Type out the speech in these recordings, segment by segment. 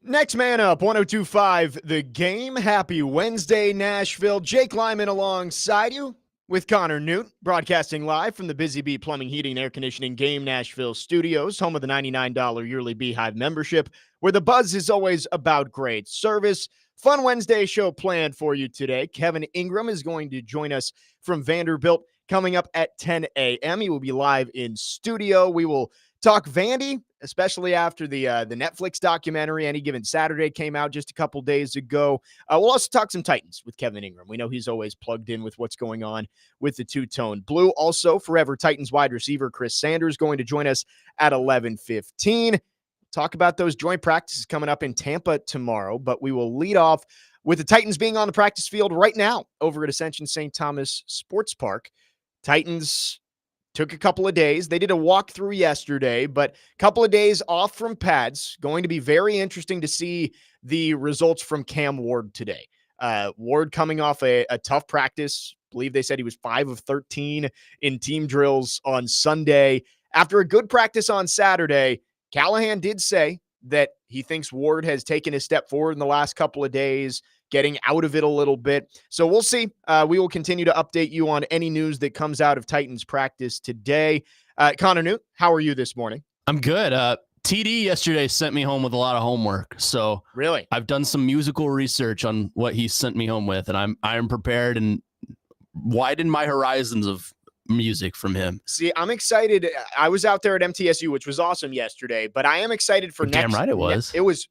Next man up, 102.5 The Game. Happy Wednesday, Nashville. Jake Lyman alongside you with Connor Newt, broadcasting live from the Busy Bee Plumbing, Heating, and Air Conditioning Game Nashville studios, home of the $99 yearly Beehive membership, where the buzz is always about great service. Fun Wednesday show planned for you today. Kevin Ingram is going to join us from Vanderbilt coming up at 10 a.m. He will be live in studio. We will talk Vandy, especially after the Netflix documentary Any Given Saturday came out just a couple days ago. We'll also talk some Titans with Kevin Ingram. We know he's always plugged in with what's going on with the two-tone blue. Also, forever Titans wide receiver Chris Sanders going to join us at 11:15. Talk about those joint practices coming up in Tampa tomorrow, but we will lead off with the Titans being on the practice field right now over at Ascension St. Thomas Sports Park. Titans took a couple of days. They did a walkthrough yesterday, but a couple of days off from pads. Going to be very interesting to see the results from Cam Ward today. Ward coming off a tough practice. I believe they said he was 5 of 13 in team drills on Sunday. After a good practice on Saturday, Callahan did say that he thinks Ward has taken a step forward in the last couple of days, getting out of it a little bit. So we'll see. We will continue to update you on any news that comes out of Titans practice today. Connor Newt, how are you this morning? I'm good. TD yesterday sent me home with a lot of homework. So really, I've done some musical research on what he sent me home with, and I'm prepared and widened my horizons of music from him. See, I'm excited. I was out there at MTSU, which was awesome yesterday, but I am excited for next. Damn right it was. It was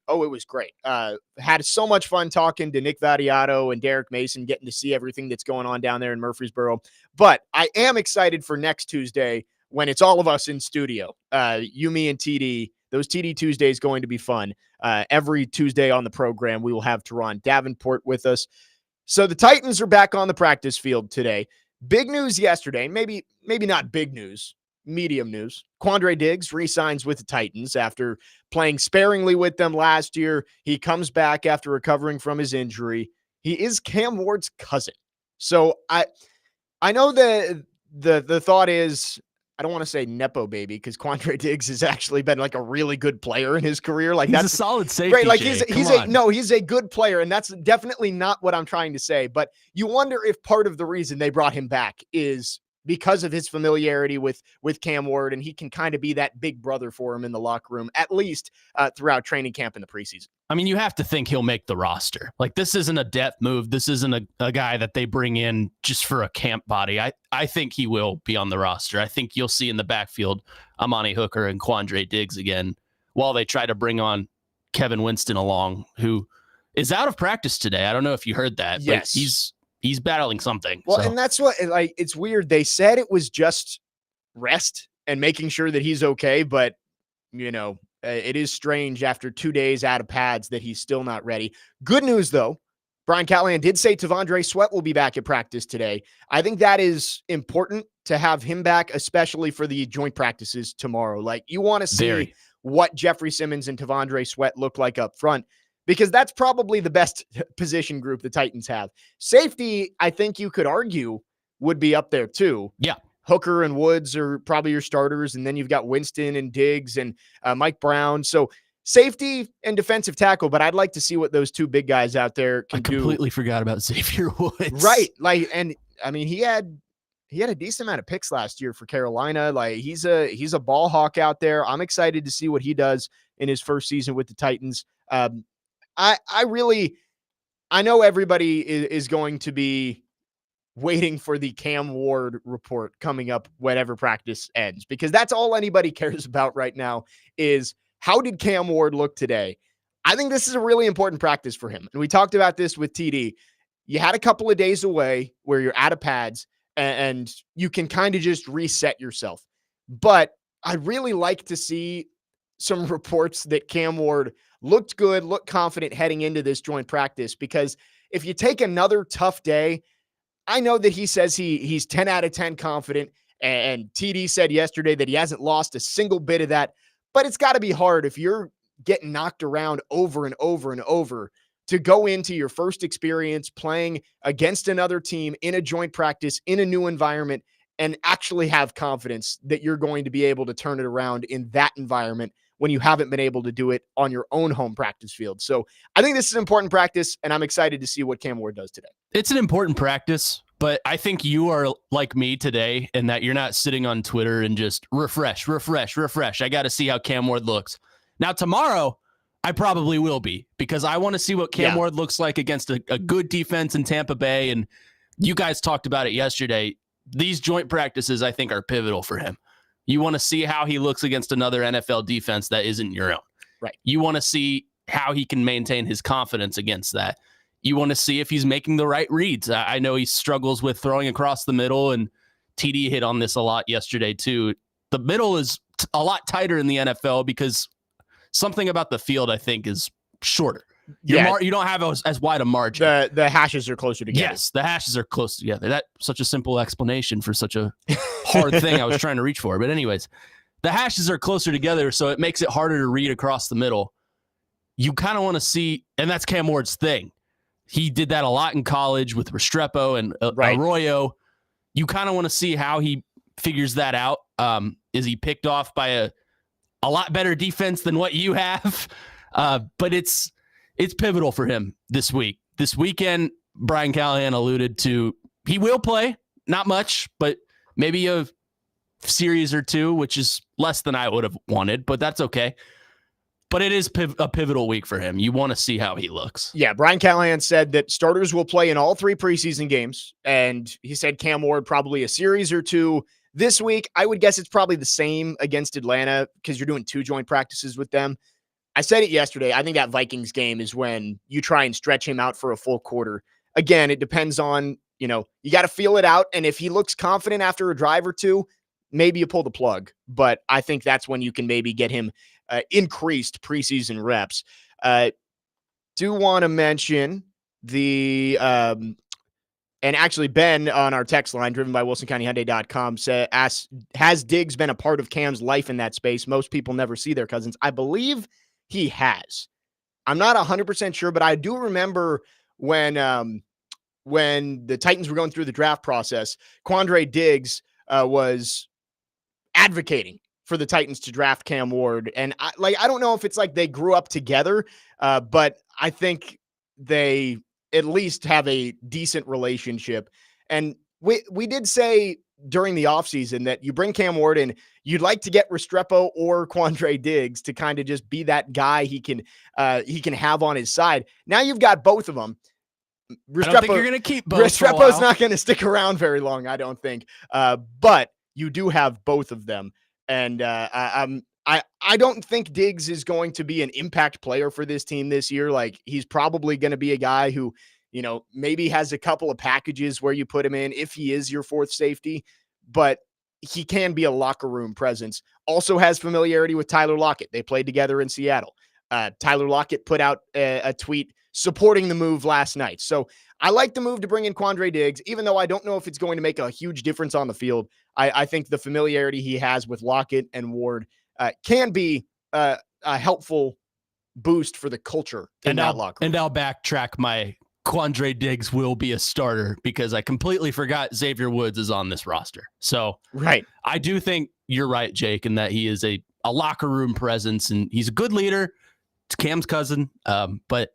great. Had so much fun talking to Nick Vattiato and Derek Mason, getting to see everything that's going on down there in Murfreesboro. But I am excited for next Tuesday when it's all of us in studio. You, me, and TD. Those TD Tuesdays going to be fun. Every Tuesday on the program, we will have Teron Davenport with us. So the Titans are back on the practice field today. Big news yesterday, maybe not big news, medium news. Quandre Diggs re-signs with the Titans after playing sparingly with them last year. He comes back after recovering from his injury. He is Cam Ward's cousin. So I know the thought is, I don't want to say Nepo baby, because Quandre Diggs has actually been like a really good player in his career. Like he's that's a solid safety. Great. Like Jay. he's a good player, and that's definitely not what I'm trying to say. But you wonder if part of the reason they brought him back is because of his familiarity with Cam Ward, and he can kind of be that big brother for him in the locker room, at least throughout training camp in the preseason. I mean, you have to think he'll make the roster. Like, this isn't a depth move. This isn't a guy that they bring in just for a camp body. I think he will be on the roster. I think you'll see in the backfield Amani Hooker and Quandre Diggs again while they try to bring on Kevin Winston along, who is out of practice today. I don't know if you heard that, yes. But he's battling something. Well, and that's what, like, it's weird. They said it was just rest and making sure that he's okay, but, you know, it is strange after 2 days out of pads that he's still not ready. Good news, though. Brian Callahan did say Tavondre Sweat will be back at practice today. I think that is important to have him back, especially for the joint practices tomorrow. Like, you want to see what Jeffrey Simmons and Tavondre Sweat look like up front, because that's probably the best position group the Titans have. Safety, I think you could argue, would be up there too. Yeah. Hooker and Woods are probably your starters, and then you've got Winston and Diggs and Mike Brown. So safety and defensive tackle, but I'd like to see what those two big guys out there can do. I completely forgot about Xavier Woods. Right. Like, and I mean, he had a decent amount of picks last year for Carolina. Like, he's a ball hawk out there. I'm excited to see what he does in his first season with the Titans. I know everybody is going to be waiting for the Cam Ward report coming up whenever practice ends, because that's all anybody cares about right now is, how did Cam Ward look today? I think this is a really important practice for him. And we talked about this with TD. You had a couple of days away where you're out of pads and you can kind of just reset yourself. But I'd really like to see some reports that Cam Ward looked good, looked confident heading into this joint practice, because if you take another tough day, I know that he says he's 10 out of 10 confident, and TD said yesterday that he hasn't lost a single bit of that, but it's got to be hard if you're getting knocked around over and over and over to go into your first experience playing against another team in a joint practice in a new environment and actually have confidence that you're going to be able to turn it around in that environment when you haven't been able to do it on your own home practice field. So I think this is an important practice, and I'm excited to see what Cam Ward does today. It's an important practice, but I think you are like me today in that you're not sitting on Twitter and just refresh. I got to see how Cam Ward looks. Now, tomorrow, I probably will be, because I want to see what Cam Ward looks like against a good defense in Tampa Bay. And you guys talked about it yesterday. These joint practices, I think, are pivotal for him. You want to see how he looks against another NFL defense that isn't your own. Right. You want to see how he can maintain his confidence against that. You want to see if he's making the right reads. I know he struggles with throwing across the middle, and TD hit on this a lot yesterday too. The middle is a lot tighter in the NFL because something about the field, I think, is shorter. You don't have as wide a margin. The hashes are closer together. Yes, the hashes are close together. That's such a simple explanation for such a hard thing I was trying to reach for. But anyways, the hashes are closer together, so it makes it harder to read across the middle. You kind of want to see, and that's Cam Ward's thing. He did that a lot in college with Restrepo and Arroyo. You kind of want to see how he figures that out. Is he picked off by a lot better defense than what you have? But it's pivotal for him this week. This weekend, Brian Callahan alluded to he will play, not much, but maybe a series or two, which is less than I would have wanted, but that's okay. But it is a pivotal week for him. You want to see how he looks. Yeah, Brian Callahan said that starters will play in all 3 preseason games, and he said Cam Ward probably a series or 2 this week. I would guess it's probably the same against Atlanta because you're doing 2 joint practices with them. I said it yesterday. I think that Vikings game is when you try and stretch him out for a full quarter. Again, it depends on, you got to feel it out. And if he looks confident after a drive or 2, maybe you pull the plug. But I think that's when you can maybe get him increased preseason reps. Do want to mention the, and actually Ben on our text line driven by WilsonCountyHyundai.com asks, has Diggs been a part of Cam's life in that space? Most people never see their cousins. I believe he has. I'm not 100% sure, but I do remember when the Titans were going through the draft process, Quandre Diggs was advocating for the Titans to draft Cam Ward. And I don't know if it's like they grew up together, but I think they at least have a decent relationship. And we did say during the offseason that you bring Cam Ward in, you'd like to get Restrepo or Quandre Diggs to kind of just be that guy he can have on his side. Now you've got both of them. I don't think you're going to keep both. Restrepo's not going to stick around very long, I don't think. But you do have both of them. And I don't think Diggs is going to be an impact player for this team this year. Like, he's probably going to be a guy who, maybe has a couple of packages where you put him in if he is your 4th safety, but he can be a locker room presence. Also has familiarity with Tyler Lockett. They played together in Seattle. Tyler Lockett put out a tweet supporting the move last night. So I like the move to bring in Quandre Diggs, even though I don't know if it's going to make a huge difference on the field. I think the familiarity he has with Lockett and Ward can be a helpful boost for the culture in that locker room. And I'll backtrack my Quandre Diggs will be a starter because I completely forgot Xavier Woods is on this roster. So right. I do think you're right, Jake, in that he is a locker room presence and he's a good leader. It's Cam's cousin. But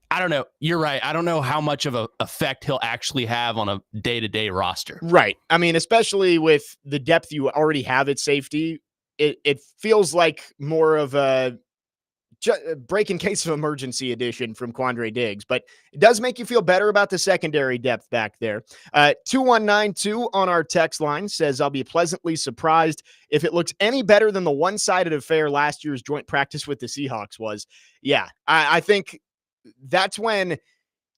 I don't know. You're right. I don't know how much of an effect he'll actually have on a day-to-day roster. Right. I mean, especially with the depth you already have at safety, it feels like more of a break in case of emergency edition from Quandre Diggs, but it does make you feel better about the secondary depth back there. 2192 on our text line says, I'll be pleasantly surprised if it looks any better than the one-sided affair last year's joint practice with the Seahawks was. Yeah, I think that's when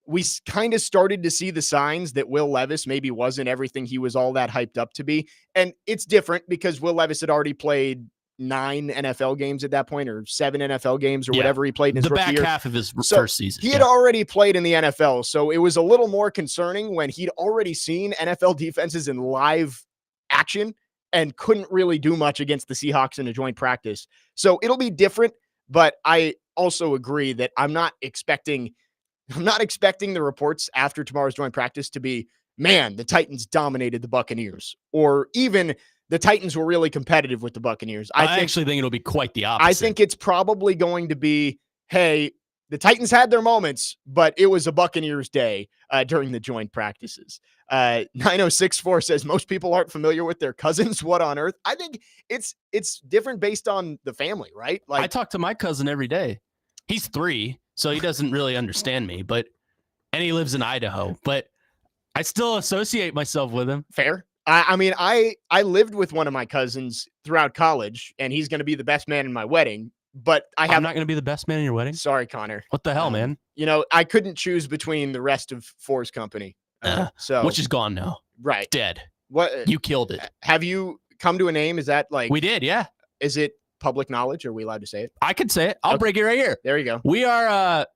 we kind of started to see the signs that Will Levis maybe wasn't everything he was all that hyped up to be. And it's different because Will Levis had already played 9 NFL games at that point, or 7 NFL games, or whatever he played in his rookie year. The back half of his first season. He had already played in the NFL, so it was a little more concerning when he'd already seen NFL defenses in live action and couldn't really do much against the Seahawks in a joint practice. So it'll be different, but I also agree that I'm not expecting the reports after tomorrow's joint practice to be man, the Titans dominated the Buccaneers, or even the Titans were really competitive with the Buccaneers. I actually think it'll be quite the opposite. I think it's probably going to be, hey, the Titans had their moments, but it was a Buccaneers day during the joint practices. 9064 says most people aren't familiar with their cousins. What on earth? I think it's different based on the family, right? I talk to my cousin every day. He's 3, so he doesn't really understand me, and he lives in Idaho, but I still associate myself with him. Fair. I mean, I lived with one of my cousins throughout college, and he's going to be the best man in my wedding. But I'm not going to be the best man in your wedding. Sorry, Connor. What the hell, man? I couldn't choose between the rest of Four's company. Which is gone now. Right. Dead. What? You killed it. Have you come to a name? Is that like... We did, yeah. Is it public knowledge? Are we allowed to say it? I could say it. I'll break it right here. There you go. We are,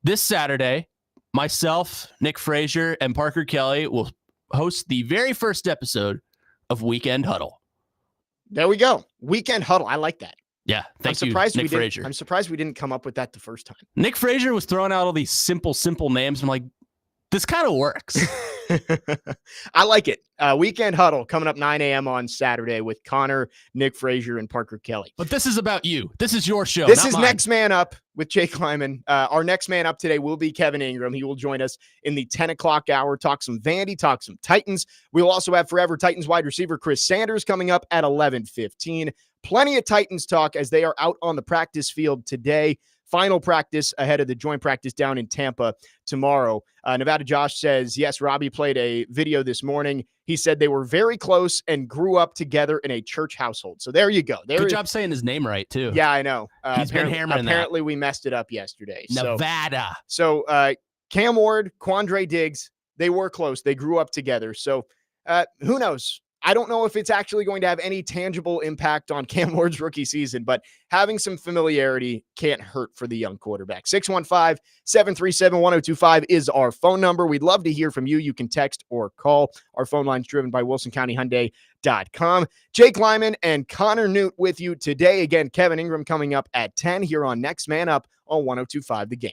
this Saturday, myself, Nick Frazier, and Parker Kelly will host the very first episode of Weekend Huddle. There we go. Weekend Huddle. I like that. Yeah, thank you, Nick Frazier. I'm surprised we didn't come up with that the first time. Nick Frazier was throwing out all these simple names. I'm like, this kind of works. I like it. Weekend Huddle coming up 9 a.m. on Saturday with Connor, Nick Frazier, and Parker Kelly. But this is about you. This is your show. This is mine. Next Man Up with Jake Lyman. Our next man up today will be Kevin Ingram. He will join us in the 10 o'clock hour, talk some Vandy, talk some Titans. We'll also have Forever Titans wide receiver Chris Sanders coming up at 11:15. Plenty of Titans talk as they are out on the practice field today. Final practice ahead of the joint practice down in Tampa tomorrow. Nevada Josh says, yes, Robbie played a video this morning. He said they were very close and grew up together in a church household. So there you go. Good job saying his name right, too. Yeah, I know. He's been hammering that. Apparently, we messed it up yesterday. Nevada. So Cam Ward, Quandre Diggs, they were close. They grew up together. So who knows? I don't know if it's actually going to have any tangible impact on Cam Ward's rookie season, but having some familiarity can't hurt for the young quarterback. 615-737-1025 is our phone number. We'd love to hear from you. You can text or call. Our phone line's driven by WilsonCountyHyundai.com. Jake Lyman and Connor Newt with you today. Again, Kevin Ingram coming up at 10 here on Next Man Up on 102.5 The Game.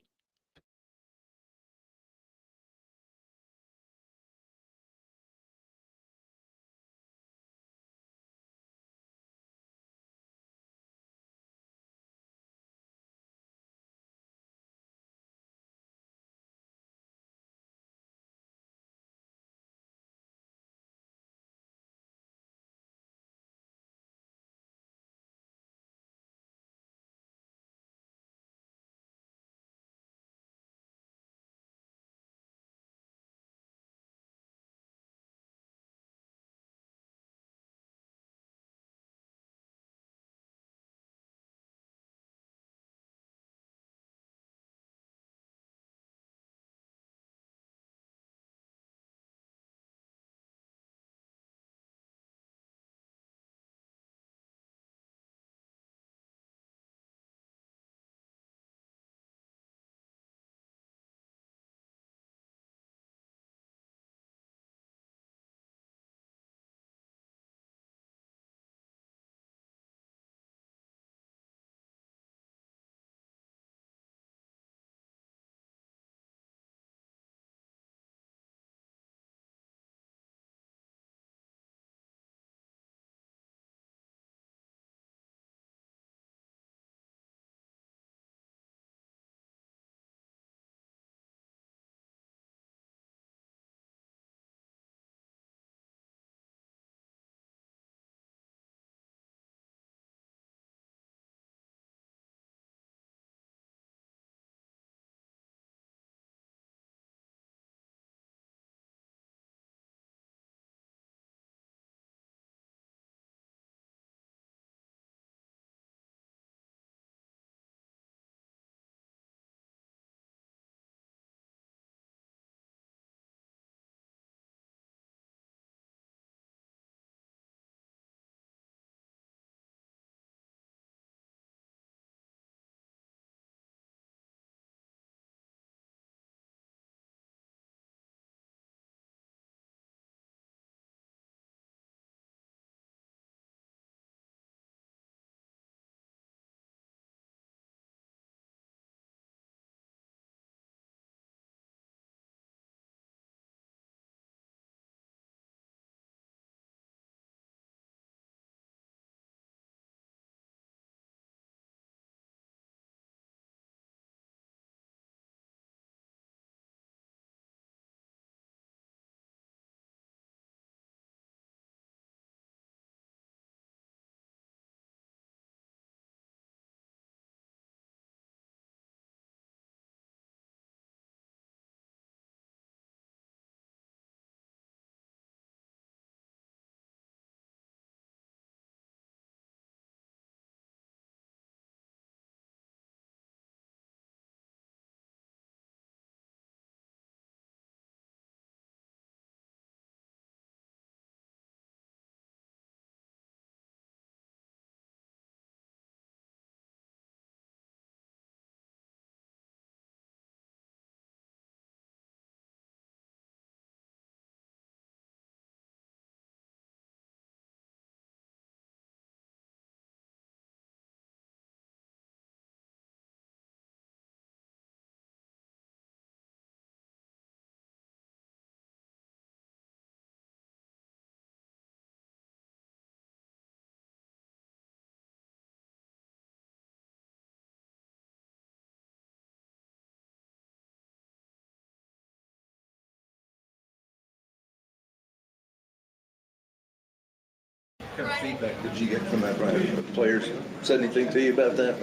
What kind of feedback did you get from that, Brian? The players said anything to you about that?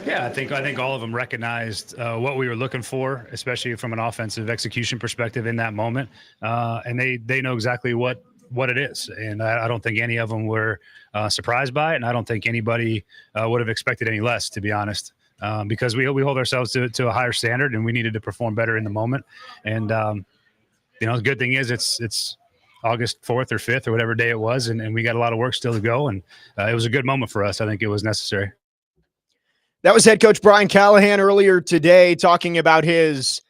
Yeah, I think all of them recognized what we were looking for, especially from an offensive execution perspective in that moment, and they know exactly what it is. And I don't think any of them were surprised by it, and I don't think anybody would have expected any less, to be honest, because we hold ourselves to a higher standard, and we needed to perform better in the moment. And the good thing is it's August 4th or 5th or whatever day it was, and we got a lot of work still to go, and it was a good moment for us. I think it was necessary. That was head coach Brian Callahan earlier today talking about his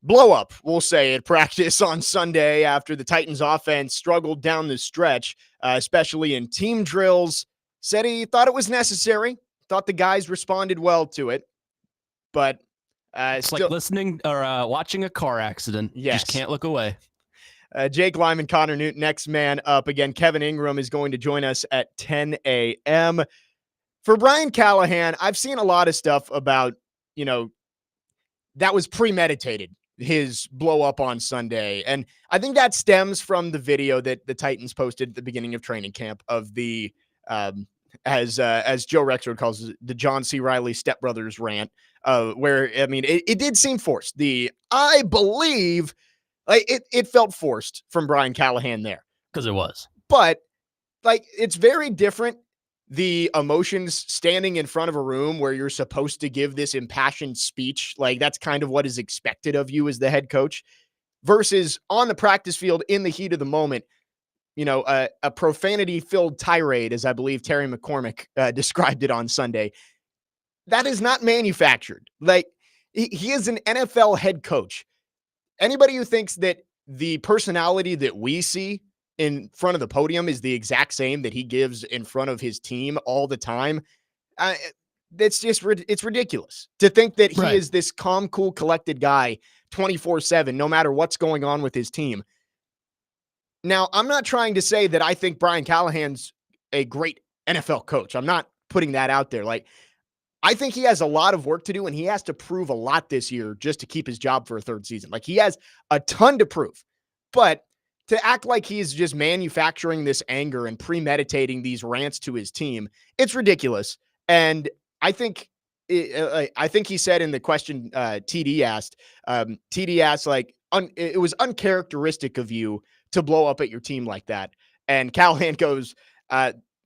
blow up, we'll say, at practice on Sunday after the Titans offense struggled down the stretch, especially in team drills. Said he thought it was necessary, thought the guys responded well to it, but it's like listening or watching a car accident. Yes. Just can't look away. Jake Lyman, Connor Newton, next man up. Again, Kevin Ingram is going to join us at 10 a.m. For Brian Callahan, I've seen a lot of stuff about, that was premeditated, his blow up on Sunday. And I think that stems from the video that the Titans posted at the beginning of training camp of the, as Joe Rexford calls it, the John C. Reilly stepbrothers rant, where, it did seem forced. I believe it felt forced from Brian Callahan there. Because it was. But it's very different. The emotions standing in front of a room where you're supposed to give this impassioned speech, that's kind of what is expected of you as the head coach, versus on the practice field in the heat of the moment, a profanity-filled tirade, as I believe Terry McCormick described it on Sunday. That is not manufactured. He is an NFL head coach. Anybody who thinks that the personality that we see in front of the podium is the exact same that he gives in front of his team all the time, it's ridiculous to think that he is this calm, cool, collected guy 24/7, no matter what's going on with his team. Now, I'm not trying to say that I think Brian Callahan's a great NFL coach. I'm not putting that out there. I think he has a lot of work to do, and he has to prove a lot this year just to keep his job for a third season. He has a ton to prove, but to act like he's just manufacturing this anger and premeditating these rants to his team, it's ridiculous. And I think he said in the question TD asked, it was uncharacteristic of you to blow up at your team like that. And Callahan goes,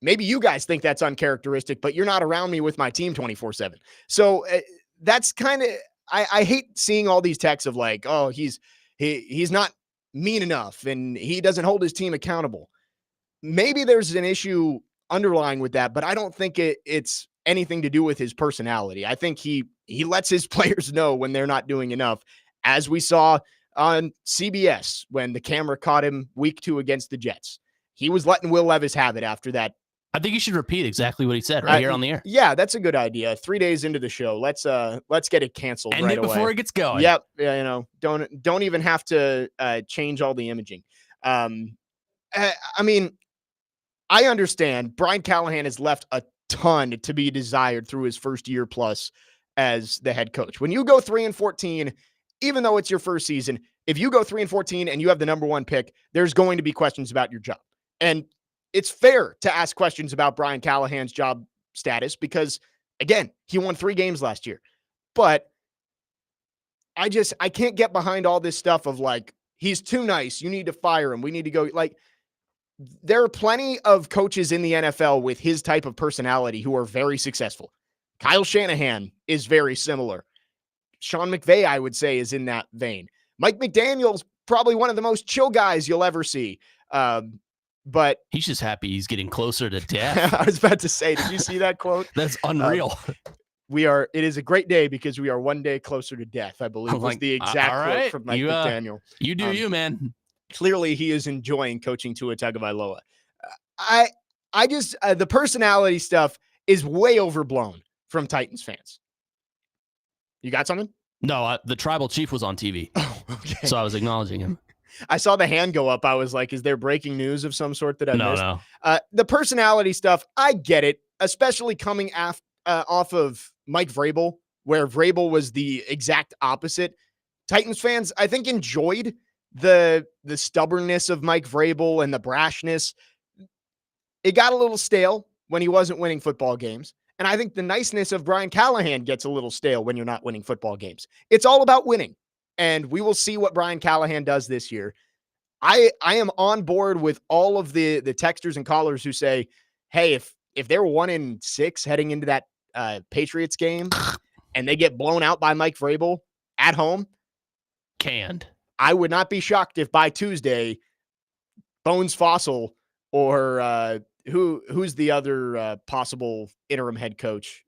maybe you guys think that's uncharacteristic, but you're not around me with my team 24/7. So that's kind of, I hate seeing all these texts of he's not mean enough and he doesn't hold his team accountable. Maybe there's an issue underlying with that, but I don't think it's anything to do with his personality. I think he lets his players know when they're not doing enough, as we saw on CBS when the camera caught him week 2 against the Jets. He was letting Will Levis have it after that. I think you should repeat exactly what he said right here on the air. Yeah, that's a good idea. 3 days into the show, let's get it canceled right away. Before it gets going. Yep. Yeah, don't even have to change all the imaging. I understand Brian Callahan has left a ton to be desired through his first year plus as the head coach. When you go 3-14, even though it's your first season, if you go 3-14 and you have the number 1 pick, there's going to be questions about your job. And it's fair to ask questions about Brian Callahan's job status because, again, he won 3 games last year. But I can't get behind all this stuff of he's too nice. You need to fire him. We need to go. There are plenty of coaches in the NFL with his type of personality who are very successful. Kyle Shanahan is very similar. Sean McVay, I would say, is in that vein. Mike McDaniel's probably one of the most chill guys you'll ever see. But he's just happy he's getting closer to death. I was about to say, did you see that quote? That's unreal. It is a great day because we are one day closer to death, I believe was the exact quote from Mike McDaniel. You do you, man. Clearly he is enjoying coaching Tua Tagovailoa. I just, the personality stuff is way overblown from Titans fans. You got something? No, the tribal chief was on TV. Oh, okay. So I was acknowledging him. I saw the hand go up. I was like, is there breaking news of some sort that I missed? No. The personality stuff, I get it, especially coming off of Mike Vrabel, where Vrabel was the exact opposite. Titans fans, I think, enjoyed the stubbornness of Mike Vrabel and the brashness. it got a little stale when he wasn't winning football games. And I think the niceness of Brian Callahan gets a little stale when you're not winning football games. It's all about winning. And we will see what Brian Callahan does this year. I am on board with all of the texters and callers who say, hey, if they're 1-6 heading into that Patriots game and they get blown out by Mike Vrabel at home, Canned. I would not be shocked if by Tuesday, Bones Fossil or who's the other possible interim head coach?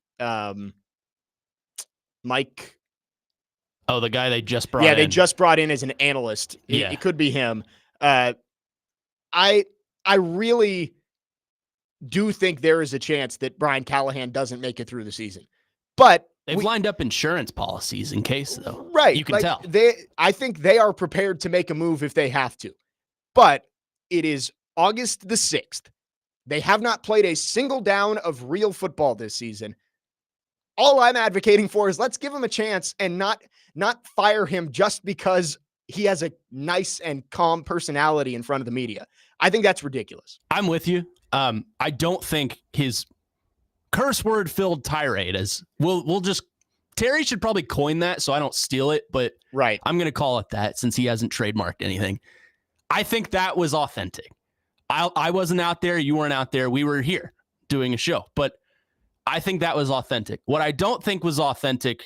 Mike. Oh, the guy they just brought in. Yeah, they just brought in as an analyst. It could be him. I really do think there is a chance that Brian Callahan doesn't make it through the season. But they've lined up insurance policies in case, though. Right. You can tell. I think they are prepared to make a move if they have to. But it is August the 6th. They have not played a single down of real football this season. All I'm advocating for is let's give him a chance and not fire him just because he has a nice and calm personality in front of the media. I think that's ridiculous. I'm with you. I don't think his curse word filled tirade is we'll just Terry should probably coin that so I don't steal it, but right. I'm going to call it that since he hasn't trademarked anything. I think that was authentic. I wasn't out there. You weren't out there. We were here doing a show, but I think that was authentic. What I don't think was authentic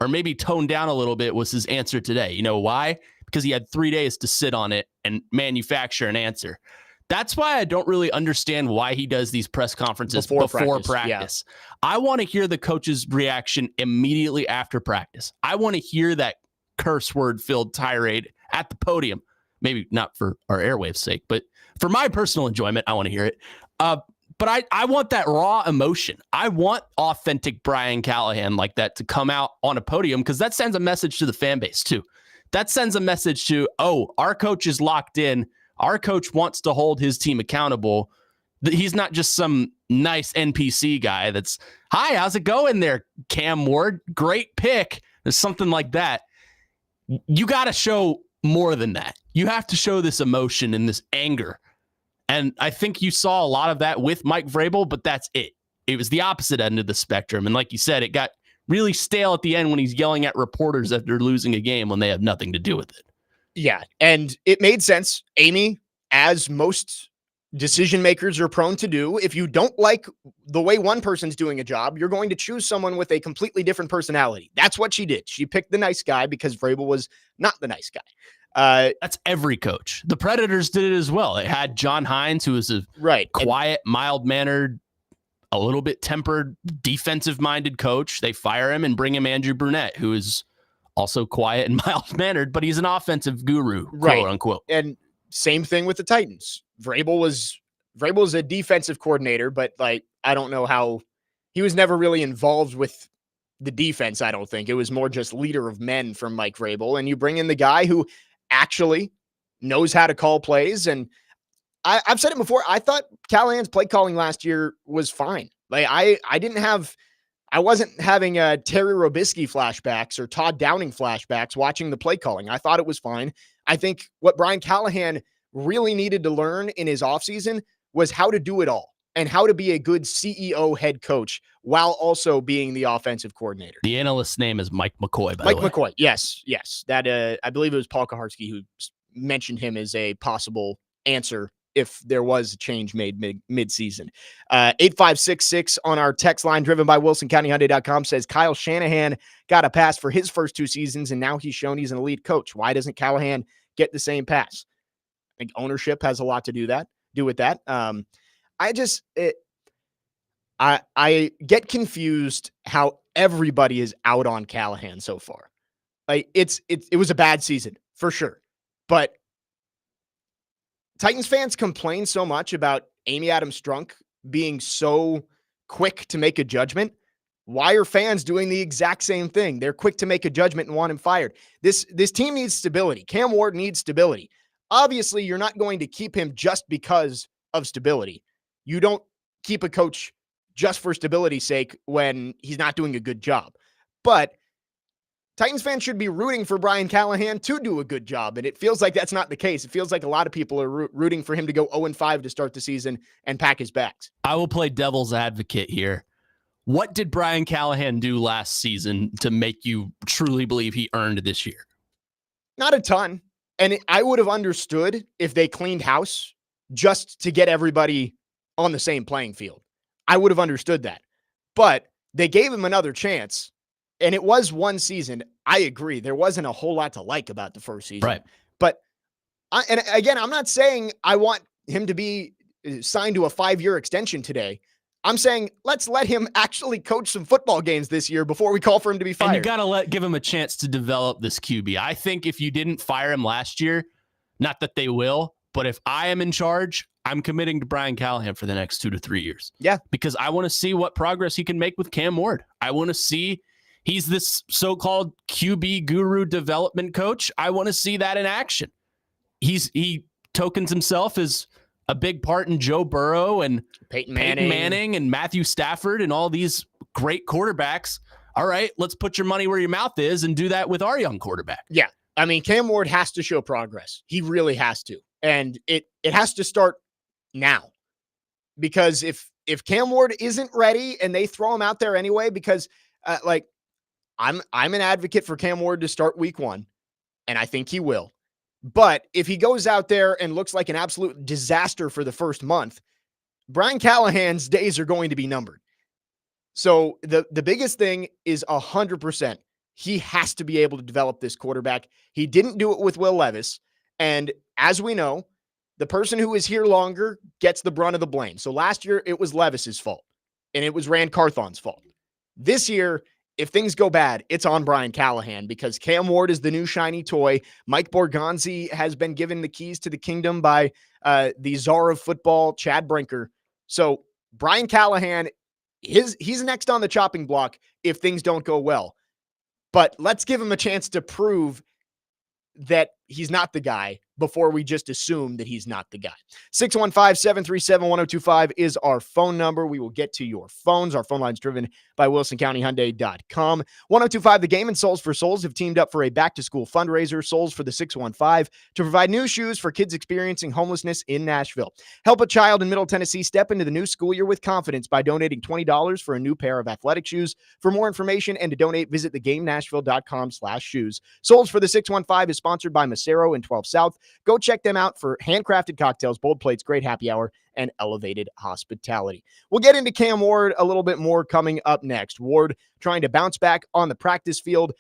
or maybe toned down a little bit was his answer today. You know why? Because he had 3 days to sit on it and manufacture an answer. That's why I don't really understand why he does these press conferences before practice. Yeah. I want to hear the coach's reaction immediately after practice. I want to hear that curse word filled tirade at the podium. Maybe not for our airwaves' sake, but for my personal enjoyment, I want to hear it. But I want that raw emotion. I want authentic Brian Callahan like that to come out on a podium because that sends a message to the fan base too. That sends a message to, our coach is locked in. Our coach wants to hold his team accountable. He's not just some nice NPC guy that's, hi, how's it going there, Cam Ward? Great pick. There's something like that. You got to show more than that. You have to show this emotion and this anger. And I think you saw a lot of that with Mike Vrabel, but that's it. It was the opposite end of the spectrum. And like you said, it got really stale at the end when he's yelling at reporters after losing a game when they have nothing to do with it. Yeah, and it made sense. Amy, as most decision makers are prone to do, if you don't like the way one person's doing a job, you're going to choose someone with a completely different personality. That's what she did. She picked the nice guy because Vrabel was not the nice guy. That's every coach. The Predators did it as well. They had John Hines, who was a quiet, mild-mannered, a little bit tempered, defensive-minded coach. They fire him and bring him Andrew Brunette, who is also quiet and mild-mannered, but he's an offensive guru, quote unquote. And same thing with the Titans. Vrabel was a defensive coordinator, but I don't know how he was never really involved with the defense. I don't think it was more just leader of men from Mike Vrabel. And you bring in the guy who actually knows how to call plays. And I've said it before. I thought Callahan's play calling last year was fine. I wasn't having Terry Robisky flashbacks or Todd Downing flashbacks watching the play calling. I thought it was fine. I think what Brian Callahan really needed to learn in his offseason was how to do it all and how to be a good CEO head coach while also being the offensive coordinator. The analyst's name is Mike McCoy, by the way. Mike McCoy, yes. That I believe it was Paul Kaharski who mentioned him as a possible answer if there was a change made mid-season. 8566 on our text line driven by WilsonCountyHyundai.com says Kyle Shanahan got a pass for his first 2 seasons, and now he's shown he's an elite coach. Why doesn't Callahan get the same pass? I think ownership has a lot to do with that. I get confused how everybody is out on Callahan so far. It was a bad season for sure, but Titans fans complain so much about Amy Adams-Strunk being so quick to make a judgment. Why are fans doing the exact same thing? They're quick to make a judgment and want him fired. This team needs stability. Cam Ward needs stability. Obviously, you're not going to keep him just because of stability. You don't keep a coach just for stability's sake when he's not doing a good job. But Titans fans should be rooting for Brian Callahan to do a good job, and it feels like that's not the case. It feels like a lot of people are rooting for him to go 0-5 to start the season and pack his bags. I will play devil's advocate here. What did Brian Callahan do last season to make you truly believe he earned this year? Not a ton. And I would have understood if they cleaned house just to get everybody on the same playing field. I would have understood that. But they gave him another chance, and it was one season. I agree. There wasn't a whole lot to like about the first season. Right. But, and again, I'm not saying I want him to be signed to a 5-year extension today. I'm saying let's let him actually coach some football games this year before we call for him to be fired. And you got to give him a chance to develop this QB. I think if you didn't fire him last year, not that they will, but if I am in charge, I'm committing to Brian Callahan for the next 2 to 3 years. Yeah. Because I want to see what progress he can make with Cam Ward. I want to see he's this so-called QB guru development coach. I want to see that in action. He tokens himself as a big part in Joe Burrow and Peyton Manning and Matthew Stafford and all these great quarterbacks. All right, let's put your money where your mouth is and do that with our young quarterback. Yeah. I mean, Cam Ward has to show progress. He really has to. And it has to start now. Because if Cam Ward isn't ready and they throw him out there anyway, because I'm an advocate for Cam Ward to start week 1, and I think he will. But if he goes out there and looks like an absolute disaster for the first month, Brian Callahan's days are going to be numbered. So the biggest thing is 100%. He has to be able to develop this quarterback. He didn't do it with Will Levis. And as we know, the person who is here longer gets the brunt of the blame. So last year, it was Levis's fault, and it was Rand Carthon's fault. This year, if things go bad, it's on Brian Callahan because Cam Ward is the new shiny toy. Mike Borgonzi has been given the keys to the kingdom by the czar of football, Chad Brinker. So Brian Callahan, he's next on the chopping block if things don't go well. But let's give him a chance to prove that he's not the guy before we just assume that he's not the guy. 615-737-1025 is our phone number. We will get to your phones. Our phone line's driven by WilsonCountyHyundai.com. 1025 The Game and Souls for Souls have teamed up for a back-to-school fundraiser, Souls for the 615, to provide new shoes for kids experiencing homelessness in Nashville. Help a child in Middle Tennessee step into the new school year with confidence by donating $20 for a new pair of athletic shoes. For more information and to donate, visit theGameNashville.com/shoes. Souls for the 615 is sponsored by Macero and 12 South. Go check them out for handcrafted cocktails, bold plates, great happy hour, and elevated hospitality. We'll get into Cam Ward a little bit more coming up next. Ward trying to bounce back on the practice field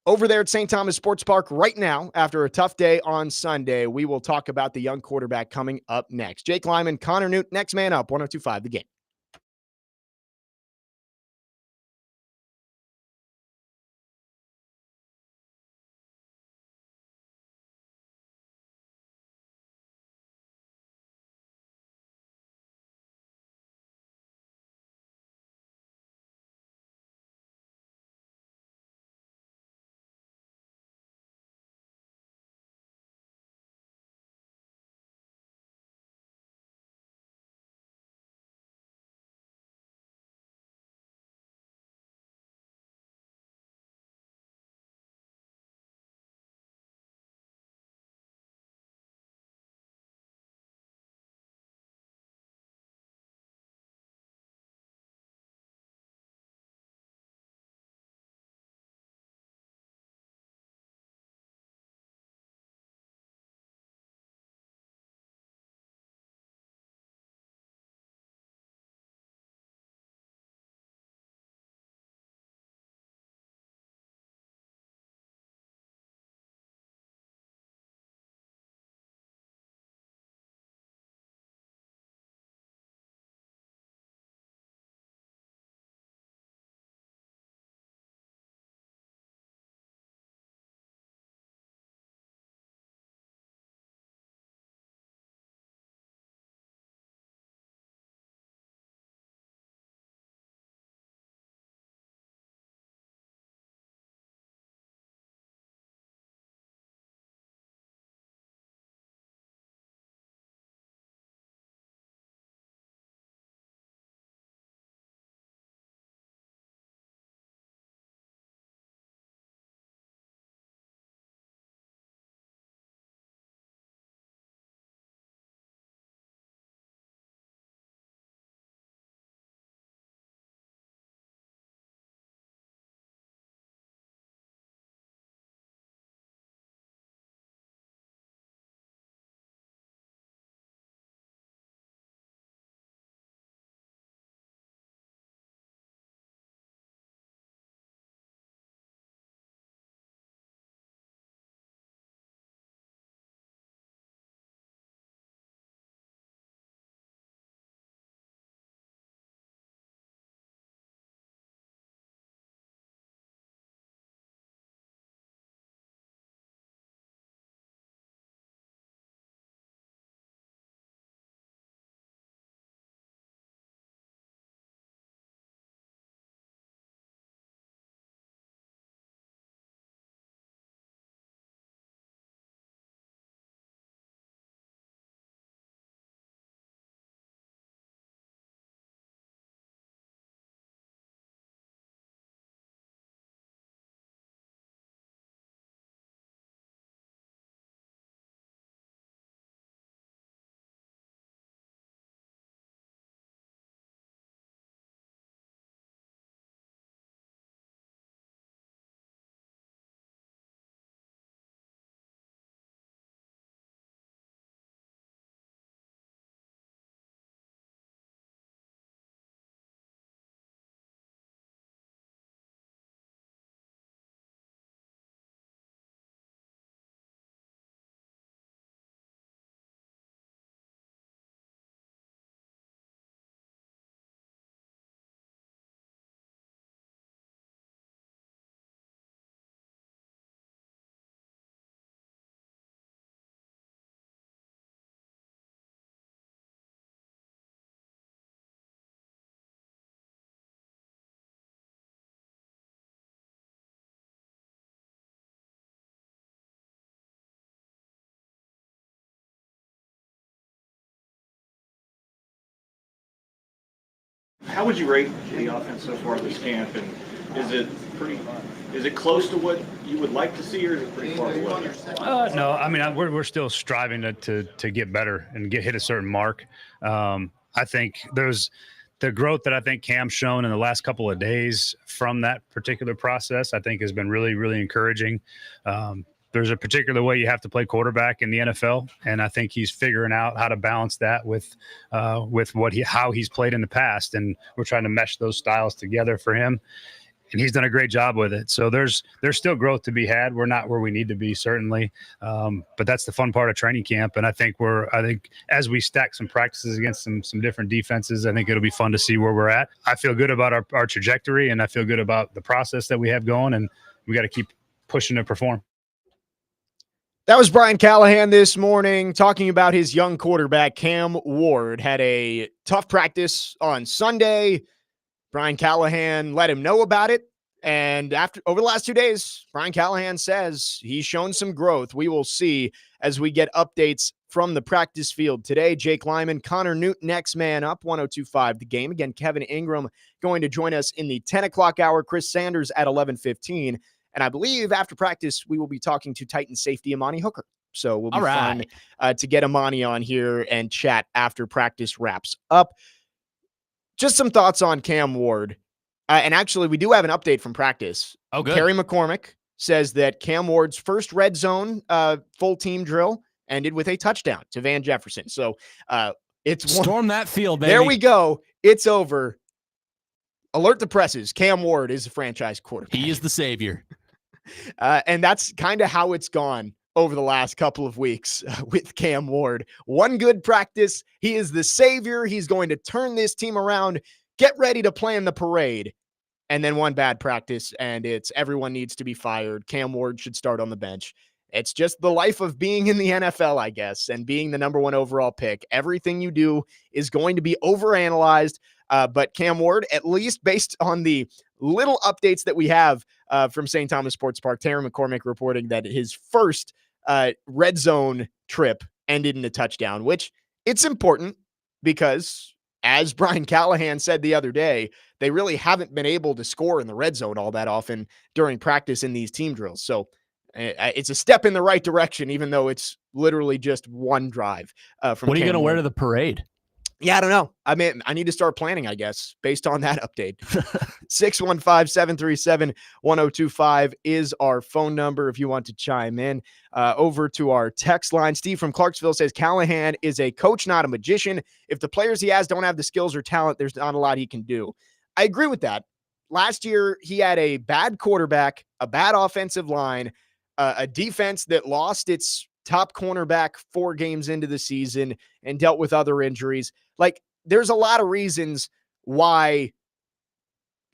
over there at St. Thomas Sports Park right now after a tough day on Sunday. We will talk about the young quarterback coming up next. Jake Lyman, Connor Newt, next man up, 1025 The Game. How would you rate the offense so far this camp, and is it close to what you would like to see, or is it pretty far away? No, I mean we're still striving to get better and hit a certain mark. I think there's the growth that I think Cam's shown in the last couple of days from that particular process, I think has been really, really encouraging. There's a particular way you have to play quarterback in the NFL, and I think he's figuring out how to balance that with how he's played in the past, and we're trying to mesh those styles together for him. And he's done a great job with it. So there's still growth to be had. We're not where we need to be, certainly, but that's the fun part of training camp. And I think as we stack some practices against some different defenses, I think it'll be fun to see where we're at. I feel good about our trajectory, and I feel good about the process that we have going, and we got to keep pushing to perform. That was Brian Callahan this morning talking about his young quarterback, Cam Ward. Had a tough practice on Sunday. Brian Callahan let him know about it. And over the last 2 days, Brian Callahan says he's shown some growth. We will see as we get updates from the practice field today. Jake Lyman, Connor Newt, next man up, 102.5 The Game. Again, Kevin Ingram going to join us in the 10 o'clock hour. Chris Sanders at 11:15. And I believe after practice, we will be talking to Titan safety Amani Hooker. So we'll be fun to get Amani on here and chat after practice wraps up. Just some thoughts on Cam Ward. And actually, we do have an update from practice. Oh, good. Kerry McCormick says that Cam Ward's first red zone full team drill ended with a touchdown to Van Jefferson. So it's storm that field, baby. There we go. It's over. Alert the presses. Cam Ward is a franchise quarterback. He is the savior. And that's kind of how it's gone over the last couple of weeks with Cam Ward. One good practice. He is the savior. He's going to turn this team around. Get ready to play in the parade. And then one bad practice, and it's everyone needs to be fired. Cam Ward should start on the bench. It's just the life of being in the NFL, I guess, and being the number one overall pick. Everything you do is going to be overanalyzed. But Cam Ward, at least based on the little updates that we have from St. Thomas Sports Park, Terry McCormick reporting that his first red zone trip ended in a touchdown, which it's important because, as Brian Callahan said the other day, they really haven't been able to score in the red zone all that often during practice in these team drills. So it's a step in the right direction, even though it's literally just one drive from What are you going to wear Ward. to the parade? Yeah, I don't know. I mean, I need to start planning, I guess, based on that update. 615-737-1025 is our phone number if you want to chime in. Over to our text line. Steve from Clarksville says Callahan is a coach, not a magician. If the players he has don't have the skills or talent, there's not a lot he can do. I agree with that. Last year, he had a bad quarterback, a bad offensive line, a defense that lost its top cornerback 4 games into the season and dealt with other injuries. Like, there's a lot of reasons why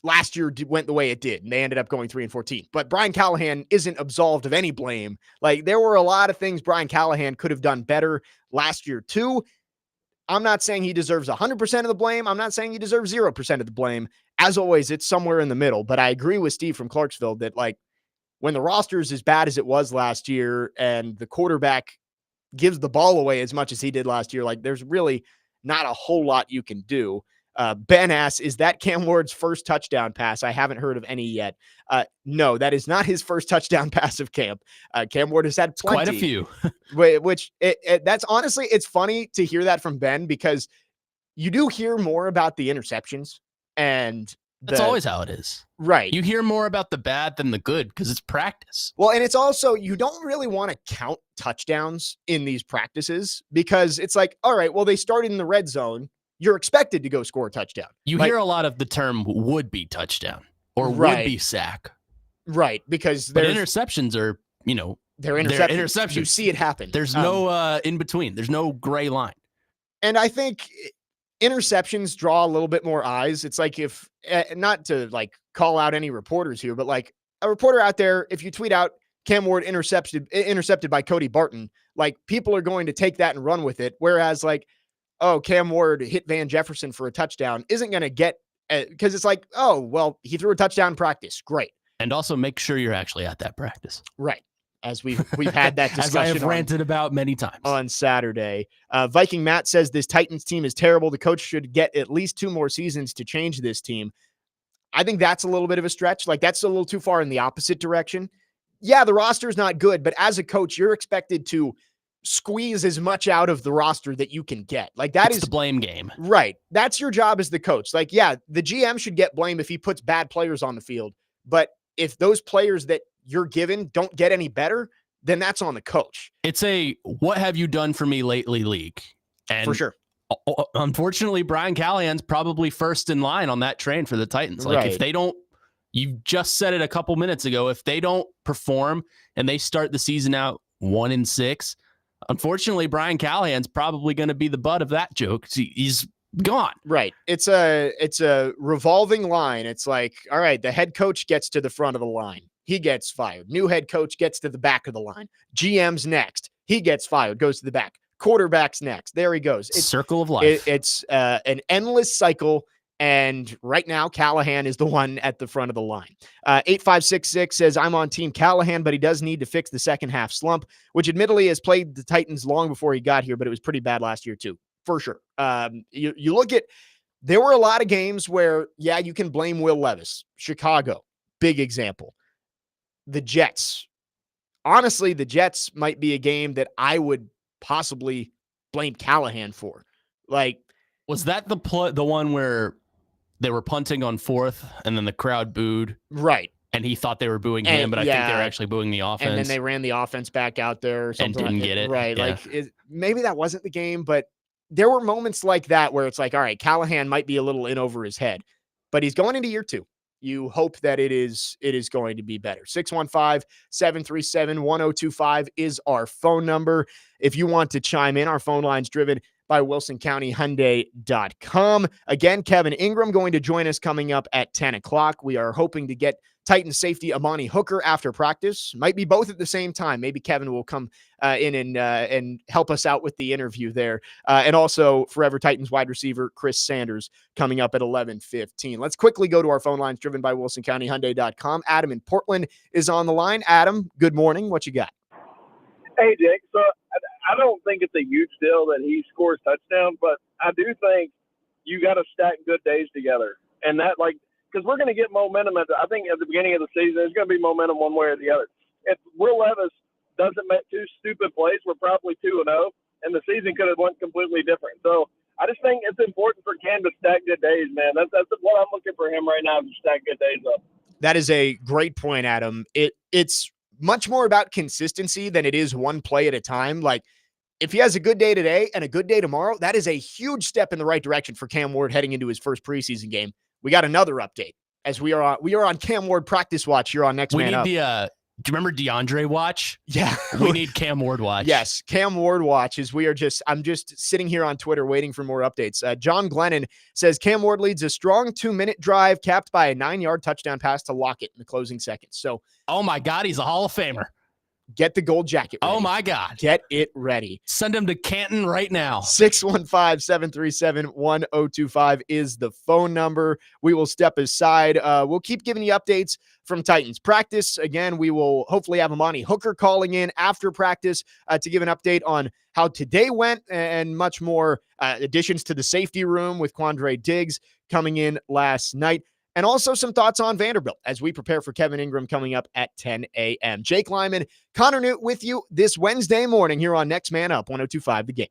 last year went the way it did, and they ended up going 3-14. But Brian Callahan isn't absolved of any blame. Like, there were a lot of things Brian Callahan could have done better last year too. I'm not saying he deserves 100% of the blame. I'm not saying he deserves 0% of the blame. As always, it's somewhere in the middle. But I agree with Steve from Clarksville that, like, when the roster is as bad as it was last year and the quarterback gives the ball away as much as he did last year, like, there's really not a whole lot you can do. Ben asks, is that Cam Ward's first touchdown pass? I haven't heard of any yet. No, that is not his first touchdown pass of camp. Cam Ward has had plenty. Quite a few. Which that's honestly, it's funny to hear that from Ben because you do hear more about the interceptions and that's always how it is. Right. You hear more about the bad than the good because it's practice. Well, and it's also, you don't really want to count touchdowns in these practices because it's like, all right, well, they started in the red zone. You're expected to go score a touchdown. You hear a lot of the term would be touchdown or would be sack. Right. Because interceptions are, they're interceptions. You see it happen. There's no in between. There's no gray line. And I think interceptions draw a little bit more eyes. It's like if, not to like call out any reporters here, but like a reporter out there, if you tweet out Cam Ward intercepted by Cody Barton, like people are going to take that and run with it. Whereas like, oh, Cam Ward hit Van Jefferson for a touchdown isn't going to get, because it's like, oh, well, he threw a touchdown in practice. Great. And also make sure you're actually at that practice. Right. as we've had that discussion as I have ranted about many times on Saturday. Viking Matt says this Titans team is terrible. The coach should get at least 2 more seasons to change this team. I think that's a little bit of a stretch. Like, that's a little too far in the opposite direction. Yeah, the roster is not good, but as a coach, you're expected to squeeze as much out of the roster that you can get. Like, that's the blame game. Right. That's your job as the coach. Like, yeah, the GM should get blame if he puts bad players on the field. But if those players that you're given don't get any better, then that's on the coach. It's a what have you done for me lately league. And for sure. Unfortunately, Brian Callahan's probably first in line on that train for the Titans. Like, if they don't, you just said it a couple minutes ago, if they don't perform and they start the season out 1-6, unfortunately, Brian Callahan's probably going to be the butt of that joke. He's gone. Right. It's a revolving line. It's like, all right, the head coach gets to the front of the line. He gets fired. New head coach gets to the back of the line. GM's next. He gets fired, goes to the back. Quarterback's next. There he goes. Circle of life. It's an endless cycle. And right now, Callahan is the one at the front of the line. 8566 says, I'm on team Callahan, but he does need to fix the second half slump, which admittedly has played the Titans long before he got here, but it was pretty bad last year too, for sure. You look at, there were a lot of games where, yeah, you can blame Will Levis. Chicago, big example. The Jets. Honestly, the Jets might be a game that I would possibly blame Callahan for. Like, was that the one where they were punting on 4th and then the crowd booed? Right. And he thought they were booing him, but I think they were actually booing the offense. And then they ran the offense back out there or something. And didn't get it. Right. Yeah. Like, maybe that wasn't the game, but there were moments like that where it's like, all right, Callahan might be a little in over his head, but he's going into year 2. You hope that it is going to be better. 615-737-1025 is our phone number. If you want to chime in, our phone line's driven by WilsonCountyHyundai.com. Again, Kevin Ingram going to join us coming up at 10 o'clock. We are hoping to get Titans safety Amani Hooker after practice. Might be both at the same time. Maybe Kevin will come in and help us out with the interview there. And also forever Titans wide receiver Chris Sanders coming up at 11:15. Let's quickly go to our phone lines driven by WilsonCountyHyundai.com. Adam in Portland is on the line. Adam, good morning. What you got? Hey, Jake. So I don't think it's a huge deal that he scores touchdowns, but I do think you got to stack good days together. And that, like, because we're going to get momentum I think at the beginning of the season, there's going to be momentum one way or the other. If Will Levis doesn't make 2 stupid plays, we're probably 2-0, and the season could have went completely different. So I just think it's important for Cam to stack good days, man. That's what I'm looking for him right now, to stack good days up. That is a great point, Adam. It's much more about consistency than it is one play at a time. Like, if he has a good day today and a good day tomorrow, that is a huge step in the right direction for Cam Ward heading into his first preseason game. We got another update as we are on Cam Ward practice watch here on Next Man Up. Do you remember DeAndre watch? Yeah. We need Cam Ward watch. Yes. Cam Ward watch is I'm just sitting here on Twitter waiting for more updates. John Glennon says Cam Ward leads a strong 2-minute drive capped by a 9-yard touchdown pass to Lockett in the closing seconds. So, oh my God, he's a Hall of Famer. Get the gold jacket ready. Oh, my God. Get it ready. Send him to Canton right now. 615-737-1025 is the phone number. We will step aside. We'll keep giving you updates from Titans practice. Again, we will hopefully have Amani Hooker calling in after practice to give an update on how today went and much more. Additions to the safety room with Quandre Diggs coming in last night. And also some thoughts on Vanderbilt as we prepare for Kevin Ingram coming up at 10 a.m. Jake Lyman, Connor Newt with you this Wednesday morning here on Next Man Up, 102.5 The Game.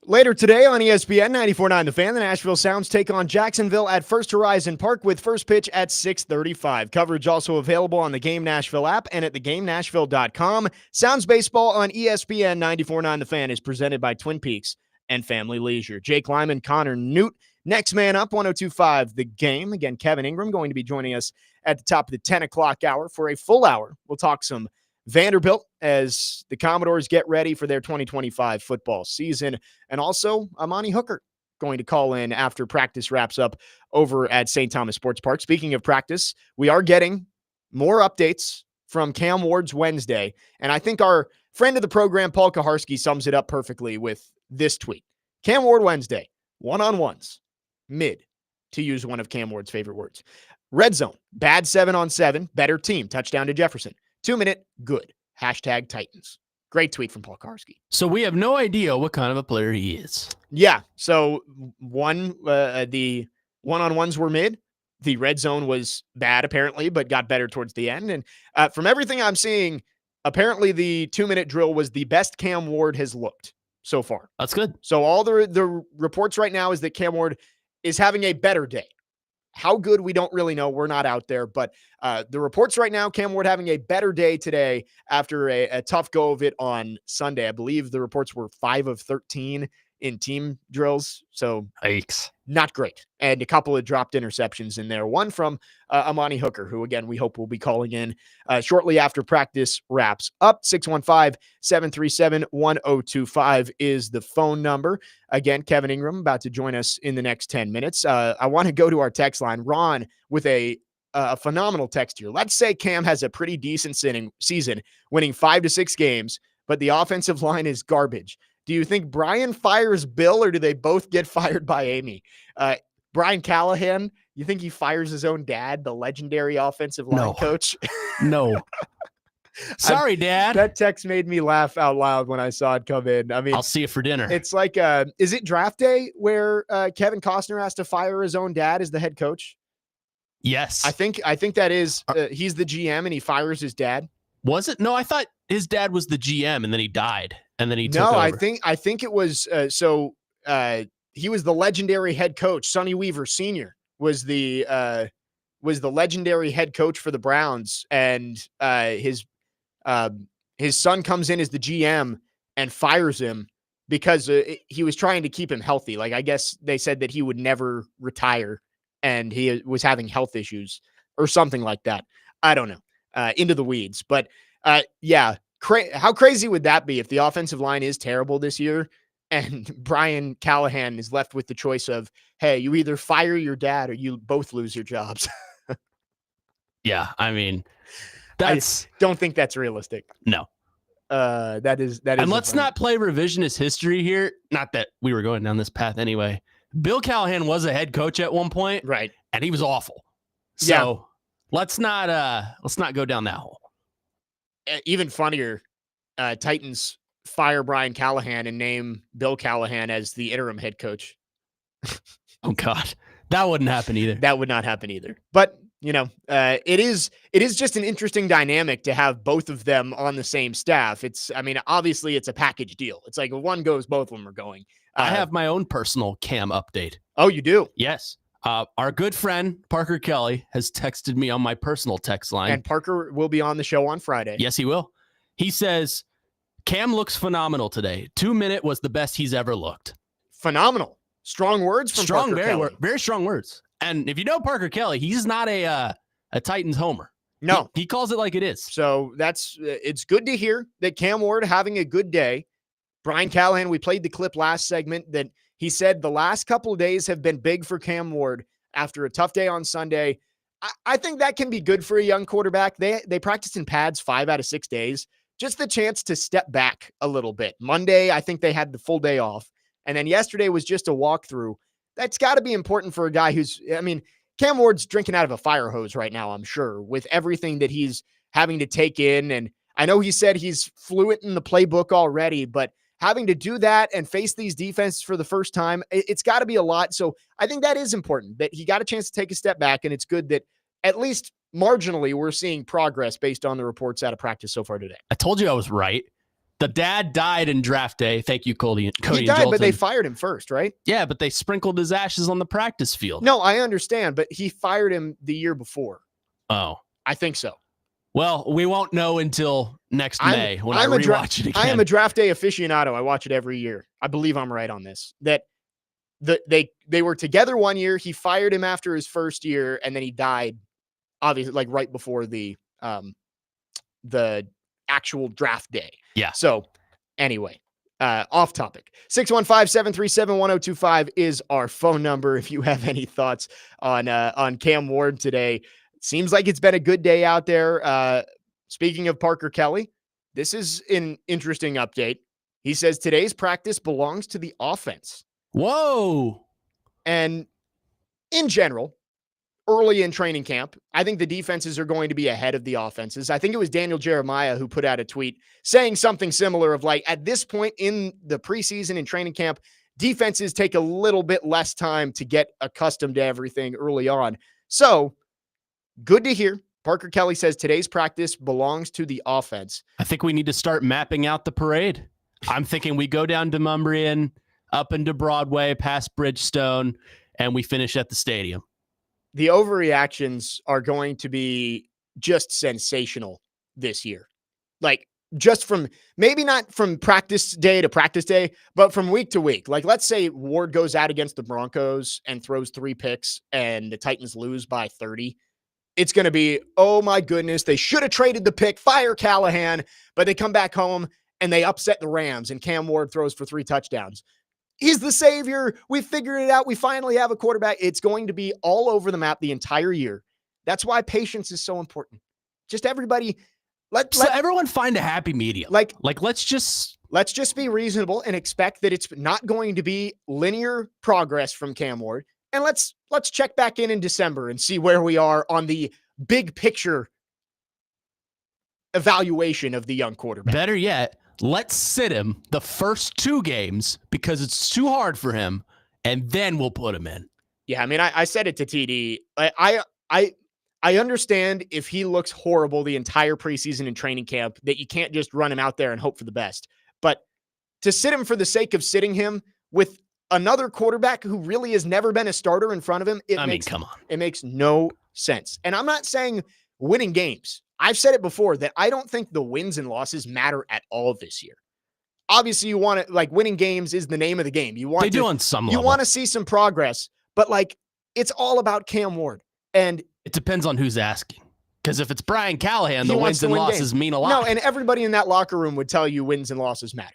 Later today on ESPN 94.9 The Fan, the Nashville Sounds take on Jacksonville at First Horizon Park with first pitch at 6:35. Coverage also available on the Game Nashville app and at thegamenashville.com. Sounds baseball on ESPN 94.9 The Fan is presented by Twin Peaks and Family Leisure. Jake Lyman, Connor Newt, next man up, 102.5 The Game. Again, Kevin Ingram going to be joining us at the top of the 10 o'clock hour for a full hour. We'll talk some Vanderbilt as the Commodores get ready for their 2025 football season. And also Amani Hooker going to call in after practice wraps up over at St. Thomas Sports Park. Speaking of practice, we are getting more updates from Cam Ward's Wednesday. And I think our friend of the program, Paul Kaharski, sums it up perfectly with this tweet. Cam Ward Wednesday, one-on-ones, mid, to use one of Cam Ward's favorite words. Red zone, bad 7-on-7, better team, touchdown to Jefferson. 2-minute, good. Hashtag Titans. Great tweet from Paul Karski. So we have no idea what kind of a player he is. Yeah. So the one-on-ones were mid. The red zone was bad, apparently, but got better towards the end. And from everything I'm seeing, apparently the 2-minute drill was the best Cam Ward has looked so far. That's good. So all the reports right now is that Cam Ward is having a better day. How good, we don't really know. We're not out there. But the reports right now, Cam Ward having a better day today after a tough go of it on Sunday. I believe the reports were 5 of 13 in team drills. So Yikes. Not great. And a couple of dropped interceptions in there. One from Amani Hooker, who, again, we hope will be calling in shortly after practice wraps up. 615-737-1025 is the phone number. Again, Kevin Ingram about to join us in the next 10 minutes. I want to go to our text line. Ron with a phenomenal text here. Let's say Cam has a pretty decent season, winning 5 to 6 games, but the offensive line is garbage. Do you think Brian fires Bill, or do they both get fired by Amy? Brian Callahan, you think he fires his own dad, the legendary offensive line coach? No. Sorry, Dad. That text made me laugh out loud when I saw it come in. I mean, I'll see you for dinner. It's like, is it draft day where Kevin Costner has to fire his own dad as the head coach? Yes. I think that is, he's the GM and he fires his dad. Was it? No, I thought his dad was the GM and then he died and then he took over. I think it was, he was the legendary head coach. Sonny Weaver Sr. was the legendary head coach for the Browns, and his son comes in as the GM and fires him because he was trying to keep him healthy. Like, I guess they said that he would never retire and he was having health issues or something like that. I don't know. Into the weeds, but yeah. How crazy would that be if the offensive line is terrible this year and Brian Callahan is left with the choice of, hey, you either fire your dad or you both lose your jobs? Yeah. I mean, I don't think that's realistic. No. That is. And let's not play revisionist history here. Not that we were going down this path anyway. Bill Callahan was a head coach at one point, right? And he was awful. So let's not go down that hole. Even funnier, Titans fire Brian Callahan and name Bill Callahan as the interim head coach. Oh God, that wouldn't happen either. That would not happen either. But it is just an interesting dynamic to have both of them on the same staff. Obviously it's a package deal. It's like if one goes, both of them are going. I have my own personal Cam update. Oh, you do? Yes. Our good friend, Parker Kelly, has texted me on my personal text line. And Parker will be on the show on Friday. Yes, he will. He says, Cam looks phenomenal today. 2-minute was the best he's ever looked. Phenomenal. Strong words from Parker Kelly. Very strong words. And if you know Parker Kelly, he's not a Titans homer. No. He calls it like it is. So it's good to hear that Cam Ward having a good day. Brian Callahan, we played the clip last segment that he said the last couple of days have been big for Cam Ward after a tough day on Sunday. I think that can be good for a young quarterback. They practiced in pads 5 out of 6 days. Just the chance to step back a little bit. Monday, I think they had the full day off. And then yesterday was just a walkthrough. That's got to be important for a guy Cam Ward's drinking out of a fire hose right now, I'm sure, with everything that he's having to take in. And I know he said he's fluent in the playbook already, but having to do that and face these defenses for the first time, it's got to be a lot. So I think that is important, that he got a chance to take a step back, and it's good that at least marginally we're seeing progress based on the reports out of practice so far today. I told you I was right. The dad died in draft day. Thank you, Cody. He died, but they fired him first, right? Yeah, but they sprinkled his ashes on the practice field. No, I understand, but he fired him the year before. Oh. I think so. Well, we won't know until next May when I rewatch it again. I am a draft day aficionado. I watch it every year. I believe I'm right on this. That they were together one year. He fired him after his first year, and then he died, obviously, like right before the actual draft day. Yeah. So anyway, off topic. 615-737-1025 is our phone number. If you have any thoughts on Cam Ward today, seems like it's been a good day out there. Speaking of Parker Kelly, this is an interesting update. He says today's practice belongs to the offense. Whoa. And in general, early in training camp, I think the defenses are going to be ahead of the offenses. I think it was Daniel Jeremiah who put out a tweet saying something similar of like, at this point in the preseason and training camp, defenses take a little bit less time to get accustomed to everything early on. So good to hear. Parker Kelly says today's practice belongs to the offense. I think we need to start mapping out the parade. I'm thinking we go down to Mumbrian, up into Broadway, past Bridgestone, and we finish at the stadium. The overreactions are going to be just sensational this year. Like, just from maybe not from practice day to practice day, but from week to week. Like, let's say Ward goes out against the Broncos and throws 3 picks and the Titans lose by 30. It's going to be, oh my goodness, they should have traded the pick, fire Callahan, but they come back home and they upset the Rams and Cam Ward throws for 3 touchdowns. He's the savior. We figured it out. We finally have a quarterback. It's going to be all over the map the entire year. That's why patience is so important. Just everybody, let everyone find a happy medium. Like let's just be reasonable and expect that it's not going to be linear progress from Cam Ward. And let's check back in December and see where we are on the big picture evaluation of the young quarterback. Better yet, let's sit him the first 2 games because it's too hard for him, and then we'll put him in. Yeah, I mean, I said it to TD. I understand if he looks horrible the entire preseason and training camp that you can't just run him out there and hope for the best. But to sit him for the sake of sitting him with another quarterback who really has never been a starter in front of him, come on. It makes no sense. And I'm not saying winning games. I've said it before that I don't think the wins and losses matter at all this year. Obviously, you want to, like, winning games is the name of the game. You want on some level. You want to see some progress, but like, it's all about Cam Ward. And it depends on who's asking. Because if it's Brian Callahan, the wins and losses mean a lot. No, and everybody in that locker room would tell you wins and losses matter,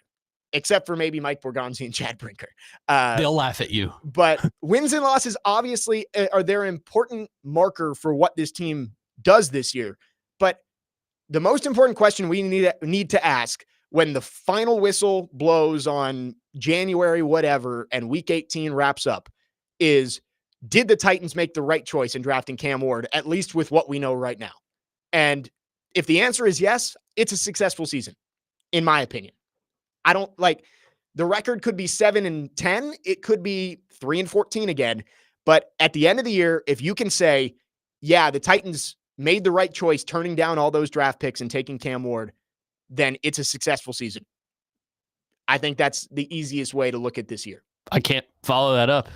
except for maybe Mike Borgonzi and Chad Brinker. They'll laugh at you. But wins and losses obviously are their important marker for what this team does this year. But the most important question we need to ask when the final whistle blows on January whatever and week 18 wraps up is, did the Titans make the right choice in drafting Cam Ward, at least with what we know right now? And if the answer is yes, it's a successful season, in my opinion. I don't like the record could be 7-10. It could be 3-14 again. But at the end of the year, if you can say, yeah, the Titans made the right choice turning down all those draft picks and taking Cam Ward, then it's a successful season. I think that's the easiest way to look at this year. I can't follow that up.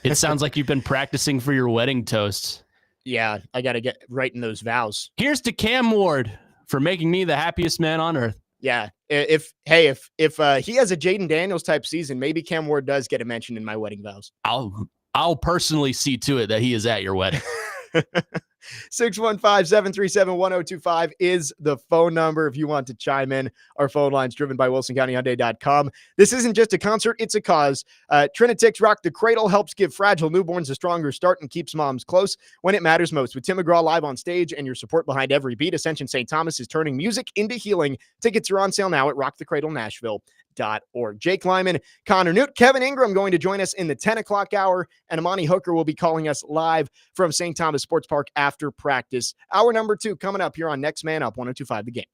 It sounds like you've been practicing for your wedding toast. Yeah, I got to get right in those vows. Here's to Cam Ward for making me the happiest man on earth. Yeah. If he has a Jaden Daniels type season, maybe Cam Ward does get a mention in my wedding vows. I'll personally see to it that he is at your wedding. 615-737-1025 is the phone number if you want to chime in. Our phone line's driven by WilsonCountyHyundai.com. This isn't just a concert, it's a cause. Trinitix Rock the Cradle helps give fragile newborns a stronger start and keeps moms close when it matters most. With Tim McGraw live on stage and your support behind every beat, Ascension St. Thomas is turning music into healing. Tickets are on sale now at rockthecradlenashville.org. Jake Lyman, Connor Newt, Kevin Ingram going to join us in the 10 o'clock hour, and Amani Hooker will be calling us live from St. Thomas Sports Park after practice. Hour number 2 coming up here on Next Man Up 102.5 The Game.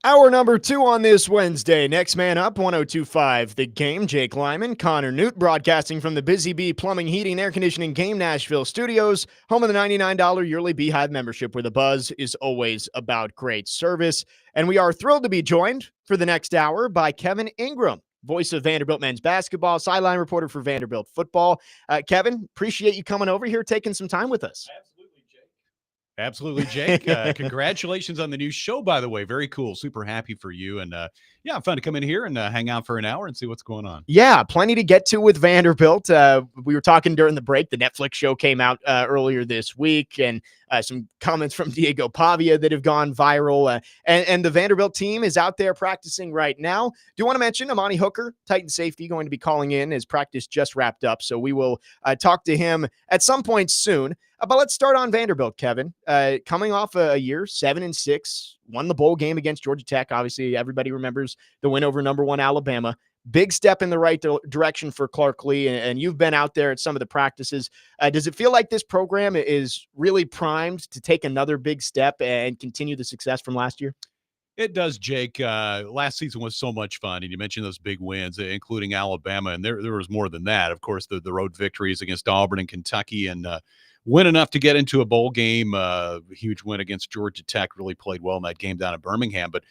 Hour number 2 on this Wednesday. Next man up, 1025 The Game. Jake Lyman, Connor Newt, broadcasting from the Busy Bee Plumbing, Heating, Air Conditioning Game Nashville studios, home of the $99 yearly Beehive membership, where the buzz is always about great service. And we are thrilled to be joined for the next hour by Kevin Ingram, voice of Vanderbilt men's basketball, sideline reporter for Vanderbilt football. Kevin, appreciate you coming over here, taking some time with us. Absolutely, Jake. Congratulations on the new show, by the way. Very cool. Super happy for you. And yeah, fun to come in here and hang out for an hour and see what's going on. Yeah, plenty to get to with Vanderbilt. We were talking during the break. The Netflix show came out earlier this week, and some comments from Diego Pavia that have gone viral. And the Vanderbilt team is out there practicing right now. Do want to mention Amani Hooker, Titan safety, going to be calling in. His practice just wrapped up, so we will talk to him at some point soon. But let's start on Vanderbilt, Kevin. Coming off a year, 7-6, won the bowl game against Georgia Tech. Obviously, everybody remembers the win over number 1 Alabama. Big step in the right direction for Clark Lee, and you've been out there at some of the practices. Does it feel like this program is really primed to take another big step and continue the success from last year? It does, Jake. Last season was so much fun, and you mentioned those big wins, including Alabama, and there was more than that. Of course, the road victories against Auburn and Kentucky, and win enough to get into a bowl game. Huge win against Georgia Tech. Really played well in that game down at Birmingham. But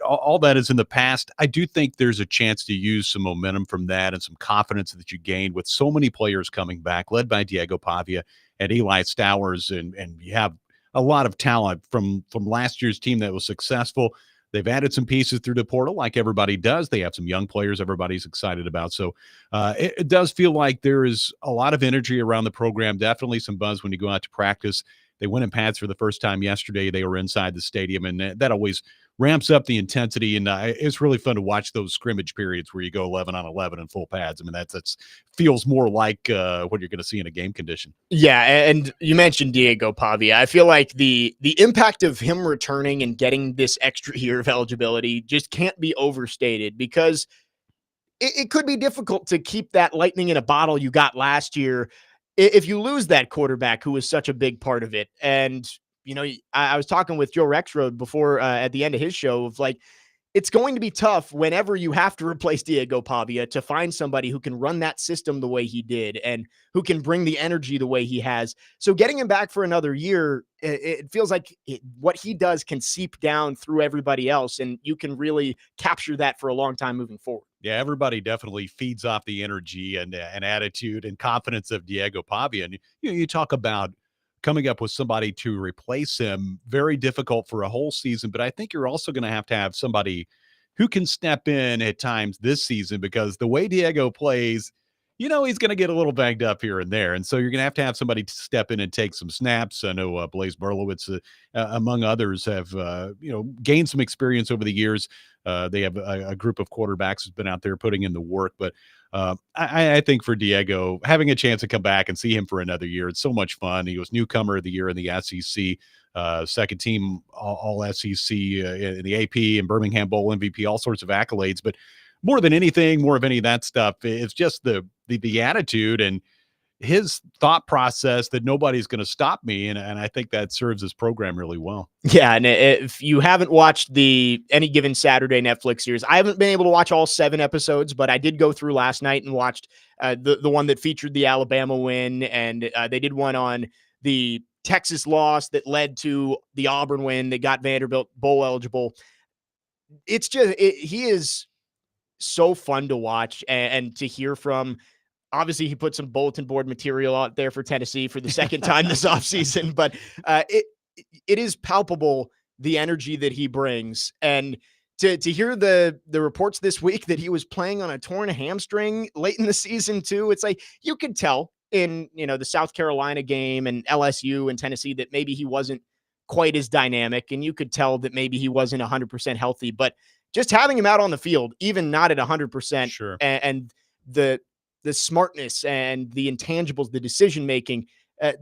all that is in the past. I do think there's a chance to use some momentum from that and some confidence that you gained with so many players coming back, led by Diego Pavia and Eli Stowers, and you have a lot of talent from last year's team that was successful. They've added some pieces through the portal like everybody does. They have some young players everybody's excited about. So it does feel like there is a lot of energy around the program, definitely some buzz when you go out to practice. They went in pads for the first time yesterday. They were inside the stadium, and that always ramps up the intensity. And it's really fun to watch those scrimmage periods where you go 11 on 11 in full pads. I mean, that's feels more like what you're going to see in a game condition. Yeah, and you mentioned Diego Pavia. I feel like the impact of him returning and getting this extra year of eligibility just can't be overstated, because it could be difficult to keep that lightning in a bottle you got last year if you lose that quarterback who was such a big part of it. And, I was talking with Joe Rexroad before at the end of his show of like, it's going to be tough whenever you have to replace Diego Pavia to find somebody who can run that system the way he did and who can bring the energy the way he has. So getting him back for another year, it feels like what he does can seep down through everybody else, and you can really capture that for a long time moving forward. Yeah, everybody definitely feeds off the energy and attitude and confidence of Diego Pavia. And you talk about coming up with somebody to replace him, very difficult for a whole season. But I think you're also going to have somebody who can step in at times this season, because the way Diego plays, he's going to get a little banged up here and there. And so you're going to have somebody to step in and take some snaps. I know Blaise Berlowitz, among others, have, gained some experience over the years. They have a group of quarterbacks who's been out there putting in the work. But I think for Diego, having a chance to come back and see him for another year, it's so much fun. He was newcomer of the year in the SEC, second team all SEC in the AP and Birmingham Bowl MVP, all sorts of accolades. But more than anything, more of any of that stuff, it's just the attitude and his thought process that nobody's going to stop me. And I think that serves his program really well. Yeah. And if you haven't watched the Any Given Saturday Netflix series, I haven't been able to watch all 7 episodes, but I did go through last night and watched the one that featured the Alabama win. And they did one on the Texas loss that led to the Auburn win that got Vanderbilt bowl eligible. It's just, he is so fun to watch and to hear from. Obviously, he put some bulletin board material out there for Tennessee for the second time this offseason, but it is palpable, the energy that he brings. And to hear the reports this week that he was playing on a torn hamstring late in the season too, it's like you could tell in the South Carolina game and LSU and Tennessee that maybe he wasn't quite as dynamic, and you could tell that maybe he wasn't 100% healthy. But just having him out on the field, even not at 100%, sure, and the smartness and the intangibles, the decision-making,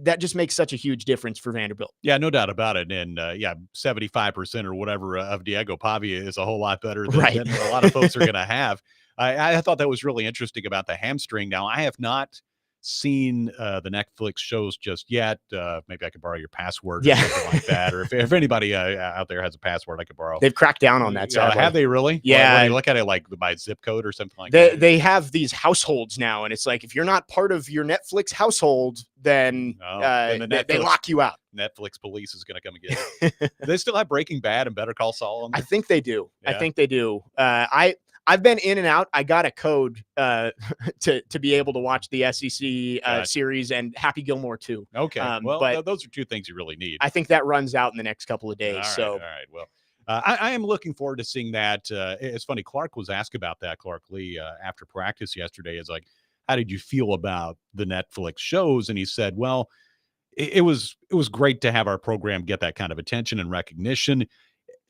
that just makes such a huge difference for Vanderbilt. Yeah, no doubt about it. And 75% or whatever of Diego Pavia is a whole lot better than a lot of folks are going to have. I thought that was really interesting about the hamstring. Now, I have not seen the Netflix shows just yet. Maybe I could borrow your password or Yeah. something like that. Or if anybody out there has a password I could borrow. They've cracked down on that. Sadly. Have they really? Yeah. What do you look at it like by zip code or something like that? They have these households now, and it's like if you're not part of your Netflix household, then they lock you out. Netflix police is going to come and get it. Do they still have Breaking Bad and Better Call Saul on there? I think they do. Yeah. I think they do. I've been in and out. I got a code to be able to watch the SEC series and Happy Gilmore too. Okay. Well, but those are two things you really need. I think that runs out in the next couple of days. All right. Well, I am looking forward to seeing that. It's funny. Clark was asked about that. Clark Lee after practice yesterday is like, how did you feel about the Netflix shows? And he said, well, it was great to have our program get that kind of attention and recognition.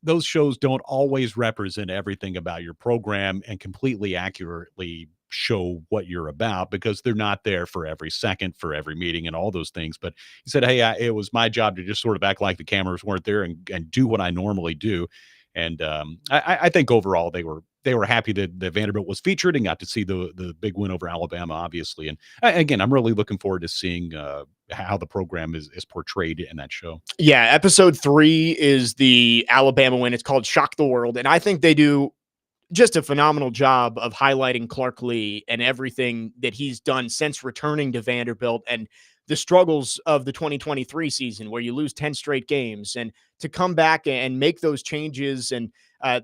Those shows don't always represent everything about your program and completely accurately show what you're about because they're not there for every second, for every meeting and all those things. But he said, hey, it was my job to just sort of act like the cameras weren't there and do what I normally do. And I think overall they were happy that Vanderbilt was featured and got to see the big win over Alabama, obviously. And again, I'm really looking forward to seeing how the program is portrayed in that show. Yeah, episode 3 is the Alabama win. It's called Shock the World, and I think they do just a phenomenal job of highlighting Clark Lee and everything that he's done since returning to Vanderbilt and the struggles of the 2023 season where you lose 10 straight games and to come back and make those changes. And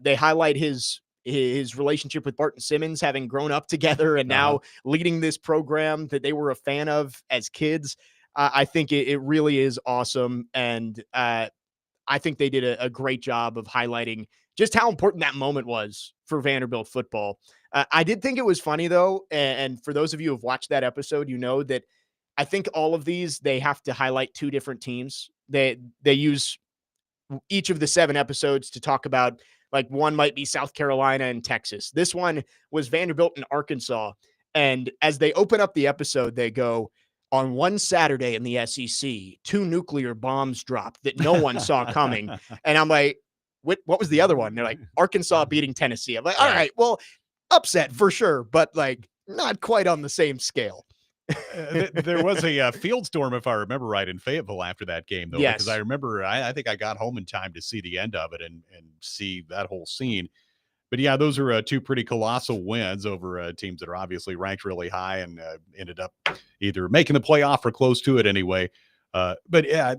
they highlight his relationship with Barton Simmons, having grown up together and now leading this program that they were a fan of as kids. I think it really is awesome. And I think they did a great job of highlighting just how important that moment was for Vanderbilt football. I did think it was funny, though. And for those of you who have watched that episode, you know that I think all of these, they have to highlight 2 different teams. They use each of the 7 episodes to talk about, like, one might be South Carolina and Texas. This one was Vanderbilt and Arkansas. And as they open up the episode, they go, on one Saturday in the SEC, 2 nuclear bombs dropped that no one saw coming. And I'm like, what was the other one? They're like, Arkansas beating Tennessee. I'm like, all right, well, upset for sure, but like not quite on the same scale. There was a field storm, if I remember right, in Fayetteville after that game, though, Yes. because I remember I think I got home in time to see the end of it and see that whole scene. But yeah, those are 2 pretty colossal wins over teams that are obviously ranked really high and ended up either making the playoff or close to it anyway. But yeah,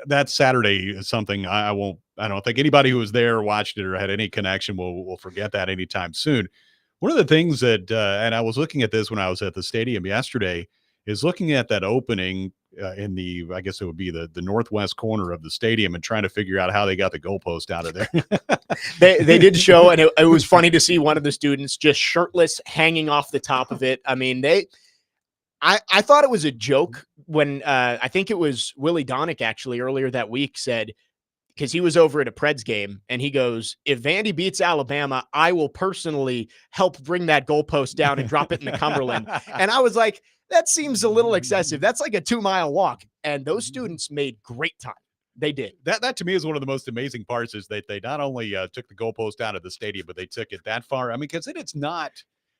that Saturday is something I don't think anybody who was there or watched it or had any connection will forget that anytime soon. One of the things that, and I was looking at this when I was at the stadium yesterday, is looking at that opening in the, I guess it would be the northwest corner of the stadium and trying to figure out how they got the goalpost out of there. They did show, and it was funny to see one of the students just shirtless hanging off the top of it. I mean, I thought it was a joke when I think it was Willie Donick actually earlier that week said, because he was over at a Preds game, and he goes, if Vandy beats Alabama, I will personally help bring that goalpost down and drop it in the Cumberland. And I was like, that seems a little excessive. That's like a 2-mile walk. And those students made great time. They did. That to me is one of the most amazing parts is that they not only took the goalpost out of the stadium, but they took it that far. I mean, because it's not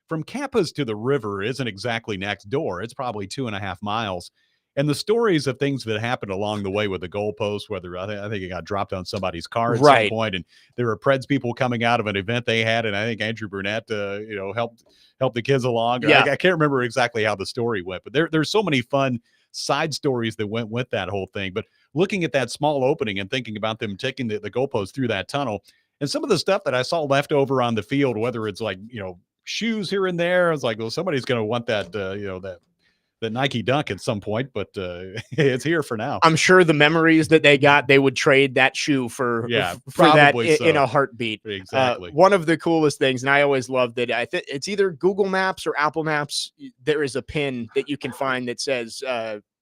from campus to the river isn't exactly next door. It's probably 2.5 miles. And the stories of things that happened along the way with the goalpost, whether I think it got dropped on somebody's car at some point, and there were Preds people coming out of an event they had, and I think Andrew Burnett, helped the kids along. Yeah. I can't remember exactly how the story went, but there's so many fun side stories that went with that whole thing. But looking at that small opening and thinking about them taking the goalpost through that tunnel, and some of the stuff that I saw left over on the field, whether it's like shoes here and there, I was like, well, somebody's going to want that the Nike Dunk at some point, but it's here for now. I'm sure the memories that they got, they would trade that shoe for that in a heartbeat. Exactly. One of the coolest things, and I always loved it. I think it's either Google Maps or Apple Maps. There is a pin that you can find that says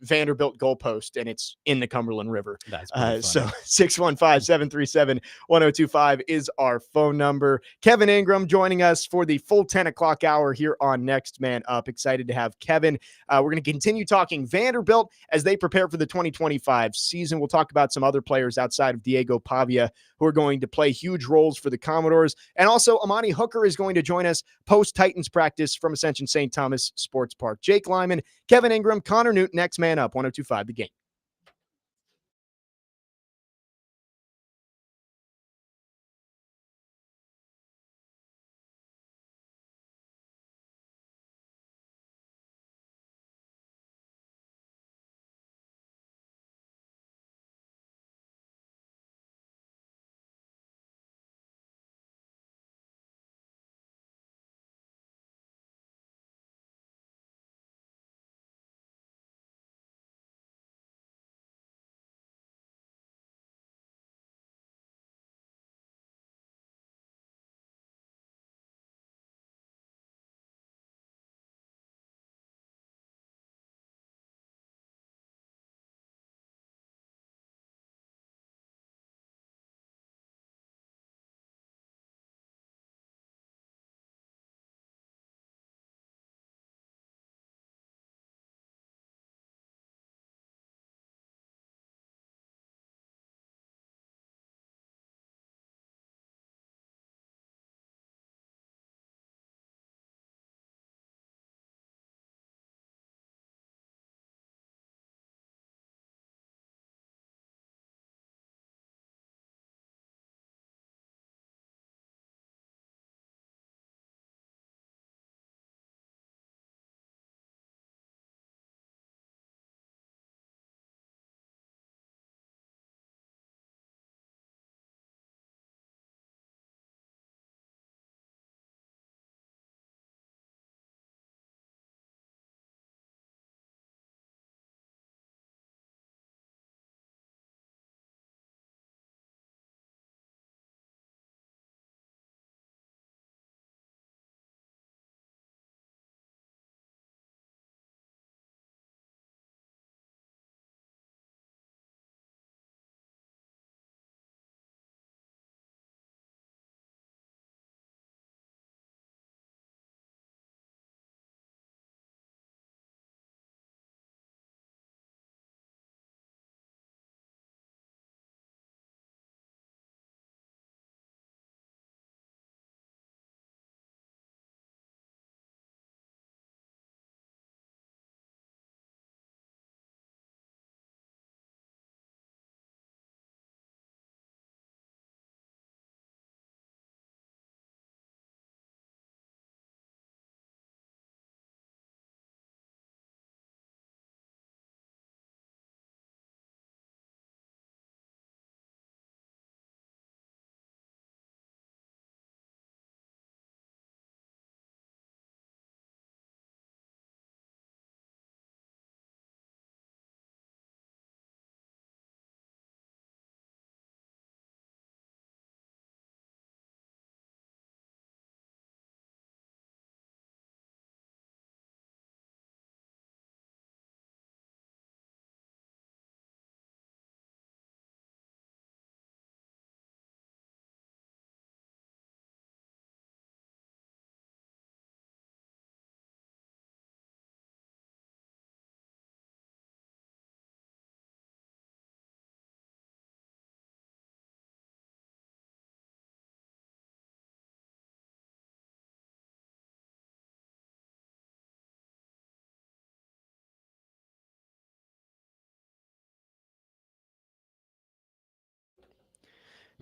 Vanderbilt goalpost and it's in the Cumberland River. That's pretty So funny. 615-737-1025 is our phone number. Kevin Ingram joining us for the full 10 o'clock hour here on Next Man Up. Excited to have Kevin. We're going to continue talking Vanderbilt as they prepare for the 2025 season. We'll talk about some other players outside of Diego Pavia who are going to play huge roles for the Commodores. And also Amani Hooker is going to join us post-Titans practice from Ascension St. Thomas Sports Park. Jake Lyman, Kevin Ingram, Connor Newt, Next Man Up, 1025 The Game.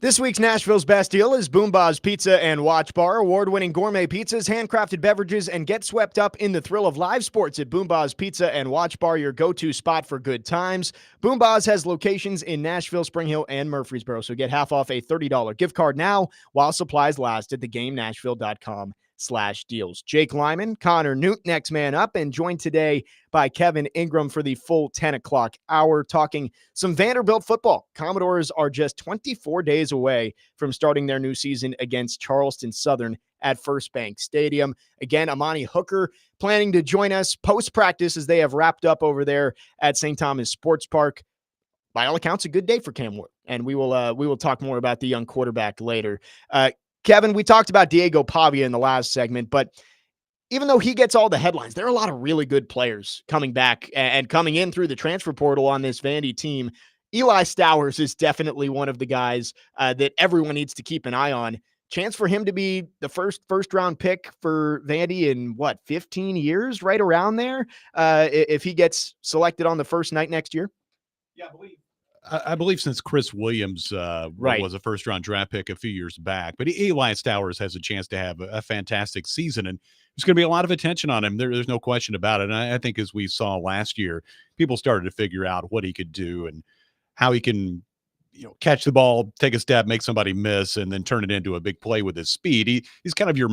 This week's Nashville's Best Deal is Boomba's Pizza and Watch Bar. Award-winning gourmet pizzas, handcrafted beverages, and get swept up in the thrill of live sports at Boomba's Pizza and Watch Bar, your go-to spot for good times. Boomba's has locations in Nashville, Spring Hill, and Murfreesboro, so get half off a $30 gift card now while supplies last at thegamenashville.com. vandy.com/deals. Jake Lyman, Connor Newt, next man up, and joined today by Kevin Ingram for the full 10 o'clock hour, talking some Vanderbilt football. Commodores are just 24 days away from starting their new season against Charleston Southern at First Bank Stadium. Again, Amani Hooker planning to join us post-practice as they have wrapped up over there at St. Thomas Sports Park. By all accounts, a good day for Cam Ward, and we will talk more about the young quarterback later. Kevin, we talked about Diego Pavia in the last segment, but even though he gets all the headlines, there are a lot of really good players coming back and coming in through the transfer portal on this Vandy team. Eli Stowers is definitely one of the guys that everyone needs to keep an eye on. Chance for him to be the first round pick for Vandy in 15 years, right around there, if he gets selected on the first night next year. Yeah, I believe since Chris Williams was a first-round draft pick a few years back. But Eli Stowers has a chance to have a fantastic season, and there's going to be a lot of attention on him. There's no question about it. And I think as we saw last year, people started to figure out what he could do and how he can catch the ball, take a step, make somebody miss, and then turn it into a big play with his speed. He's kind of your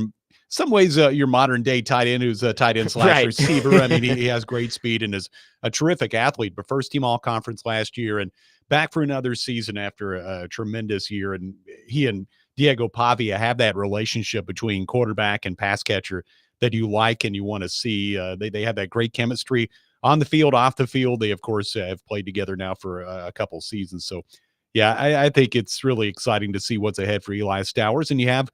modern day tight end who's a tight end slash receiver. I mean, he has great speed and is a terrific athlete, but first team all conference last year and back for another season after a tremendous year. And he and Diego Pavia have that relationship between quarterback and pass catcher that you like and you want to see. They have that great chemistry on the field, off the field. They, of course, have played together now for a couple seasons. So, yeah, I think it's really exciting to see what's ahead for Eli Stowers. And you have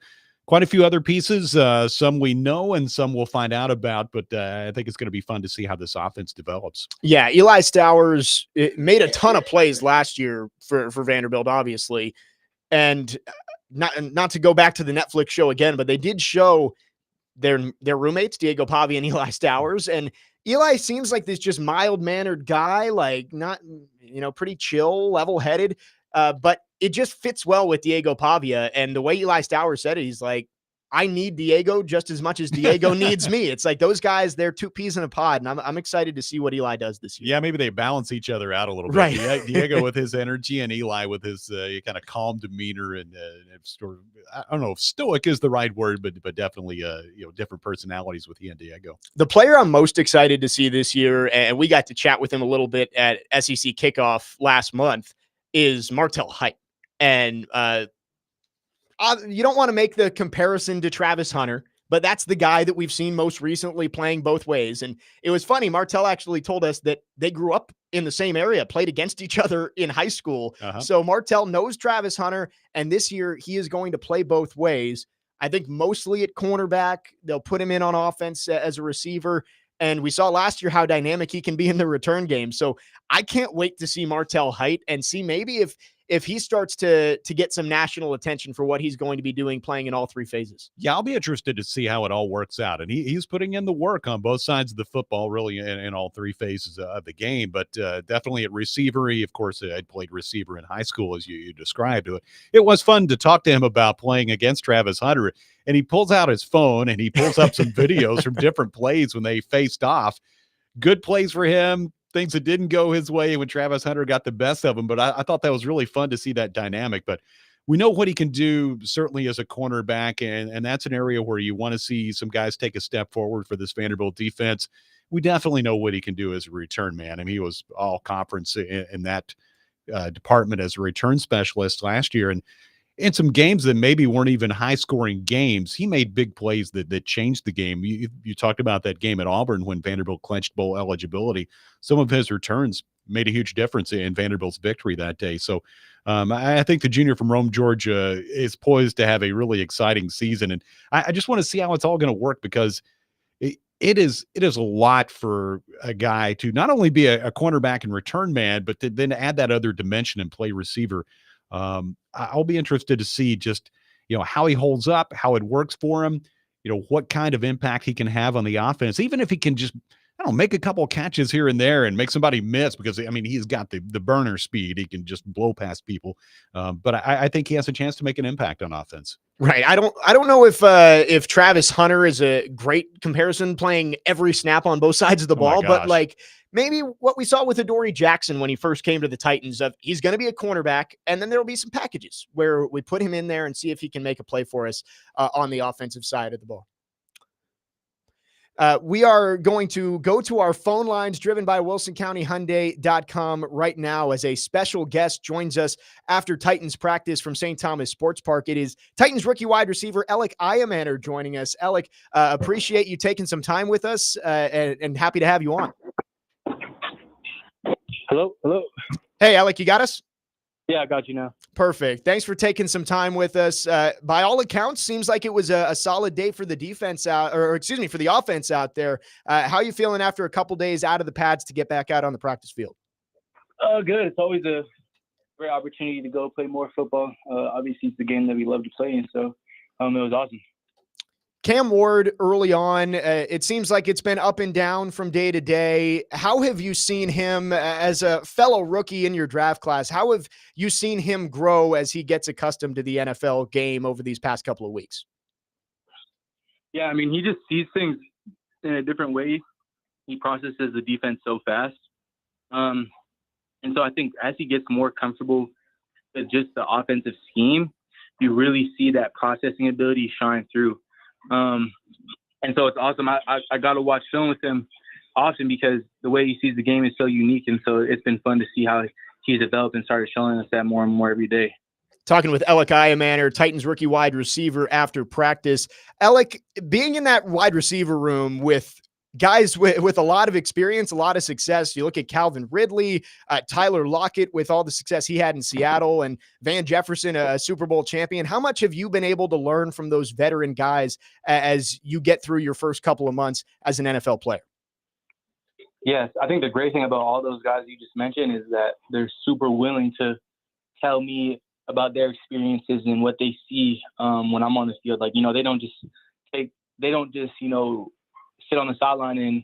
quite a few other pieces, some we know and some we'll find out about, but I think it's going to be fun to see how this offense develops. Yeah, Eli Stowers made a ton of plays last year for Vanderbilt, obviously. And not to go back to the Netflix show again, but they did show their roommates, Diego Pavia and Eli Stowers. And Eli seems like this just mild-mannered guy, like not, pretty chill, level-headed. But it just fits well with Diego Pavia. And the way Eli Stowers said it, he's like, I need Diego just as much as Diego needs me. It's like those guys, they're two peas in a pod. And I'm excited to see what Eli does this year. Yeah, maybe they balance each other out a little bit. Right. Diego with his energy and Eli with his kind of calm demeanor and sort of, I don't know if stoic is the right word, but definitely different personalities with he and Diego. The player I'm most excited to see this year, and we got to chat with him a little bit at SEC kickoff last month, is Martell Height. And you don't want to make the comparison to Travis Hunter, but that's the guy that we've seen most recently playing both ways. And it was funny. Martell actually told us that they grew up in the same area, played against each other in high school. So Martell knows Travis Hunter, and this year he is going to play both ways. I think mostly at cornerback. They'll put him in on offense as a receiver. And we saw last year how dynamic he can be in the return game. So I can't wait to see Martell Height and see maybe if he starts to get some national attention for what he's going to be doing playing in all three phases. Yeah, I'll be interested to see how it all works out. And he's putting in the work on both sides of the football, really, in all three phases of the game. But definitely at receiver, of course, I'd played receiver in high school, as you described. It was fun to talk to him about playing against Travis Hunter. And he pulls out his phone and he pulls up some videos from different plays when they faced off. Good plays for him. Things that didn't go his way when Travis Hunter got the best of him. But I thought that was really fun to see that dynamic. But we know what he can do, certainly as a cornerback, and that's an area where you want to see some guys take a step forward for this Vanderbilt defense. We definitely know what he can do as a return man. I mean, he was all conference in that department as a return specialist last year. And in some games that maybe weren't even high-scoring games, he made big plays that changed the game. You talked about that game at Auburn when Vanderbilt clinched bowl eligibility. Some of his returns made a huge difference in Vanderbilt's victory that day. So I think the junior from Rome, Georgia, is poised to have a really exciting season. And I just want to see how it's all going to work, because it is a lot for a guy to not only be a cornerback and return man, but to then add that other dimension and play receiver. I'll be interested to see just, how he holds up, how it works for him, what kind of impact he can have on the offense, even if he can just, make a couple of catches here and there and make somebody miss, because, he's got the burner speed. He can just blow past people. But I think he has a chance to make an impact on offense. Right. I don't know if Travis Hunter is a great comparison playing every snap on both sides of the ball, but like maybe what we saw with Adoree Jackson when he first came to the Titans, of he's going to be a cornerback, and then there will be some packages where we put him in there and see if he can make a play for us on the offensive side of the ball. We are going to go to our phone lines driven by WilsonCountyHyundai.com right now as a special guest joins us after Titans practice from St. Thomas Sports Park. It is Titans rookie wide receiver Alec Iamaner joining us. Alec, appreciate you taking some time with us and happy to have you on. Hello. Hey, Alec, you got us? Yeah, I got you now. Perfect. Thanks for taking some time with us. By all accounts, seems like it was a solid day for the defense for the offense out there. How are you feeling after a couple days out of the pads to get back out on the practice field? Good. It's always a great opportunity to go play more football. Obviously, it's the game that we love to play in, so it was awesome. Cam Ward early on, it seems like it's been up and down from day to day. How have you seen him as a fellow rookie in your draft class? How have you seen him grow as he gets accustomed to the NFL game over these past couple of weeks? Yeah, I mean, he just sees things in a different way. He processes the defense so fast. And so I think as he gets more comfortable with just the offensive scheme, you really see that processing ability shine through. And so it's awesome. I got to watch film with him often because the way he sees the game is so unique. And so it's been fun to see how he's developed and started showing us that more and more every day. Talking with Alec Iamaner, Titans rookie wide receiver after practice. Alec, being in that wide receiver room with guys with a lot of experience, a lot of success. You look at Calvin Ridley, Tyler Lockett with all the success he had in Seattle, and Van Jefferson, a Super Bowl champion. How much have you been able to learn from those veteran guys as you get through your first couple of months as an NFL player? Yes, I think the great thing about all those guys you just mentioned is that they're super willing to tell me about their experiences and what they see when I'm on the field. Like, they don't just sit on the sideline and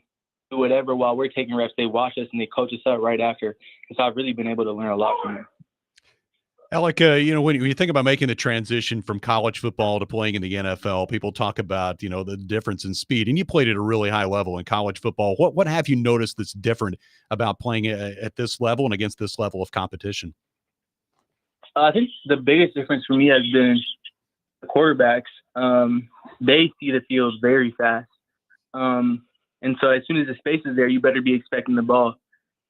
do whatever while we're taking reps. They watch us and they coach us up right after. And so I've really been able to learn a lot from them. Alec, when you think about making the transition from college football to playing in the NFL, people talk about, the difference in speed. And you played at a really high level in college football. What have you noticed that's different about playing at this level and against this level of competition? I think the biggest difference for me has been the quarterbacks. They see the field very fast. And so as soon as the space is there, you better be expecting the ball.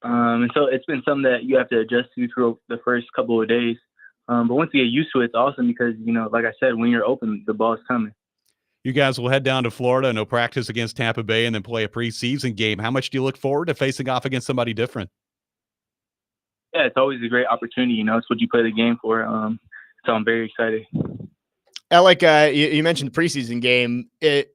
And so it's been something that you have to adjust to through the first couple of days. But once you get used to it, it's awesome because, like I said, when you're open, the ball's coming. You guys will head down to Florida, no practice against Tampa Bay, and then play a preseason game. How much do you look forward to facing off against somebody different? Yeah, it's always a great opportunity. It's what you play the game for. So I'm very excited. Alec, you mentioned the preseason game. It's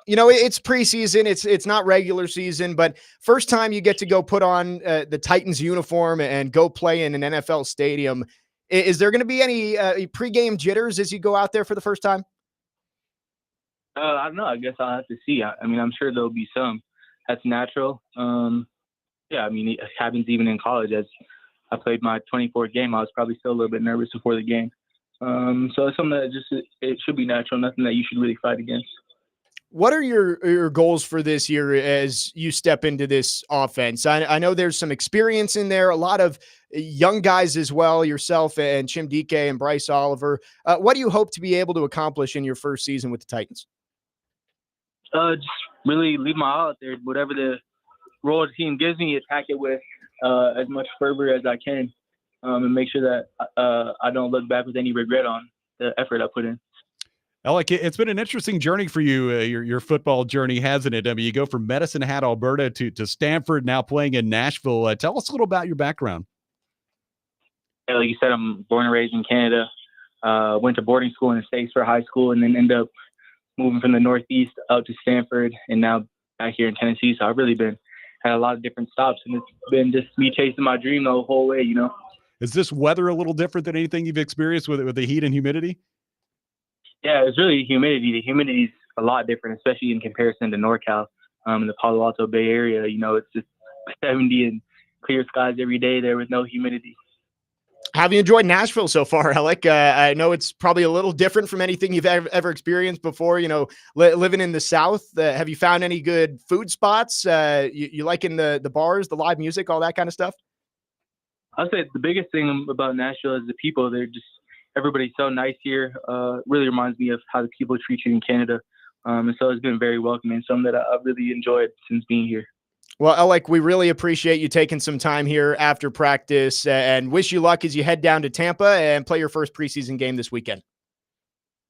preseason. It's not regular season, but first time you get to go put on the Titans uniform and go play in an NFL stadium. Is there going to be any pregame jitters as you go out there for the first time? I don't know. I guess I'll have to see. I mean, I'm sure there'll be some. That's natural. Yeah, I mean, it happens even in college. As I played my 24th game, I was probably still a little bit nervous before the game. So it's something that it should be natural, nothing that you should really fight against. What are your goals for this year as you step into this offense? I know there's some experience in there, a lot of young guys as well, yourself and Chim Dike and Bryce Oliver. What do you hope to be able to accomplish in your first season with the Titans? Just really leave my all out there. Whatever the role the team gives me, attack it with as much fervor as I can, and make sure that I don't look back with any regret on the effort I put in. Alec, it's been an interesting journey for you, your football journey, hasn't it? I mean, you go from Medicine Hat, Alberta to Stanford, now playing in Nashville. Tell us a little about your background. Yeah, like you said, I'm born and raised in Canada. Went to boarding school in the States for high school, and then ended up moving from the Northeast out to Stanford, and now back here in Tennessee. So I've really had a lot of different stops, and it's been just me chasing my dream the whole way, Is this weather a little different than anything you've experienced with the heat and humidity? Yeah, it's really humidity. The humidity is a lot different, especially in comparison to NorCal, in the Palo Alto Bay Area. It's just 70 and clear skies every day there with no humidity. Have you enjoyed Nashville so far, Alec? I know it's probably a little different from anything you've ever experienced before. Living in the South, have you found any good food spots? You liking the bars, the live music, all that kind of stuff? I'd say the biggest thing about Nashville is the people. Everybody's so nice here. Really reminds me of how the people treat you in Canada And so it's been very welcoming, something that I've really enjoyed since being here. Well, Alec, we really appreciate you taking some time here after practice and wish you luck as you head down to Tampa and play your first preseason game this weekend.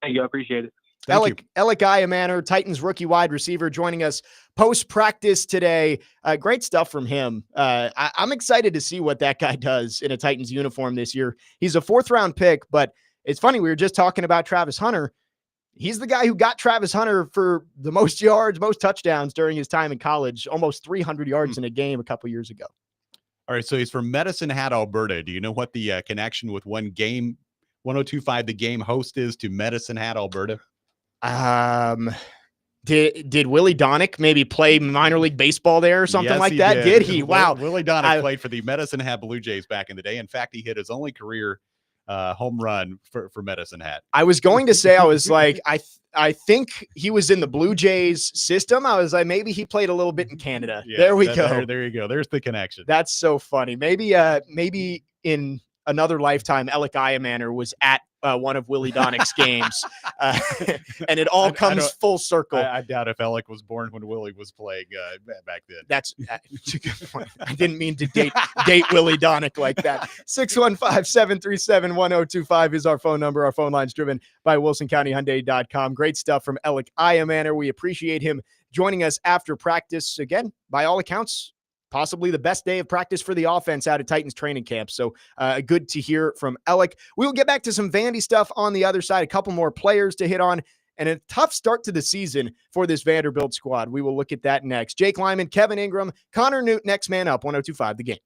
Thank you. I appreciate it. Alec Iamaner, Titans rookie wide receiver, joining us post-practice today. Great stuff from him. I'm excited to see what that guy does in a Titans uniform this year. He's a 4th-round pick, but it's funny. We were just talking about Travis Hunter. He's the guy who got Travis Hunter for the most yards, most touchdowns during his time in college, almost 300 yards in a game a couple years ago. All right, so he's from Medicine Hat, Alberta. Do you know what the connection with one game, 1025, the game host is to Medicine Hat, Alberta? Did Willie Donick maybe play minor league baseball there or something like that? Did he? Wow. Willie Donick played for the Medicine Hat Blue Jays back in the day. In fact, he hit his only career home run for Medicine Hat. I was going to say, I was like, I think he was in the Blue Jays system. I was like, maybe he played a little bit in Canada. Yeah, there we go. There you go. There's the connection. That's so funny. Maybe in another lifetime, Alec Iamaner was at one of Willie Donick's games, and it all comes full circle. I doubt if Alec was born when Willie was playing back then. That's a good point. I didn't mean to date Willie Donick like that. 615-737-1025 is our phone number. Our phone line's driven by WilsonCountyHyundai.com. Great stuff from Alec Iamaner. We appreciate him joining us after practice. Again, by all accounts, possibly the best day of practice for the offense out of Titans training camp. So good to hear from Alec. We will get back to some Vandy stuff on the other side, a couple more players to hit on, and a tough start to the season for this Vanderbilt squad. We will look at that next. Jake Lyman, Kevin Ingram, Connor Newt, next man up, 102.5 The Game.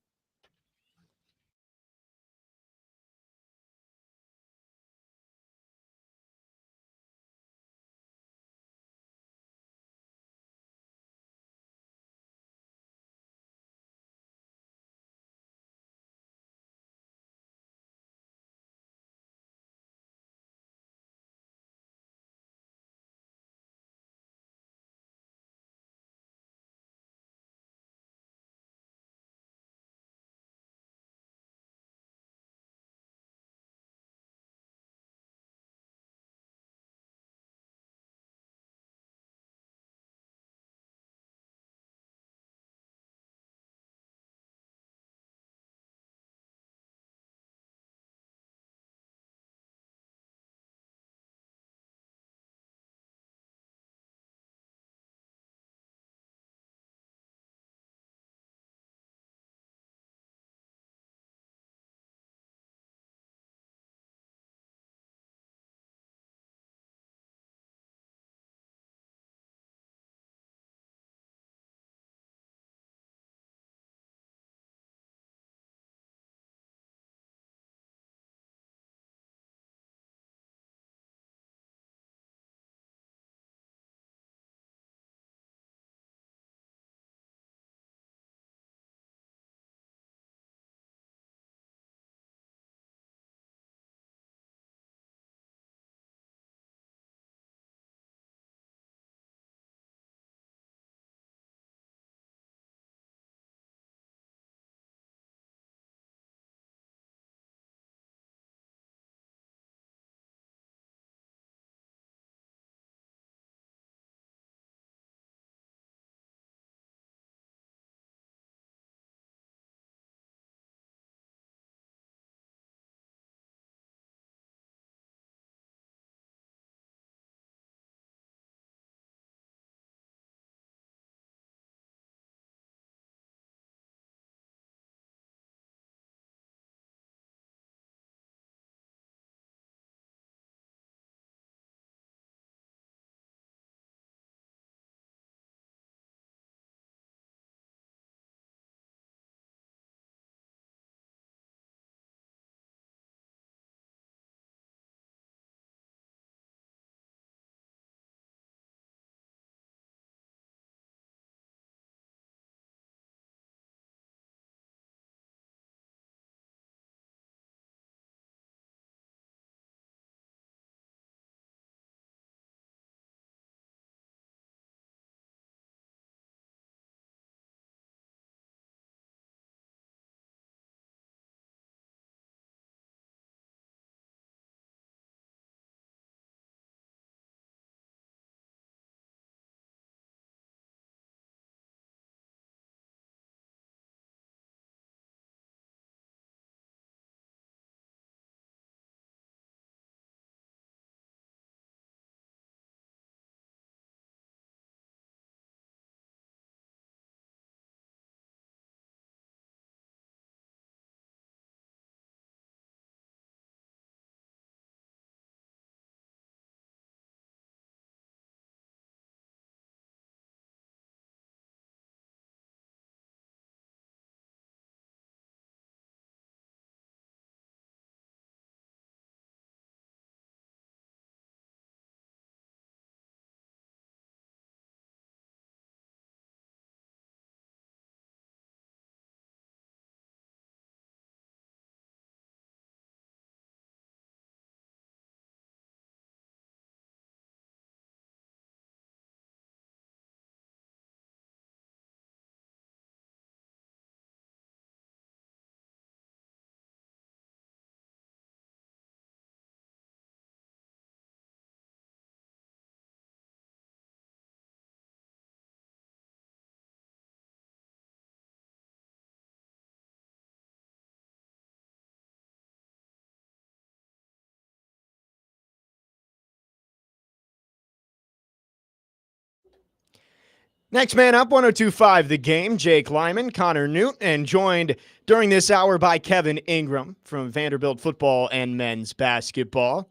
Next man up, 102.5 The Game, Jake Lyman, Connor Newt, and joined during this hour by Kevin Ingram from Vanderbilt football and men's basketball.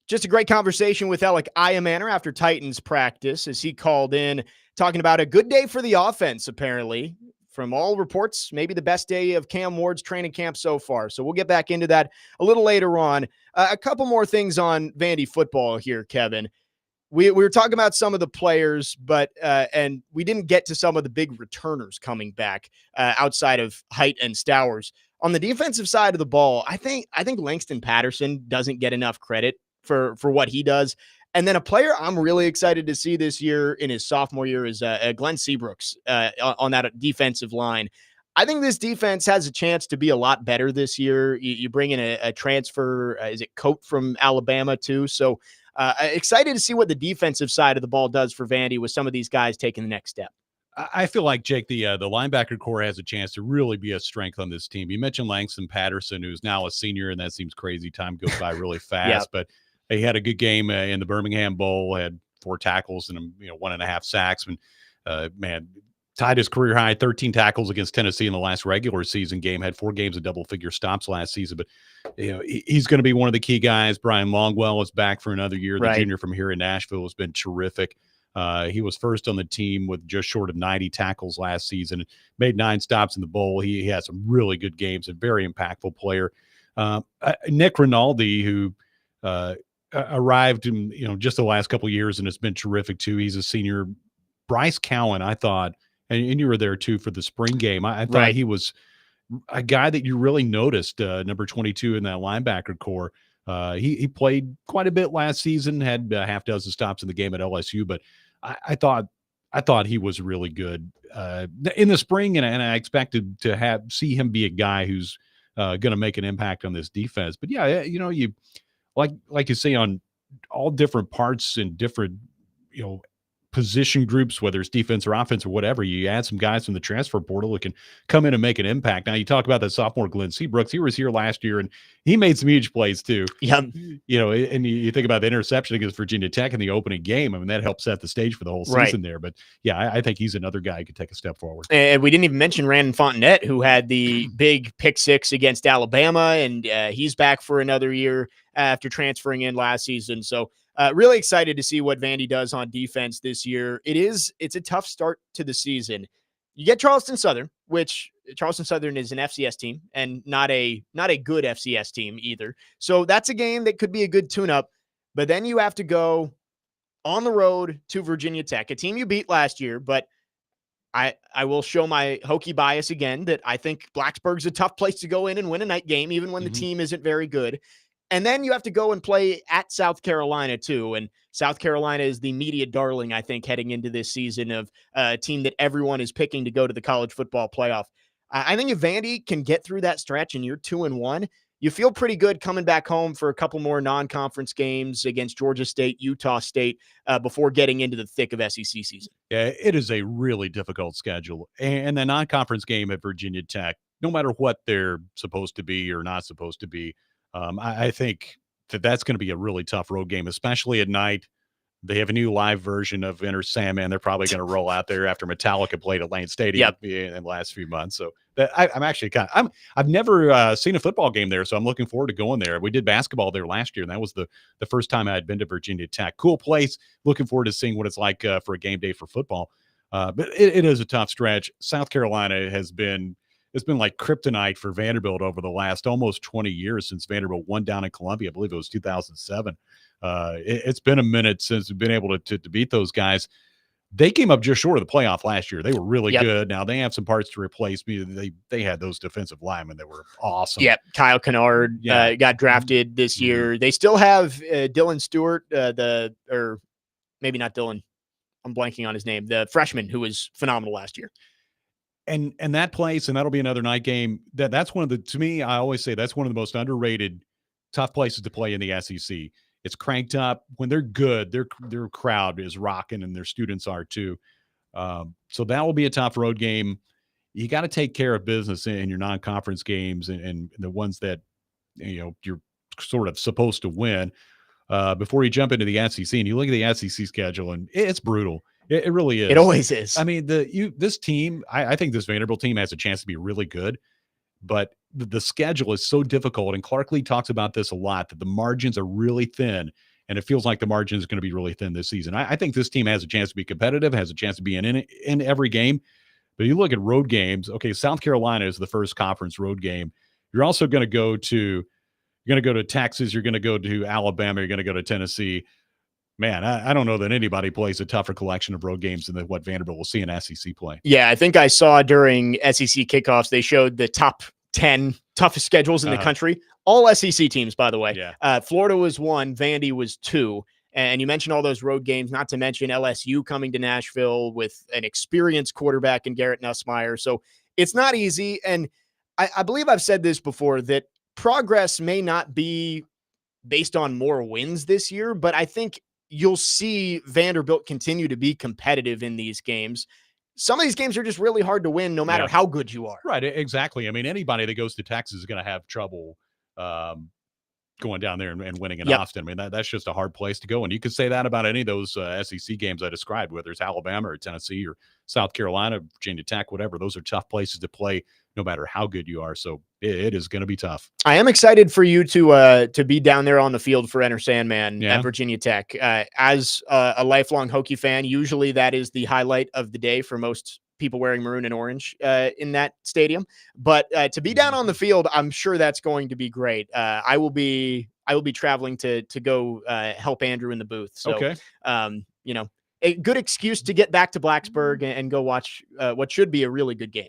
Just a great conversation with Alec Iamaner after Titans practice as he called in talking about a good day for the offense, apparently. From all reports, maybe the best day of Cam Ward's training camp so far. So we'll get back into that a little later on. A couple more things on Vandy football here, Kevin. We were talking about some of the players, but and we didn't get to some of the big returners coming back outside of Height and Stowers. On the defensive side of the ball, I think Langston Patterson doesn't get enough credit for what he does. And then a player I'm really excited to see this year in his sophomore year is Glenn Seabrooks on that defensive line. I think this defense has a chance to be a lot better this year. You bring in a transfer, is it Coat from Alabama too? So excited to see what the defensive side of the ball does for Vandy with some of these guys taking the next step. I feel like, Jake, the linebacker core has a chance to really be a strength on this team. You mentioned Langston Patterson, who's now a senior, and that seems crazy. Time goes by really fast, Yep. But he had a good game in the Birmingham Bowl, had 4 tackles and 1.5 sacks. And man, tied his career high 13 tackles against Tennessee in the last regular season game, had 4 games of double-figure stops last season. But he's going to be one of the key guys. Brian Longwell is back for another year. The junior from here in Nashville has been terrific. He was first on the team with just short of 90 tackles last season, made 9 stops in the bowl. He had some really good games, a very impactful player. Nick Rinaldi, who arrived in just the last couple of years and has been terrific too. He's a senior. Bryce Cowan, I thought, and you were there too for the spring game. I thought he was a guy that you really noticed, number 22 in that linebacker core. He played quite a bit last season, had a half dozen stops in the game at LSU, but I thought he was really good in the spring, and I expected to see him be a guy who's going to make an impact on this defense. But yeah, you like you say, on all different parts and different position groups, whether it's defense or offense or whatever, you add some guys from the transfer portal that can come in and make an impact. Now, you talk about that sophomore Glenn Seabrooks. He was here last year, and he made some huge plays too. Yeah. And you think about the interception against Virginia Tech in the opening game. I mean, that helped set the stage for the whole season there. But yeah, I think he's another guy who could take a step forward. And we didn't even mention Randon Fontenette, who had the big pick 6 against Alabama, and he's back for another year after transferring in last season. So really excited to see what Vandy does on defense this year. It's a tough start to the season. You get Charleston Southern, which Charleston Southern is an FCS team and not a good FCS team either. So that's a game that could be a good tune-up. But then you have to go on the road to Virginia Tech, a team you beat last year. But I will show my Hokie bias again that I think Blacksburg's a tough place to go in and win a night game, even when the team isn't very good. And then you have to go and play at South Carolina too. And South Carolina is the media darling, I think, heading into this season, of a team that everyone is picking to go to the college football playoff. I think if Vandy can get through that stretch and you're 2-1, you feel pretty good coming back home for a couple more non-conference games against Georgia State, Utah State, before getting into the thick of SEC season. Yeah, it is a really difficult schedule. And the non-conference game at Virginia Tech, no matter what they're supposed to be or not supposed to be, I think that's going to be a really tough road game, especially at night. They have a new live version of Enter Sandman. They're probably going to roll out there after Metallica played at Lane Stadium in the last few months. So I've never seen a football game there, so I'm looking forward to going there. We did basketball there last year, and that was the first time I had been to Virginia Tech. Cool place. Looking forward to seeing what it's like for a game day for football. But it is a tough stretch. South Carolina it's been like kryptonite for Vanderbilt over the last almost 20 years since Vanderbilt won down in Columbia. I believe it was 2007. It's been a minute since we've been able to beat those guys. They came up just short of the playoff last year. They were really good. Now they have some parts to replace me. They had those defensive linemen that were awesome. Yep. Kyle Kennard got drafted this year. They still have Dylan Stewart, or maybe not Dylan. I'm blanking on his name. The freshman who was phenomenal last year. And that place, and that'll be another night game. That's one of the, to me, I always say that's one of the most underrated, tough places to play in the SEC. It's cranked up. When they're good, their crowd is rocking, and their students are too. So that will be a tough road game. You got to take care of business in your non-conference games and the ones that you're sort of supposed to win before you jump into the SEC. And you look at the SEC schedule, and it's brutal. It really is. It always is. I mean, this team, I think this Vanderbilt team has a chance to be really good, but the schedule is so difficult. And Clark Lee talks about this a lot, that the margins are really thin. And it feels like the margin is going to be really thin this season. I think this team has a chance to be competitive, has a chance to be in every game. But you look at road games. Okay, South Carolina is the first conference road game. You're also going to go to Texas. You're going to go to Alabama. You're going to go to Tennessee. Man, I don't know that anybody plays a tougher collection of road games than what Vanderbilt will see in SEC play. Yeah, I think I saw during SEC kickoffs, they showed the top 10 toughest schedules in the country. All SEC teams, by the way. Yeah. Florida was 1, Vandy was 2. And you mentioned all those road games, not to mention LSU coming to Nashville with an experienced quarterback in Garrett Nussmeier. So it's not easy. And I believe I've said this before, that progress may not be based on more wins this year, but I think you'll see Vanderbilt continue to be competitive in these games. Some of these games are just really hard to win no matter how good you are. Right, exactly. I mean, anybody that goes to Texas is going to have trouble going down there and winning in Austin. I mean, that's just a hard place to go. And you could say that about any of those SEC games I described, whether it's Alabama or Tennessee or South Carolina, Virginia Tech, whatever. Those are tough places to play no matter how good you are. So it is going to be tough. I am excited for you to be down there on the field for Enter Sandman at Virginia Tech. As a lifelong Hokie fan, usually that is the highlight of the day for most people wearing maroon and orange in that stadium. But to be down on the field, I'm sure that's going to be great. I will be traveling to go help Andrew in the booth. So, a good excuse to get back to Blacksburg and go watch what should be a really good game.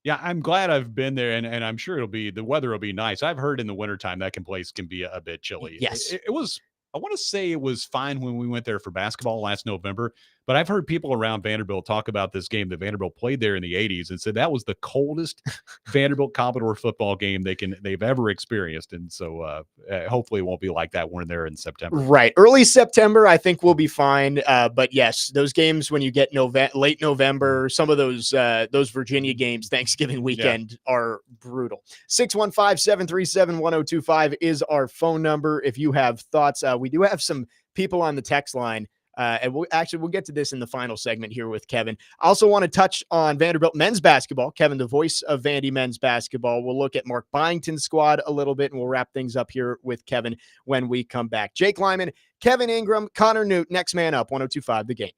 Yeah, I'm glad I've been there, and I'm sure the weather will be nice. I've heard in the wintertime that place can be a bit chilly. Yes. It was, I want to say it was fine when we went there for basketball last November, but I've heard people around Vanderbilt talk about this game that Vanderbilt played there in the 80s and said that was the coldest Vanderbilt Commodore football game they've ever experienced. And so hopefully it won't be like that when we're there in September. Right. Early September, I think we'll be fine. But yes, those games when you get late November, some of those Virginia games, Thanksgiving weekend, are brutal. 615-737-1025 is our phone number. If you have thoughts, we do have some people on the text line. And we'll get to this in the final segment here with Kevin. I also want to touch on Vanderbilt men's basketball. Kevin, the voice of Vandy men's basketball. We'll look at Mark Byington's squad a little bit, and we'll wrap things up here with Kevin when we come back. Jake Lyman, Kevin Ingram, Connor Newt, next man up, 102.5 The Game.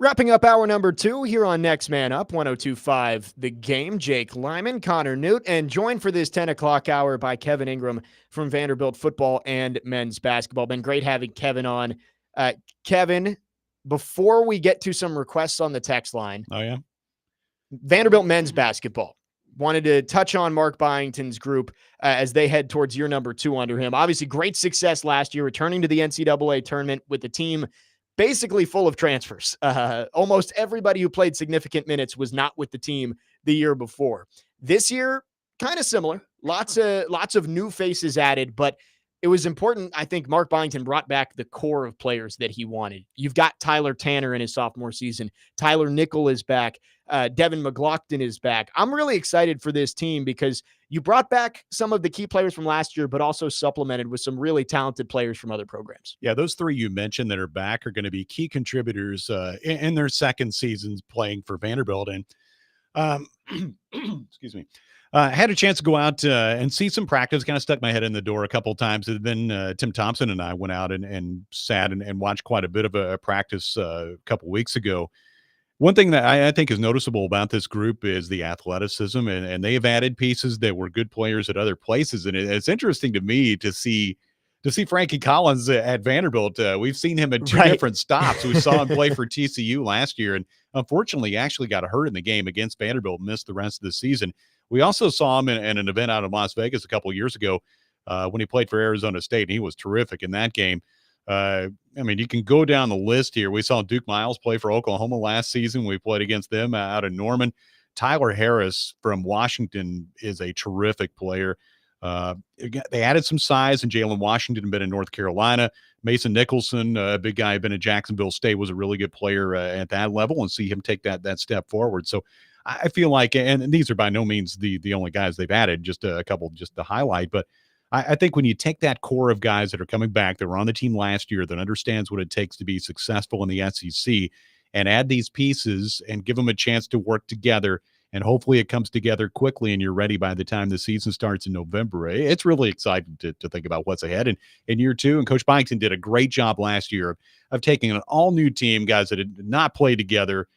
Wrapping up hour number 2 here on Next Man Up, 102.5 The Game. Jake Lyman, Connor Newt, and joined for this 10 o'clock hour by Kevin Ingram from Vanderbilt football and men's basketball. Been great having Kevin on. Kevin, before we get to some requests on the text line, Oh, yeah? Vanderbilt men's basketball. Wanted to touch on Mark Byington's group as they head towards year number 2 under him. Obviously, great success last year, returning to the NCAA tournament with the team basically full of transfers. Almost everybody who played significant minutes was not with the team the year before. This year, kind of similar. Lots of new faces added, but it was important. I think Mark Byington brought back the core of players that he wanted. You've got Tyler Tanner in his sophomore season. Tyler Nickel is back. Devin McLaughlin is back. I'm really excited for this team because you brought back some of the key players from last year, but also supplemented with some really talented players from other programs. Yeah, those 3 you mentioned that are back are going to be key contributors in their second seasons playing for Vanderbilt. And excuse me. I had a chance to go out and see some practice, kind of stuck my head in the door a couple of times. And then Tim Thompson and I went out and sat and watched quite a bit of a practice a couple weeks ago. One thing that I think is noticeable about this group is the athleticism, and they have added pieces that were good players at other places. And it's interesting to me to see Frankie Collins at Vanderbilt. We've seen him at 2 different stops. We saw him play for TCU last year, and unfortunately, he actually got hurt in the game against Vanderbilt, missed the rest of the season. We also saw him in an event out in Las Vegas a couple of years ago when he played for Arizona State, and he was terrific in that game. I mean, you can go down the list here. We saw Duke Miles play for Oklahoma last season. We played against them out in Norman. Tyler Harris from Washington is a terrific player. They added some size, and Jalen Washington had been in North Carolina. Mason Nicholson, a big guy, had been at Jacksonville State, was a really good player at that level, and see him take that step forward. So I feel like, and these are by no means the only guys they've added, just a couple just to highlight, but I think when you take that core of guys that are coming back, that were on the team last year, that understands what it takes to be successful in the SEC, and add these pieces and give them a chance to work together, and hopefully it comes together quickly and you're ready by the time the season starts in November. It's really exciting to think about what's ahead in year 2. And Coach Byington did a great job last year of taking an all-new team, guys that had not played together,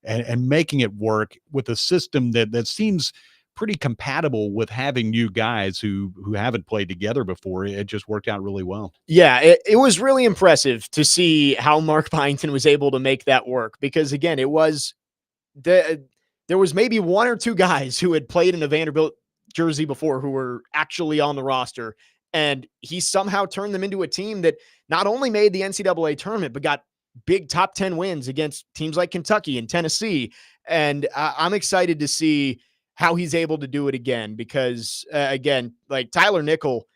and making it work with a system that seems pretty compatible with having new guys who haven't played together before. It just worked out really well. Yeah, it was really impressive to see how Mark Byington was able to make that work, because again, there was maybe 1 or 2 guys who had played in a Vanderbilt jersey before who were actually on the roster, and he somehow turned them into a team that not only made the NCAA tournament, but got big top 10 wins against teams like Kentucky and Tennessee. And I'm excited to see how he's able to do it again, because again, like Tyler Nickel,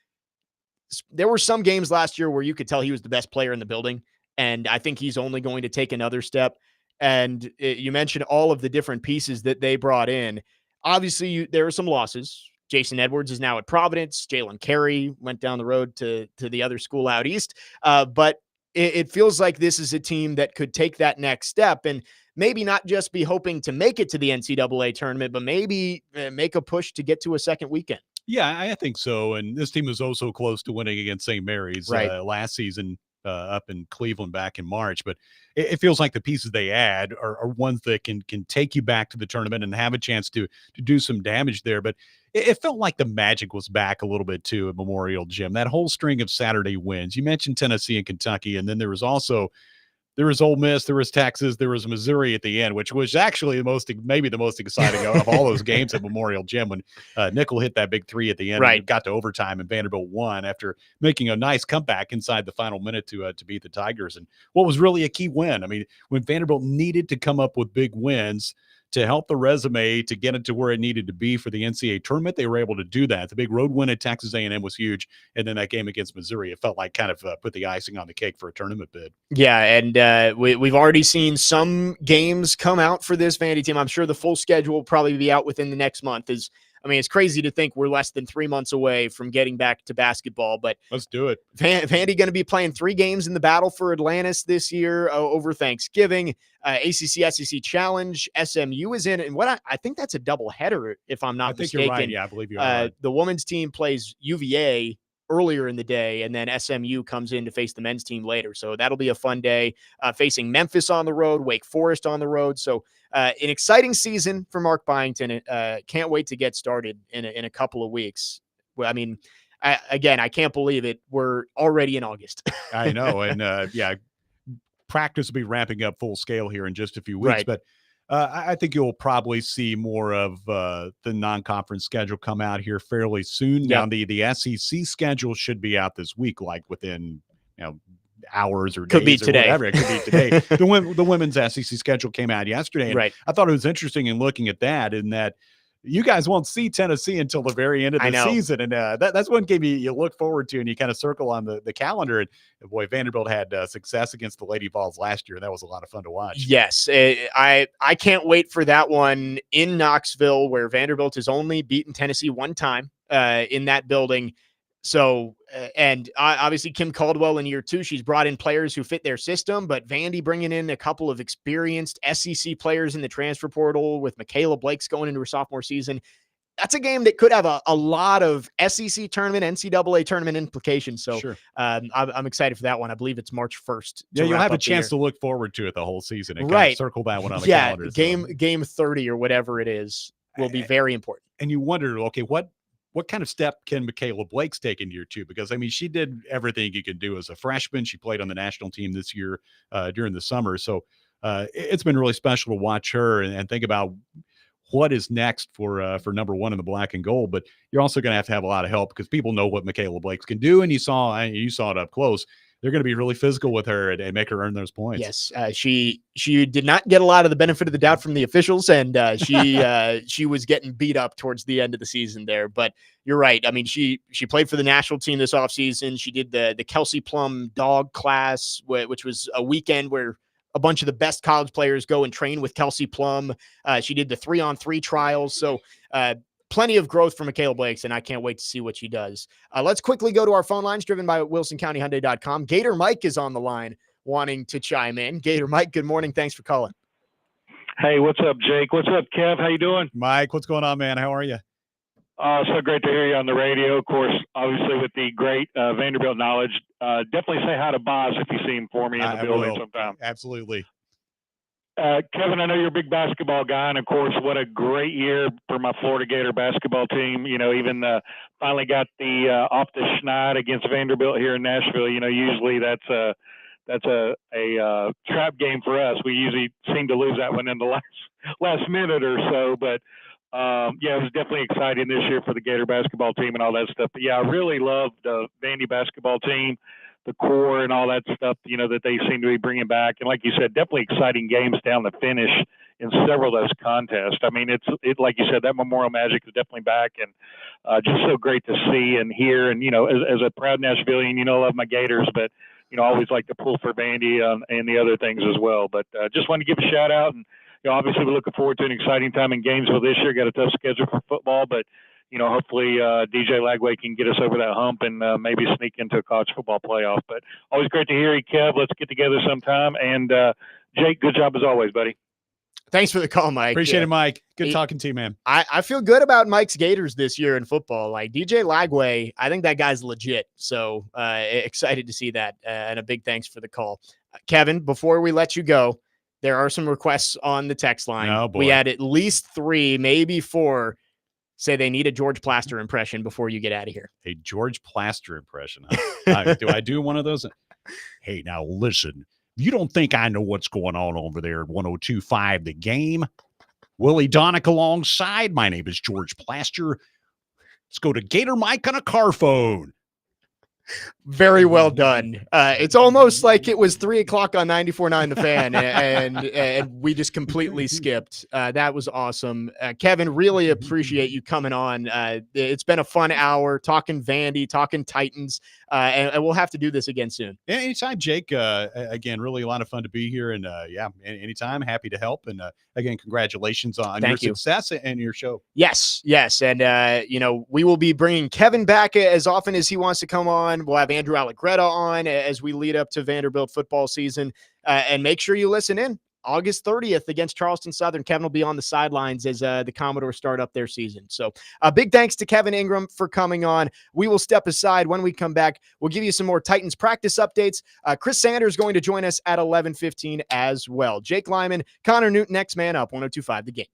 there were some games last year where you could tell he was the best player in the building. And I think he's only going to take another step. And you mentioned all of the different pieces that they brought in. Obviously, there are some losses. Jason Edwards is now at Providence. Jalen Carey went down the road to the other school out east. But it feels like this is a team that could take that next step and maybe not just be hoping to make it to the NCAA tournament, but maybe make a push to get to a second weekend. Yeah, I think so. And this team was also close to winning against St. Mary's last season up in Cleveland back in March. But it feels like the pieces they add are ones that can take you back to the tournament and have a chance to do some damage there. But it felt like the magic was back a little bit too at Memorial Gym. That whole string of Saturday wins. You mentioned Tennessee and Kentucky, and then there was Ole Miss, there was Texas, there was Missouri at the end, which was actually maybe the most exciting of all those games at Memorial Gym, when Nickel hit that big 3 at the end. Right. And got to overtime, and Vanderbilt won after making a nice comeback inside the final minute to beat the Tigers. And what was really a key win. I mean, when Vanderbilt needed to come up with big wins to help the resume to get it to where it needed to be for the NCAA tournament, they were able to do that. The big road win at Texas A&M was huge, and then that game against Missouri, it felt like kind of put the icing on the cake for a tournament bid. Yeah, and we've already seen some games come out for this Vandy team. I'm sure the full schedule will probably be out within the next month. It's crazy to think we're less than 3 months away from getting back to basketball, but let's do it. Vandy going to be playing 3 games in the battle for Atlantis this year over Thanksgiving. ACC SEC Challenge, SMU is in, and what I think that's a double header if I'm not mistaken. You're right. Yeah, I believe you're right. The women's team plays UVA earlier in the day, and then SMU comes in to face the men's team later. So that'll be a fun day, facing Memphis on the road, Wake Forest on the road. So an exciting season for Mark Byington. Can't wait to get started in a couple of weeks. Well, I mean, I can't believe it. We're already in August. I know. And practice will be ramping up full scale here in just a few weeks. Right. But I think you'll probably see more of the non-conference schedule come out here fairly soon. Yep. Now, the SEC schedule should be out this week, like within hours or Could days be or today. whatever. It could be today. The women's SEC schedule came out yesterday. And Right. I thought it was interesting in looking at that, in that you guys won't see Tennessee until the very end of the season. And that's one game you look forward to, and you kind of circle on the calendar. And boy, Vanderbilt had success against the Lady Vols last year. And that was a lot of fun to watch. Yes. I can't wait for that one in Knoxville, where Vanderbilt has only beaten Tennessee one time in that building. So, and obviously Kim Caldwell in year 2, she's brought in players who fit their system, but Vandy bringing in a couple of experienced SEC players in the transfer portal, with Michaela Blake's going into her sophomore season. That's a game that could have a lot of SEC tournament, NCAA tournament implications. So Sure. I'm excited for that one. I believe it's March 1st. Yeah, you'll have a chance to look forward to it the whole season and kind Right. of circle that one on the Yeah, calendar. game 30 or whatever it is will be very important. And you wonder, okay, what kind of step can Michaela Blake's take in year 2? Because, I mean, she did everything you can do as a freshman. She played on the national team this year during the summer. So it's been really special to watch her and think about what is next for number 1 in the black and gold. But you're also going to have a lot of help, because people know what Michaela Blake's can do. And you saw it up close. They're going to be really physical with her and make her earn those points. Yes, she did not get a lot of the benefit of the doubt from the officials, and she was getting beat up towards the end of the season there. But you're right. I mean, she played for the national team this offseason. She did the Kelsey Plum dog class, which was a weekend where a bunch of the best college players go and train with Kelsey Plum. She did the 3-on-3 trials. So plenty of growth for Michaela Blakes, and I can't wait to see what she does. Let's quickly go to our phone lines, driven by WilsonCountyHyundai.com. Gator Mike is on the line wanting to chime in. Gator Mike, good morning. Thanks for calling. Hey, what's up, Jake? What's up, Kev? How you doing? Mike, what's going on, man? How are you? So great to hear you on the radio. Of course, obviously with the great Vanderbilt knowledge. Definitely say hi to Boz if you see him for me in the building sometime. Absolutely. Kevin, I know you're a big basketball guy, and of course, what a great year for my Florida Gator basketball team. You know, even finally got the off the schneid against Vanderbilt here in Nashville. You know, usually that's a trap game for us. We usually seem to lose that one in the last minute or so. But yeah, it was definitely exciting this year for the Gator basketball team and all that stuff. But yeah, I really loved the Vandy basketball team, the core and all that stuff, you know, that they seem to be bringing back. And like you said, definitely exciting games down the finish in several of those contests. I mean, it's like you said, that Memorial Magic is definitely back, and just so great to see and hear. And, you know, as a proud Nashvilleian, you know, I love my Gators, but, you know, I always like to pull for Vandy and the other things as well. But just wanted to give a shout out. And, you know, obviously we're looking forward to an exciting time in Gainesville this year. Got a tough schedule for football, but, you know, hopefully DJ Lagway can get us over that hump and maybe sneak into a college football playoff. But always great to hear you, Kev. Let's get together sometime. And Jake, good job as always, buddy. Thanks for the call, Mike. Appreciate it, Mike. Good talking to you, man. I feel good about Mike's Gators this year in football. Like DJ Lagway, I think that guy's legit. So excited to see that. And a big thanks for the call. Kevin, before we let you go, there are some requests on the text line. Oh, boy. We had at least 3, maybe 4, say they need a George Plaster impression before you get out of here. A George Plaster impression. Huh? Do I do one of those? Hey, now listen. You don't think I know what's going on over there at 102.5 The Game? Willie Donick alongside. My name is George Plaster. Let's go to Gator Mike on a car phone. Very well done. It's almost like it was 3:00 on 94.9 The Fan, and we just completely skipped. That was awesome. Kevin, really appreciate you coming on. It's been a fun hour talking Vandy, talking Titans, and we'll have to do this again soon. Yeah, anytime, Jake. Again, really a lot of fun to be here, and yeah, anytime, happy to help. And again, congratulations on your success and your show. Yes, and you know, we will be bringing Kevin back as often as he wants to come on. We'll have Andrew Allegretta on as we lead up to Vanderbilt football season, and make sure you listen in August 30th against Charleston Southern. Kevin will be on the sidelines as the Commodores start up their season. So big thanks to Kevin Ingram for coming on. We will step aside. When we come back, we'll give you some more Titans practice updates. Chris Sanders is going to join us at 11:15 as well. Jake Lyman, Connor Newton, next man up, 102.5 The Game.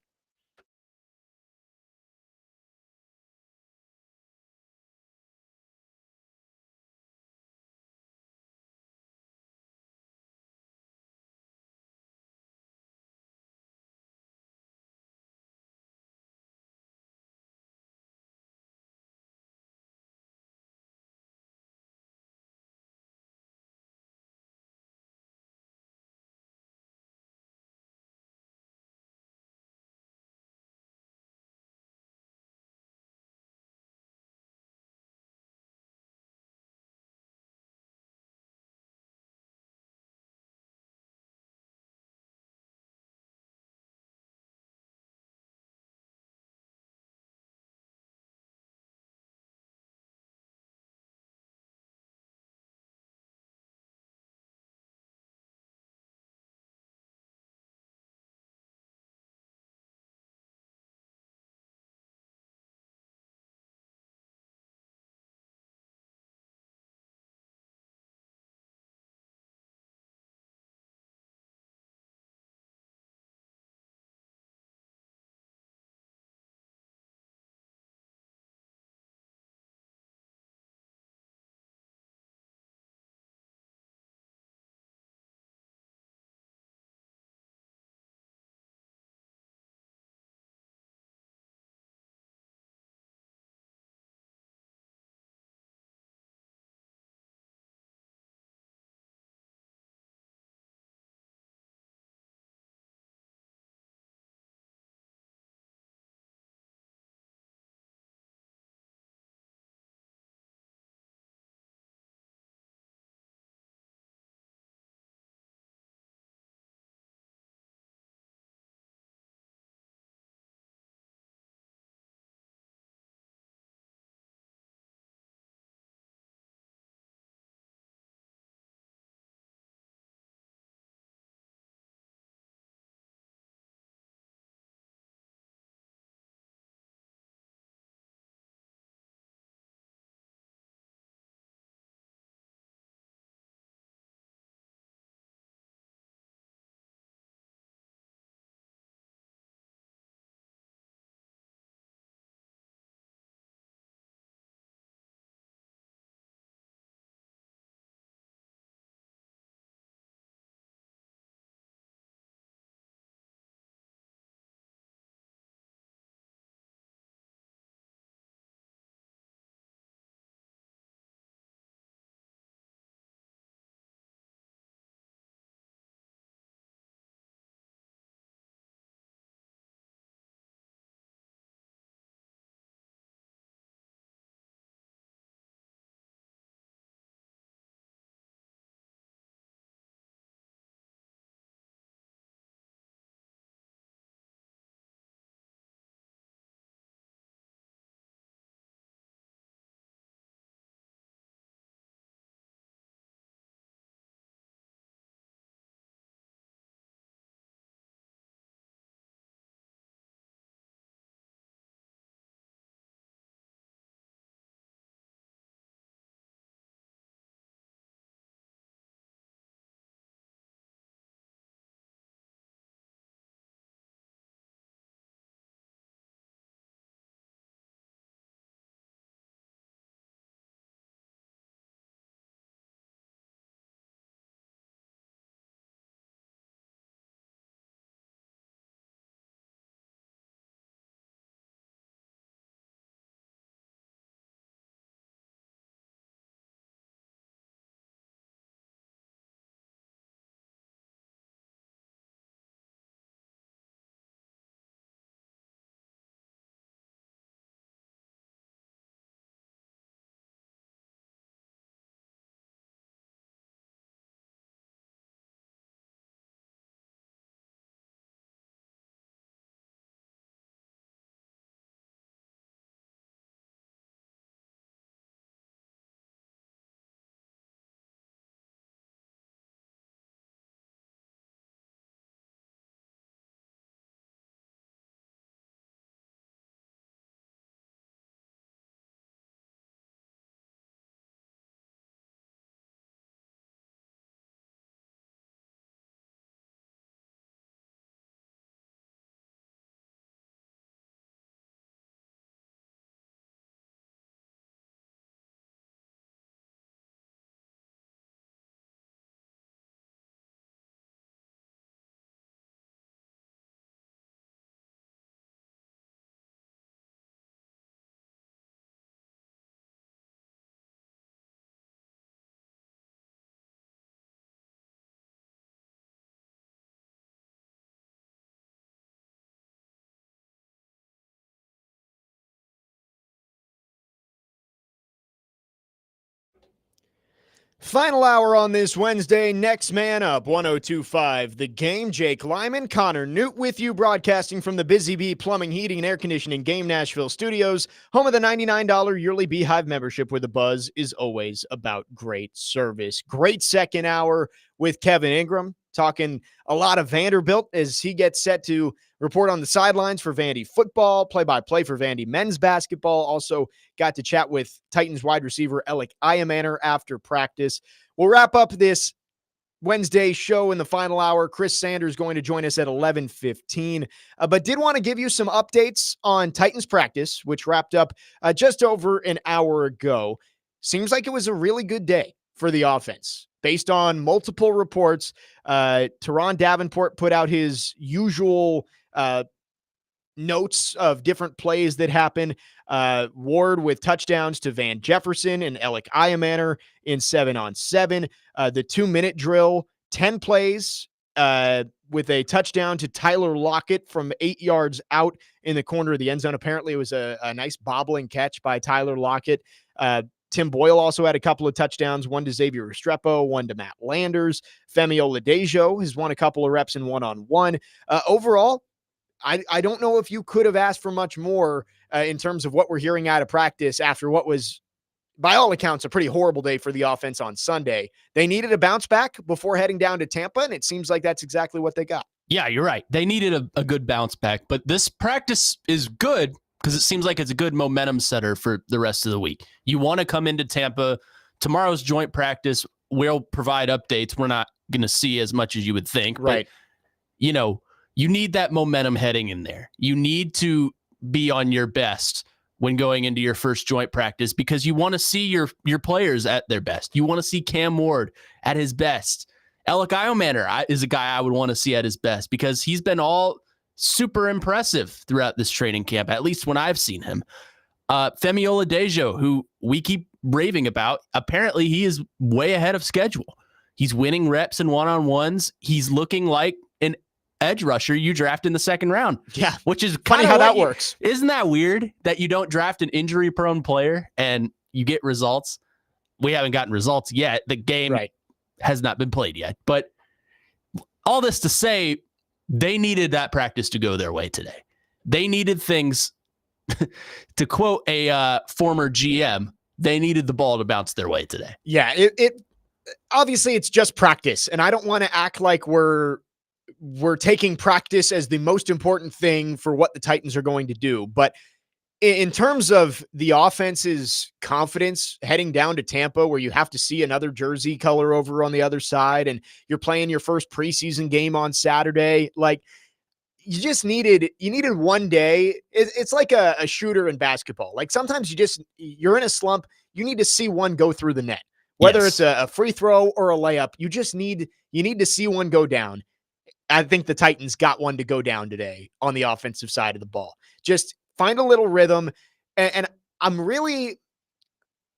Final hour on this Wednesday. Next man up, 102.5 The Game. Jake Lyman, Connor Newt with you, broadcasting from the Busy Bee Plumbing, Heating, and Air Conditioning Game Nashville studios, home of the $99 yearly Beehive membership, where the buzz is always about great service. Great second hour with Kevin Ingram, talking a lot of Vanderbilt as he gets set to report on the sidelines for Vandy football, play-by-play for Vandy men's basketball. Also got to chat with Titans wide receiver Alec Iamaner after practice. We'll wrap up this Wednesday show in the final hour. Chris Sanders going to join us at 11:15, but did want to give you some updates on Titans practice, which wrapped up just over an hour ago. Seems like it was a really good day for the offense. Based on multiple reports, Teron Davenport put out his usual notes of different plays that happen. Ward with touchdowns to Van Jefferson and Alec Iamaner in 7-on-7. The 2-minute drill, 10 plays with a touchdown to Tyler Lockett from 8 yards out in the corner of the end zone. Apparently it was a nice bobbling catch by Tyler Lockett. Tim Boyle also had a couple of touchdowns, one to Xavier Restrepo, one to Matt Landers. Femi Oladejo has won a couple of reps in one-on-one. Overall, I don't know if you could have asked for much more in terms of what we're hearing out of practice after what was, by all accounts, a pretty horrible day for the offense on Sunday. They needed a bounce back before heading down to Tampa, and it seems like that's exactly what they got. Yeah, you're right. They needed a good bounce back, but this practice is good because it seems like it's a good momentum setter for the rest of the week. You want to come into Tampa. Tomorrow's joint practice will provide updates. We're not going to see as much as you would think. Right. But, you need that momentum heading in there. You need to be on your best when going into your first joint practice because you want to see your players at their best. You want to see Cam Ward at his best. Alec Iamaner is a guy I would want to see at his best because he's been all super impressive throughout this training camp, at least when I've seen him. Femi Oladejo, who we keep raving about, apparently he is way ahead of schedule. He's winning reps and one-on-ones. He's looking like an edge rusher you draft in the second round. Yeah. Which is funny how that works. Isn't that weird that you don't draft an injury-prone player and you get results? We haven't gotten results yet. The game has not been played yet. But all this to say, they needed that practice to go their way today. They needed things, to quote a former GM, they needed the ball to bounce their way today. Yeah, it obviously it's just practice, and I don't want to act like we're taking practice as the most important thing for what the Titans are going to do. But in terms of the offense's confidence heading down to Tampa, where you have to see another jersey color over on the other side, and you're playing your first preseason game on Saturday, like you needed one day. It's like a shooter in basketball. Like sometimes you're in a slump. You need to see one go through the net, whether it's a free throw or a layup. You need to see one go down. I think the Titans got one to go down today on the offensive side of the ball. Just find a little rhythm. And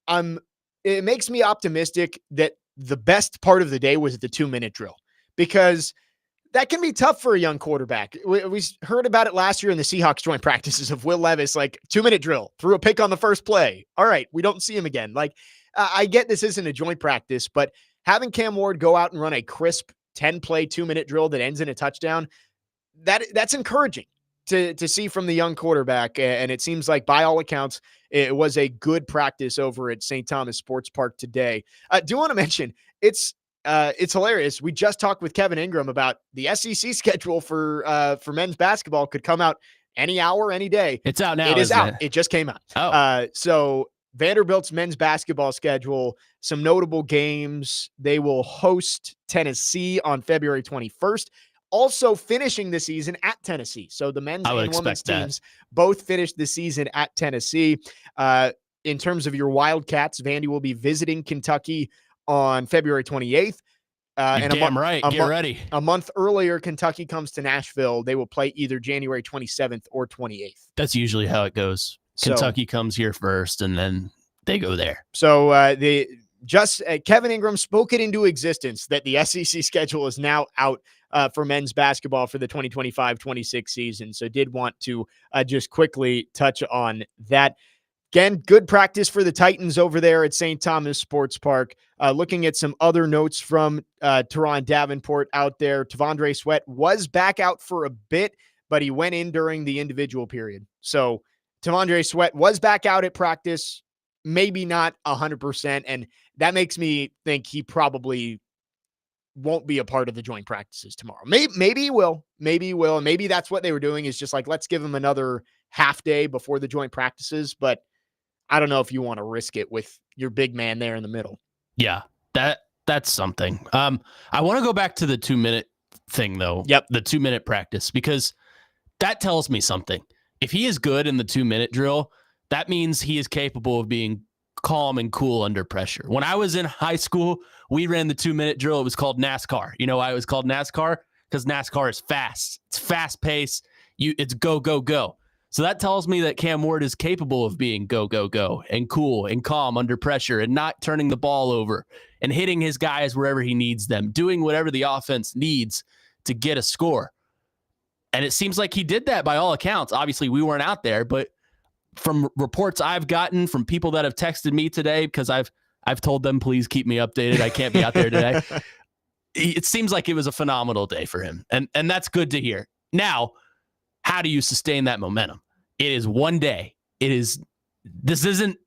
it makes me optimistic that the best part of the day was the 2-minute drill, because that can be tough for a young quarterback. We heard about it last year in the Seahawks joint practices of Will Levis, like 2-minute drill, threw a pick on the first play. All right, we don't see him again. Like I get this isn't a joint practice, but having Cam Ward go out and run a crisp 10-play 2-minute drill that ends in a touchdown, that's encouraging to see from the young quarterback. And it seems like by all accounts, it was a good practice over at St. Thomas Sports Park today. Do want to mention it's hilarious. We just talked with Kevin Ingram about the SEC schedule for men's basketball could come out any hour, any day. It's out now. It is out. It just came out. Oh. So Vanderbilt's men's basketball schedule, some notable games. They will host Tennessee on February 21st, also finishing the season at Tennessee. So the men's and women's teams both finished the season at Tennessee. In terms of your Wildcats, Vandy will be visiting Kentucky on February 28th. And Get ready. A month earlier, Kentucky comes to Nashville. They will play either January 27th or 28th. That's usually how it goes. Kentucky comes here first, and then they go there. So Kevin Ingram spoke it into existence that the SEC schedule is now out for men's basketball for the 2025-26 season. So did want to just quickly touch on that. Again, good practice for the Titans over there at St. Thomas Sports Park. Looking at some other notes from Teron Davenport out there, T'Vondre Sweat was back out for a bit, but he went in during the individual period. So T'Vondre Sweat was back out at practice, maybe not 100%, and that makes me think he probably won't be a part of the joint practices tomorrow. Maybe he will. Maybe he will. And maybe that's what they were doing, is just like, let's give him another half day before the joint practices. But I don't know if you want to risk it with your big man there in the middle. Yeah, that's something. I want to go back to the 2-minute thing, though. Yep. The 2-minute practice, because that tells me something. If he is good in the 2-minute drill, that means he is capable of being calm and cool under pressure. When I was in high school, we ran the 2-minute drill. It was called NASCAR. You know why it was called NASCAR? Because NASCAR is fast. It's fast pace. It's go, go, go. So that tells me that Cam Ward is capable of being go, go, go, and cool and calm under pressure and not turning the ball over and hitting his guys wherever he needs them, doing whatever the offense needs to get a score. And it seems like he did that by all accounts. Obviously, we weren't out there, but from reports I've gotten from people that have texted me today, because I've told them, please keep me updated. I can't be out there today. It seems like it was a phenomenal day for him. And that's good to hear. Now, how do you sustain that momentum? It is one day. This isn't,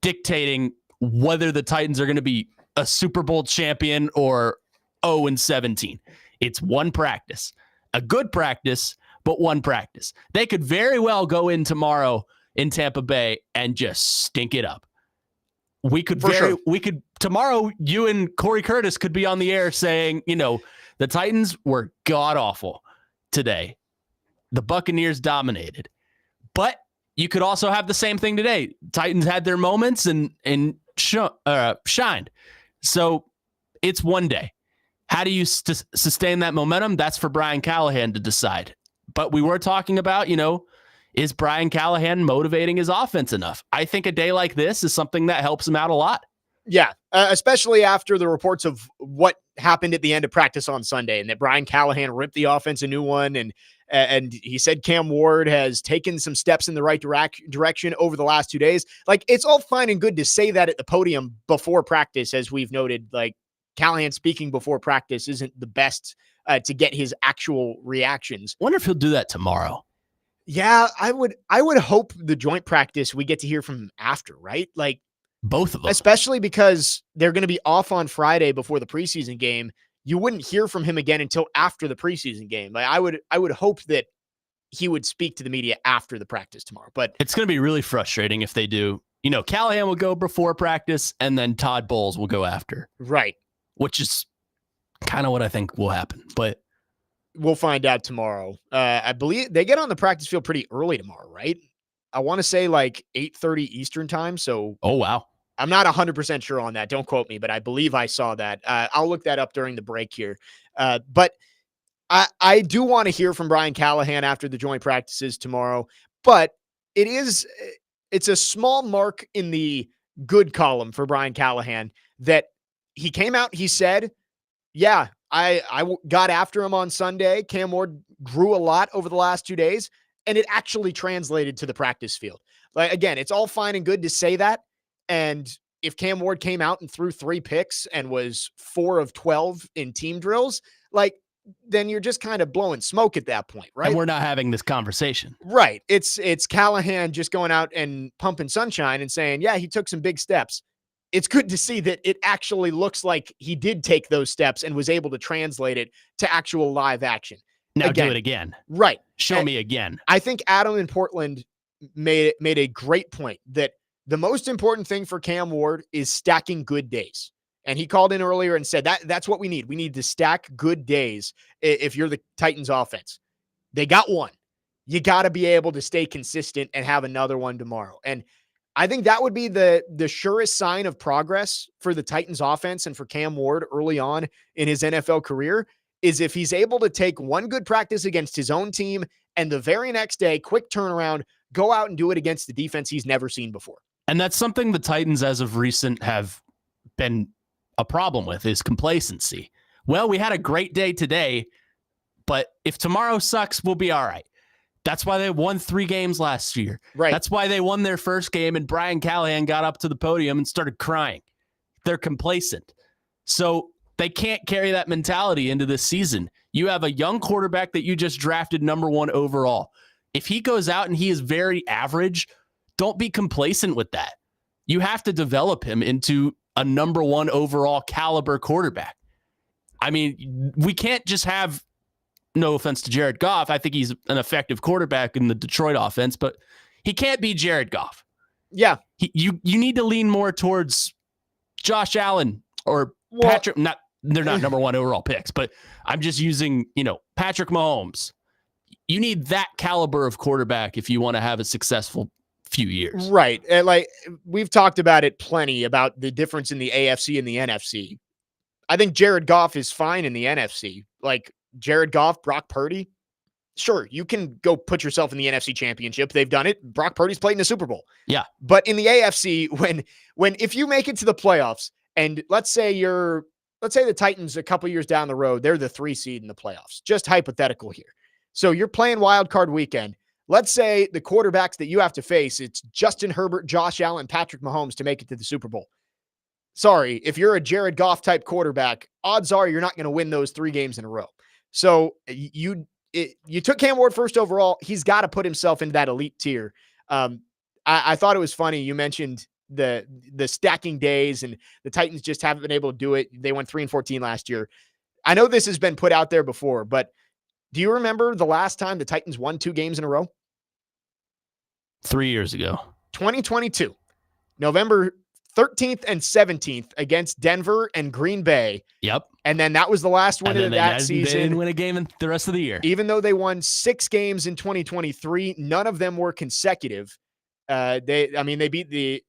dictating whether the Titans are going to be a Super Bowl champion or 0-17. It's one practice, a good practice, but one practice. They could very well go in tomorrow in Tampa Bay and just stink it up. Tomorrow, you and Corey Curtis could be on the air saying, the Titans were god awful today. The Buccaneers dominated. But you could also have the same thing today. Titans had their moments and shined. So it's one day. How do you sustain that momentum? That's for Brian Callahan to decide. But we were talking about, is Brian Callahan motivating his offense enough? I think a day like this is something that helps him out a lot. Yeah, especially after the reports of what happened at the end of practice on Sunday, and that Brian Callahan ripped the offense a new one, and he said Cam Ward has taken some steps in the right direction over the last 2 days. Like, it's all fine and good to say that at the podium before practice, as we've noted. Like, Callahan speaking before practice isn't the best to get his actual reactions. Wonder if he'll do that tomorrow. Yeah, I would hope the joint practice we get to hear from him after, right? Like, both of them, especially because they're going to be off on Friday before the preseason game. You wouldn't hear from him again until after the preseason game. Like, I would hope that he would speak to the media after the practice tomorrow. But it's going to be really frustrating if they do. Callahan will go before practice, and then Todd Bowles will go after. Right. Which is kind of what I think will happen. But we'll find out tomorrow. I believe they get on the practice field pretty early tomorrow, right? I want to say like 8:30 Eastern time. So, oh, wow. I'm not 100% sure on that. Don't quote me, but I believe I saw that. I'll look that up during the break here. But I do want to hear from Brian Callahan after the joint practices tomorrow. But it's a small mark in the good column for Brian Callahan that he came out, he said, yeah, I got after him on Sunday. Cam Ward grew a lot over the last 2 days, and it actually translated to the practice field. Like, again, it's all fine and good to say that. And if Cam Ward came out and threw 3 picks and was 4 of 12 in team drills, like, then you're just kind of blowing smoke at that point, right? And we're not having this conversation. Right. It's Callahan just going out and pumping sunshine and saying, yeah, he took some big steps. It's good to see that it actually looks like he did take those steps and was able to translate it to actual live action. Now do it again. Right. Show me again. I think Adam in Portland made a great point that the most important thing for Cam Ward is stacking good days. And he called in earlier and said that's what we need. We need to stack good days if you're the Titans offense. They got one. You got to be able to stay consistent and have another one tomorrow. And I think that would be the surest sign of progress for the Titans offense and for Cam Ward early on in his NFL career is if he's able to take one good practice against his own team and the very next day, quick turnaround, go out and do it against the defense he's never seen before. And that's something the Titans as of recent have been a problem with is complacency. Well, we had a great day today, but if tomorrow sucks, we'll be all right. That's why they won 3 games last year. Right. That's why they won their first game and Brian Callahan got up to the podium and started crying. They're complacent. So they can't carry that mentality into this season. You have a young quarterback that you just drafted number 1 overall. If he goes out and he is very average, don't be complacent with that. You have to develop him into a number 1 overall caliber quarterback. I mean, we can't just have, no offense to Jared Goff, I think he's an effective quarterback in the Detroit offense, but he can't be Jared Goff. Yeah. You need to lean more towards Josh Allen or Patrick. They're not number 1 overall picks, but I'm just using, Patrick Mahomes. You need that caliber of quarterback if you want to have a successful few years. Right. And like we've talked about it plenty about the difference in the AFC and the NFC. I think Jared Goff is fine in the NFC. Like Jared Goff, Brock Purdy. Sure, you can go put yourself in the NFC Championship. They've done it. Brock Purdy's played in the Super Bowl. Yeah. But in the AFC, when if you make it to the playoffs, and let's say the Titans a couple years down the road, they're the 3 seed in the playoffs. Just hypothetical here. So you're playing wild card weekend. Let's say the quarterbacks that you have to face, it's Justin Herbert, Josh Allen, Patrick Mahomes to make it to the Super Bowl. Sorry, if you're a Jared Goff type quarterback, odds are you're not going to win those 3 games in a row. So you took Cam Ward first overall. He's got to put himself into that elite tier. I thought it was funny. You mentioned the stacking days and the Titans just haven't been able to do it. They went 3-14 last year. I know this has been put out there before, but do you remember the last time the Titans won 2 games in a row? 3 years ago. 2022, November 13th and 17th against Denver and Green Bay. Yep. And then that was the last win of that season. They didn't win a game in the rest of the year. Even though they won 6 games in 2023, none of them were consecutive. They beat the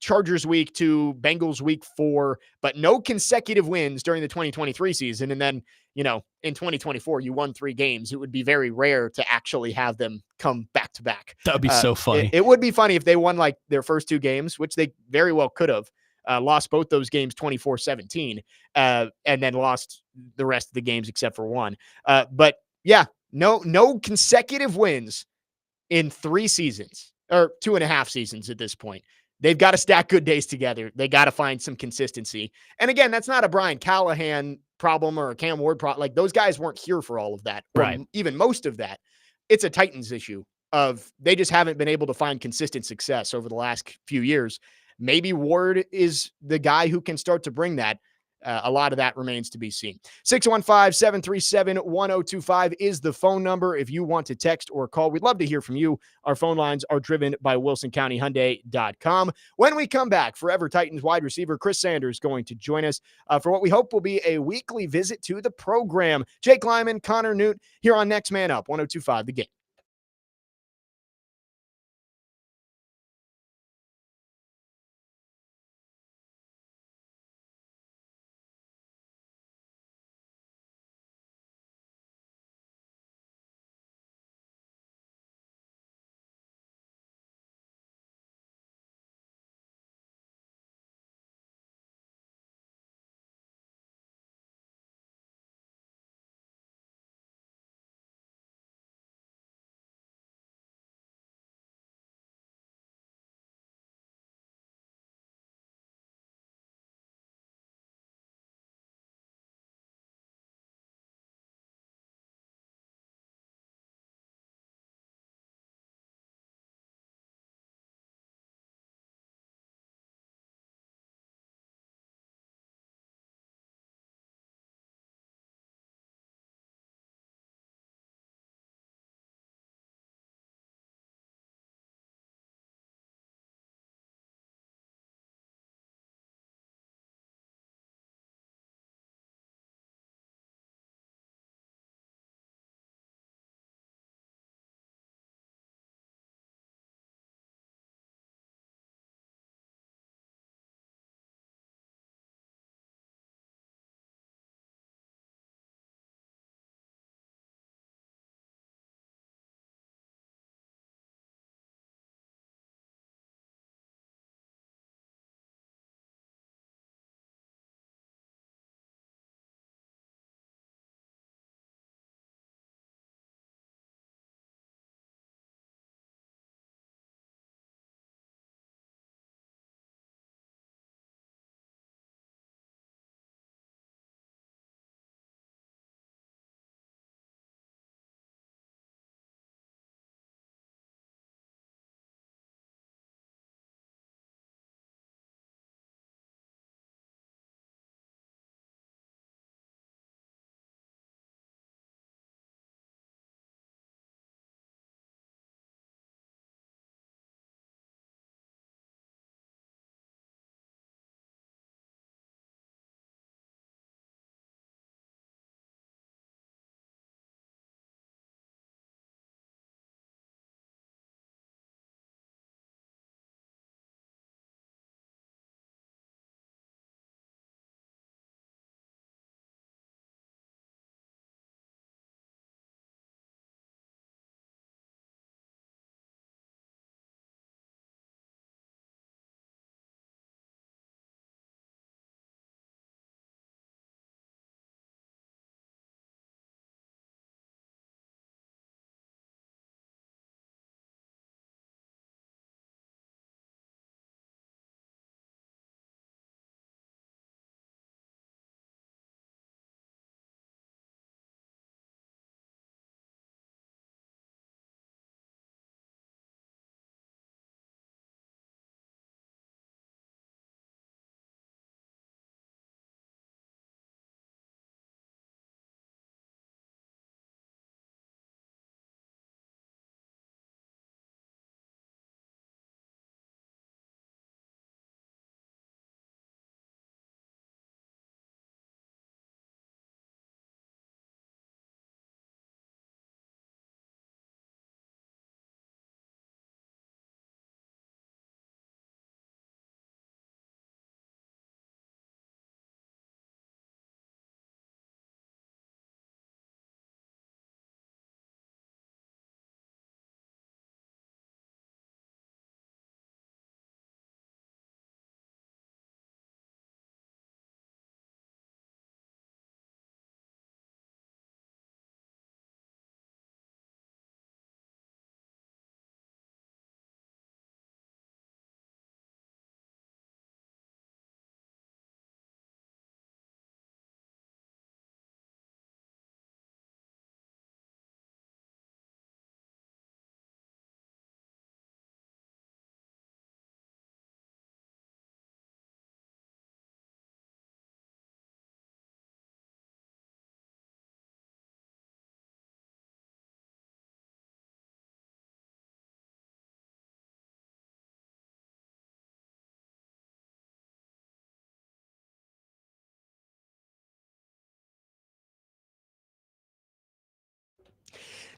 Chargers week 2, Bengals week 4, but no consecutive wins during the 2023 season. And then, in 2024, you won 3 games. It would be very rare to actually have them come back to back. That would be so funny. It would be funny if they won like their first 2 games, which they very well could have. Lost both those games 24-17, and then lost the rest of the games except for 1. But yeah, no consecutive wins in 3 seasons or 2.5 seasons at this point. They've got to stack good days together. They got to find some consistency. And again, that's not a Brian Callahan problem or a Cam Ward problem. Like those guys weren't here for all of that, or right? Even most of that. It's a Titans issue of they just haven't been able to find consistent success over the last few years. Maybe Ward is the guy who can start to bring that. A lot of that remains to be seen. 615-737-1025 is the phone number if you want to text or call. We'd love to hear from you. Our phone lines are driven by WilsonCountyHyundai.com. When we come back, Forever Titans wide receiver Chris Sanders going to join us for what we hope will be a weekly visit to the program. Jake Lyman, Connor Newt here on Next Man Up, 102.5 The Game.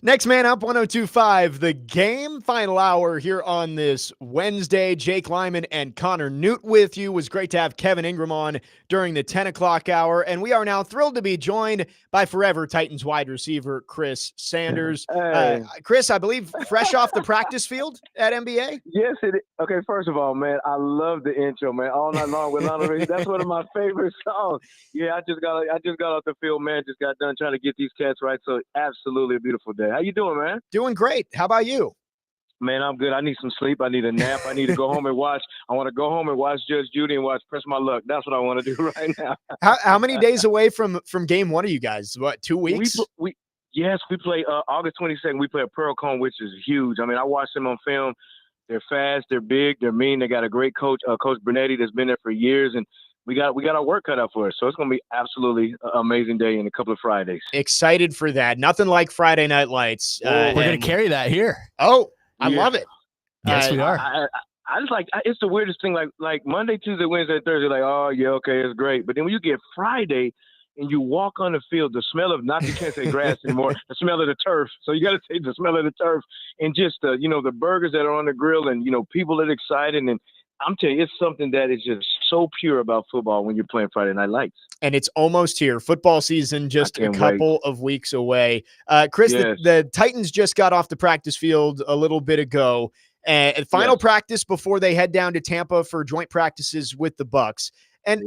Next man up, 102.5, The Game. Final hour here on this Wednesday. Jake Lyman and Connor Newt with you. It was great to have Kevin Ingram on during the 10 o'clock hour. And we are now thrilled to be joined by forever Titans wide receiver Chris Sanders. Hey. Chris, I believe fresh off the practice field at NBA? Yes, it is. Okay, first of all, man, I love the intro, man. All Night Long with Lionel Richie. That's one of my favorite songs. Yeah, I just got off the field, man. Just got done trying to get these cats right. So absolutely a beautiful day. How you doing, man? Doing great. How about you? Man, I'm good. I need some sleep. I need a nap. I need to go home and watch. I want to go home and watch Judge Judy and watch Press My Luck. That's what I want to do right now. How many days away from game one are you guys? What, 2 weeks? Yes, we play August 22nd. We play at Pearl Cone, which is huge. I mean, I watched them on film. They're fast. They're big. They're mean. They got a great coach, Coach Bernetti, that's been there for years, and we got our work cut out for us. So it's going to be absolutely an amazing day in a couple of Fridays. Excited for that. Nothing like Friday Night Lights. We're going to carry that here. Oh, I love it. Yes, we are. I just like it's the weirdest thing. Like Monday, Tuesday, Wednesday, Thursday. Like, oh yeah, okay, it's great. But then when you get Friday and you walk on the field, the smell of you can't say grass anymore. The smell of the turf. So you got to say the smell of the turf and just the burgers that are on the grill and people that are excited. And I'm telling you, it's something that is just so pure about football when you're playing Friday Night Lights. And it's almost here. Football season just a couple of weeks away. Chris, Yes. the Titans just got off the practice field a little bit ago. And final practice before they head down to Tampa for joint practices with the Bucs. And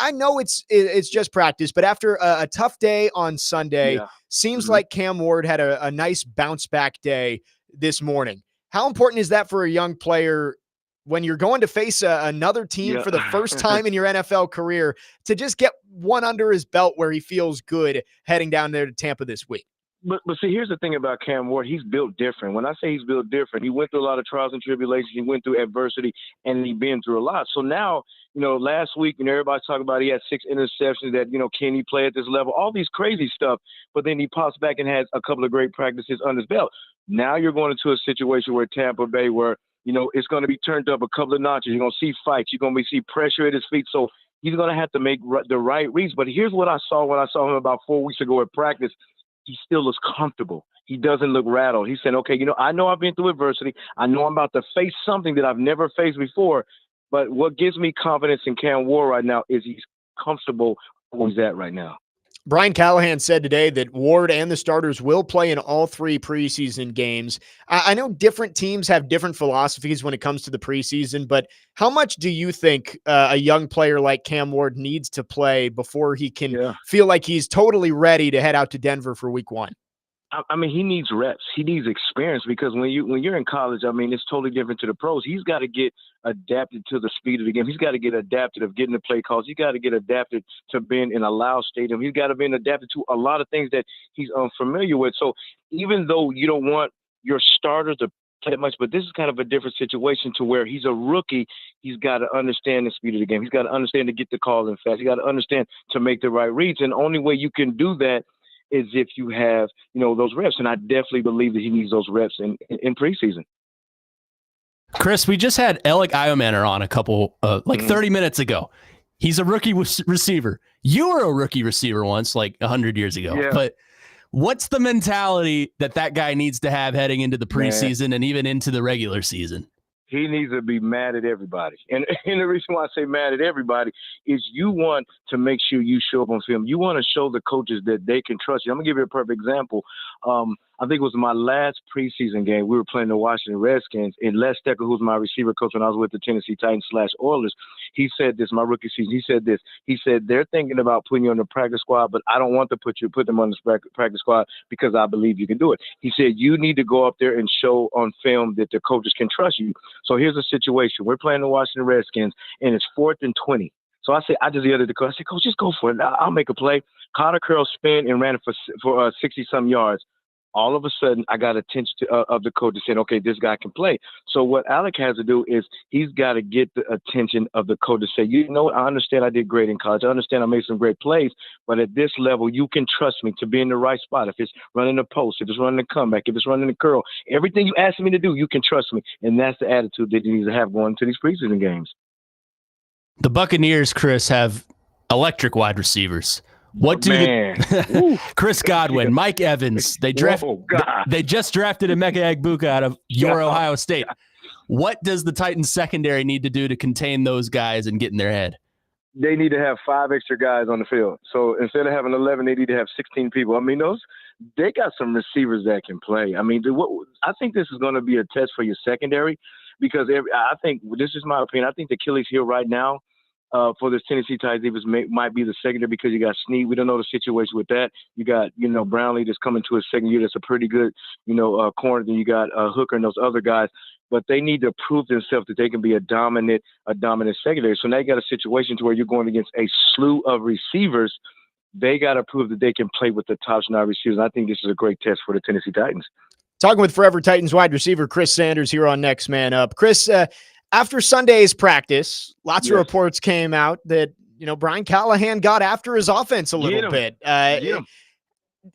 I know it's just practice, but after a tough day on Sunday, seems like Cam Ward had a nice bounce back day this morning. How important is that for a young player when you're going to face another team for the first time in your NFL career to just get one under his belt where he feels good heading down there to Tampa this week? But see, here's the thing about Cam Ward. He's built different. When I say he's built different, he went through a lot of trials and tribulations. He went through adversity, and he's been through a lot. So now, last week, everybody's talking about he had 6 interceptions that, can he play at this level? All these crazy stuff. But then he pops back and has a couple of great practices under his belt. Now you're going into a situation where Tampa Bay where, it's going to be turned up a couple of notches. You're going to see fights. You're going to see pressure at his feet. So he's going to have to make the right reads. But here's what I saw when I saw him about 4 weeks ago at practice. He still looks comfortable. He doesn't look rattled. He said, okay, I know I've been through adversity. I know I'm about to face something that I've never faced before. But what gives me confidence in Cam Ward right now is he's comfortable where he's at right now. Brian Callahan said today that Ward and the starters will play in all 3 preseason games. I know different teams have different philosophies when it comes to the preseason, but how much do you think a young player like Cam Ward needs to play before he can feel like he's totally ready to head out to Denver for week 1? I mean, he needs reps. He needs experience because when you're in college, I mean, it's totally different to the pros. He's got to get adapted to the speed of the game. He's got to get adapted of getting the play calls. He's got to get adapted to being in a loud stadium. He's got to be adapted to a lot of things that he's unfamiliar with. So even though you don't want your starters to play that much, but this is kind of a different situation to where he's a rookie. He's got to understand the speed of the game. He's got to understand to get the calls in fast. He's got to understand to make the right reads. And the only way you can do that is if you have, those reps. And I definitely believe that he needs those reps in preseason. Chris, we just had Alec Iomanner on a couple, 30 minutes ago. He's a rookie receiver. You were a rookie receiver once, like 100 years ago. Yeah. But what's the mentality that guy needs to have heading into the preseason and even into the regular season? He needs to be mad at everybody. And the reason why I say mad at everybody is you want to make sure you show up on film. You want to show the coaches that they can trust you. I'm going to give you a perfect example. I think it was my last preseason game. We were playing the Washington Redskins, and Les Stecker, who's my receiver coach when I was with the Tennessee Titans /Oilers, he said this, my rookie season, he said this. He said, they're thinking about putting you on the practice squad, but I don't want to put them on the practice squad because I believe you can do it. He said, you need to go up there and show on film that the coaches can trust you. So here's a situation. We're playing the Washington Redskins, and it's 4th and 20. So I just yelled at the coach. I said, Coach, just go for it. I'll make a play. Connor Curl spin and ran it for 60-some yards. All of a sudden, I got attention of the coach saying, okay, this guy can play. So what Alec has to do is he's got to get the attention of the coach to say, I understand I did great in college. I understand I made some great plays, but at this level, you can trust me to be in the right spot. If it's running a post, if it's running a comeback, if it's running a curl, everything you ask me to do, you can trust me. And that's the attitude that you need to have going into these preseason games. The Buccaneers, Chris, have electric wide receivers. What do Man. the Chris Godwin, Mike Evans? They Whoa, God. They just drafted Emeka Egbuka out of your Ohio State. What does the Titans secondary need to do to contain those guys and get in their head? They need to have 5 extra guys on the field. So instead of having 11, they need to have 16 people. I mean, they got some receivers that can play. I mean, I think this is going to be a test for your secondary because I think this is my opinion. I think the Achilles heel right now for this Tennessee Titans might be the secondary because you got Snead. We don't know the situation with that. You got, Brownlee that's coming to his second year. That's a pretty good, corner. Then you got Hooker and those other guys. But they need to prove themselves that they can be a dominant secondary. So now you got a situation to where you're going against a slew of receivers. They got to prove that they can play with the top-notch receivers. I think this is a great test for the Tennessee Titans. Talking with Forever Titans wide receiver Chris Sanders here on Next Man Up. Chris, after Sunday's practice, lots of reports came out that, Brian Callahan got after his offense a little bit.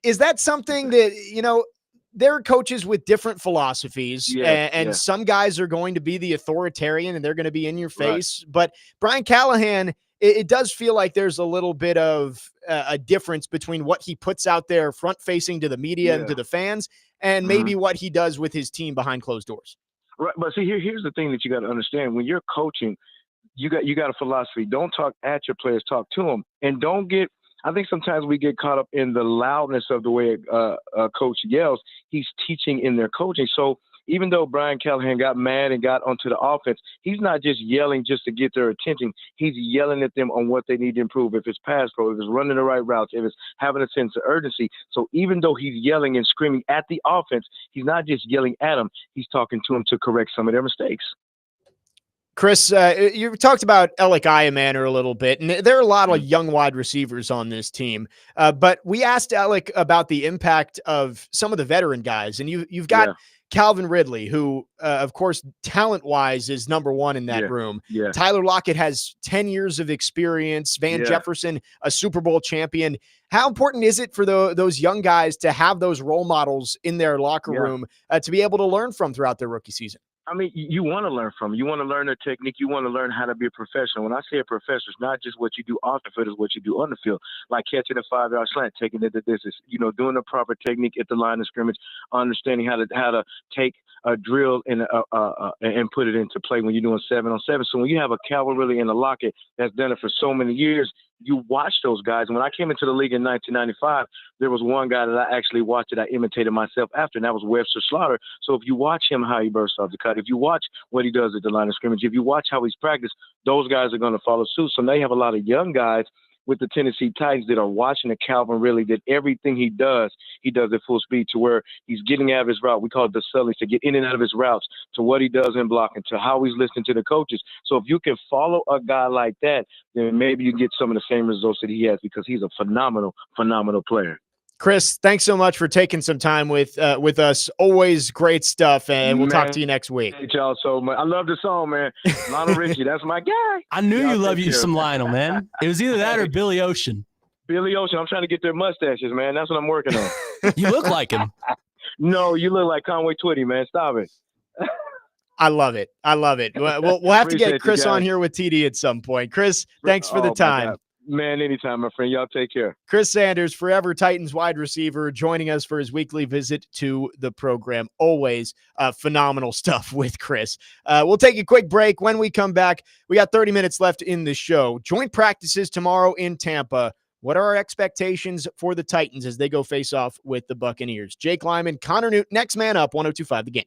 Is that something that, there are coaches with different philosophies, and some guys are going to be the authoritarian and they're going to be in your face. Right. But Brian Callahan, it does feel like there's a little bit of a difference between what he puts out there front facing to the media and to the fans and maybe what he does with his team behind closed doors. Right. But see, here's the thing that you got to understand. When you're coaching, you got a philosophy. Don't talk at your players, talk to them. And I think sometimes we get caught up in the loudness of the way a coach yells. He's teaching in their coaching. So even though Brian Callahan got mad and got onto the offense, he's not just yelling just to get their attention. He's yelling at them on what they need to improve. If it's pass pro, if it's running the right routes, if it's having a sense of urgency. So even though he's yelling and screaming at the offense, he's not just yelling at them. He's talking to them to correct some of their mistakes. Chris, you talked about Alec Iamaner a little bit, and there are a lot of young wide receivers on this team. But we asked Alec about the impact of some of the veteran guys, and you've got Calvin Ridley, who, of course, talent-wise is number one in that room. Yeah. Tyler Lockett has 10 years of experience. Van Jefferson, a Super Bowl champion. How important is it for those young guys to have those role models in their locker room to be able to learn from throughout their rookie season? I mean, you want to learn from them. You want to learn their technique. You want to learn how to be a professional. When I say a professional, it's not just what you do off the field, it's what you do on the field. Like catching a 5-yard slant, taking it to distance, doing the proper technique at the line of scrimmage, understanding how to take a drill and put it into play when you're doing 7-on-7. So when you have a Calvin Ridley and a Lockett that's done it for so many years, you watch those guys. And when I came into the league in 1995, there was one guy that I actually watched that I imitated myself after, and that was Webster Slaughter. So if you watch him, how he bursts off the cut, if you watch what he does at the line of scrimmage, if you watch how he's practiced, those guys are going to follow suit. So now you have a lot of young guys with the Tennessee Titans that are watching the Calvin Ridley, that everything he does at full speed, to where he's getting out of his route. We call it the sullies, to get in and out of his routes, to what he does in blocking, to how he's listening to the coaches. So if you can follow a guy like that, then maybe you get some of the same results that he has, because he's a phenomenal, phenomenal player. Chris, thanks so much for taking some time with us. Always great stuff, and we'll talk to you next week. Thank y'all so much. I love the song, man. Lionel Richie, that's my guy. I knew you love you some Lionel, man. It was either that or Billy Ocean. Billy Ocean, I'm trying to get their mustaches, man. That's what I'm working on. You look like him. No, you look like Conway Twitty, man. Stop it. I love it. We'll have to get Chris on here with TD at some point. Chris, thanks for the time. Man, anytime, my friend. Y'all take care. Chris Sanders, Forever Titans wide receiver, joining us for his weekly visit to the program. Always phenomenal stuff with Chris. We'll take a quick break. When we come back, we got 30 minutes left in the show. Joint practices tomorrow in Tampa. What are our expectations for the Titans as they go face off with the Buccaneers? Jake Lyman, Connor Newt, Next Man Up, 102.5 The Game.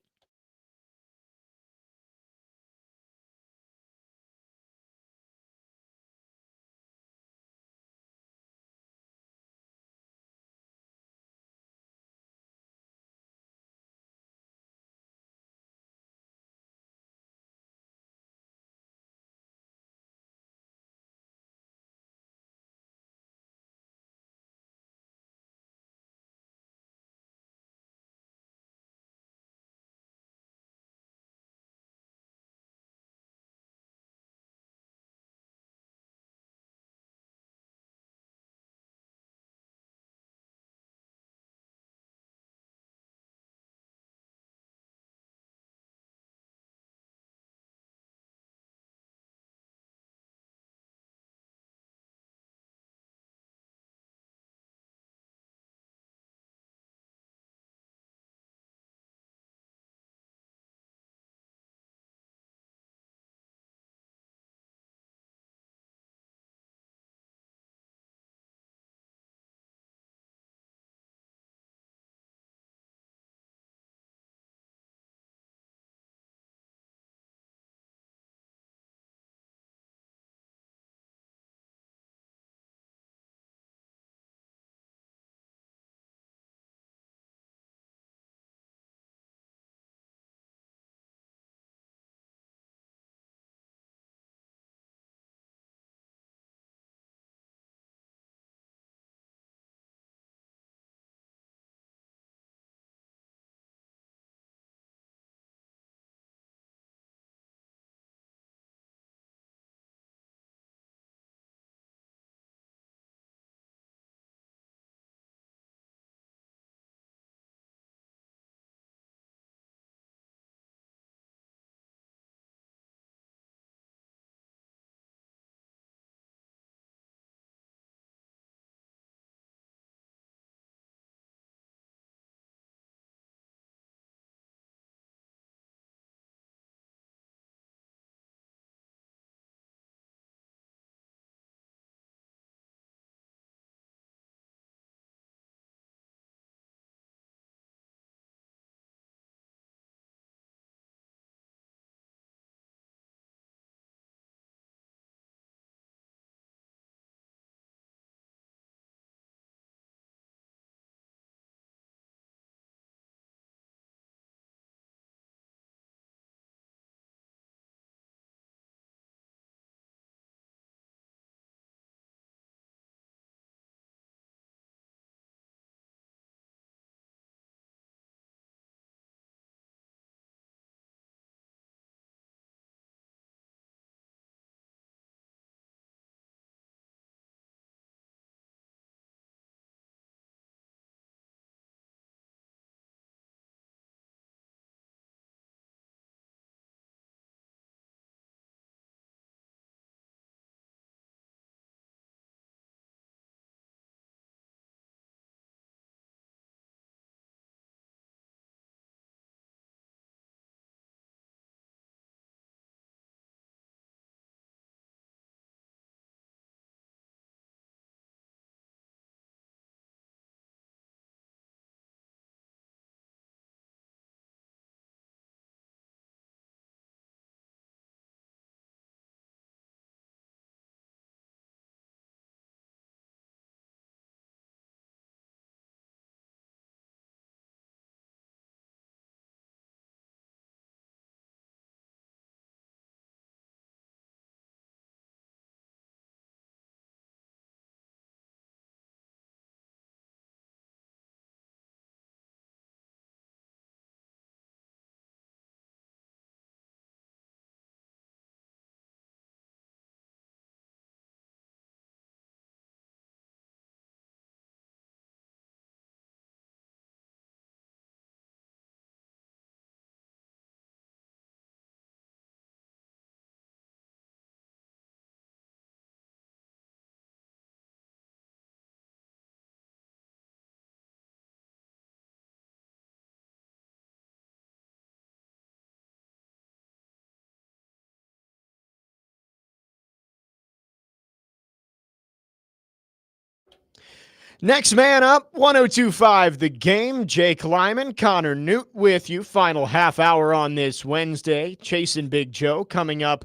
Next man up, 1025 The Game. Jake Lyman, Connor Newt with you. Final half hour on this Wednesday. Chasing Big Joe coming up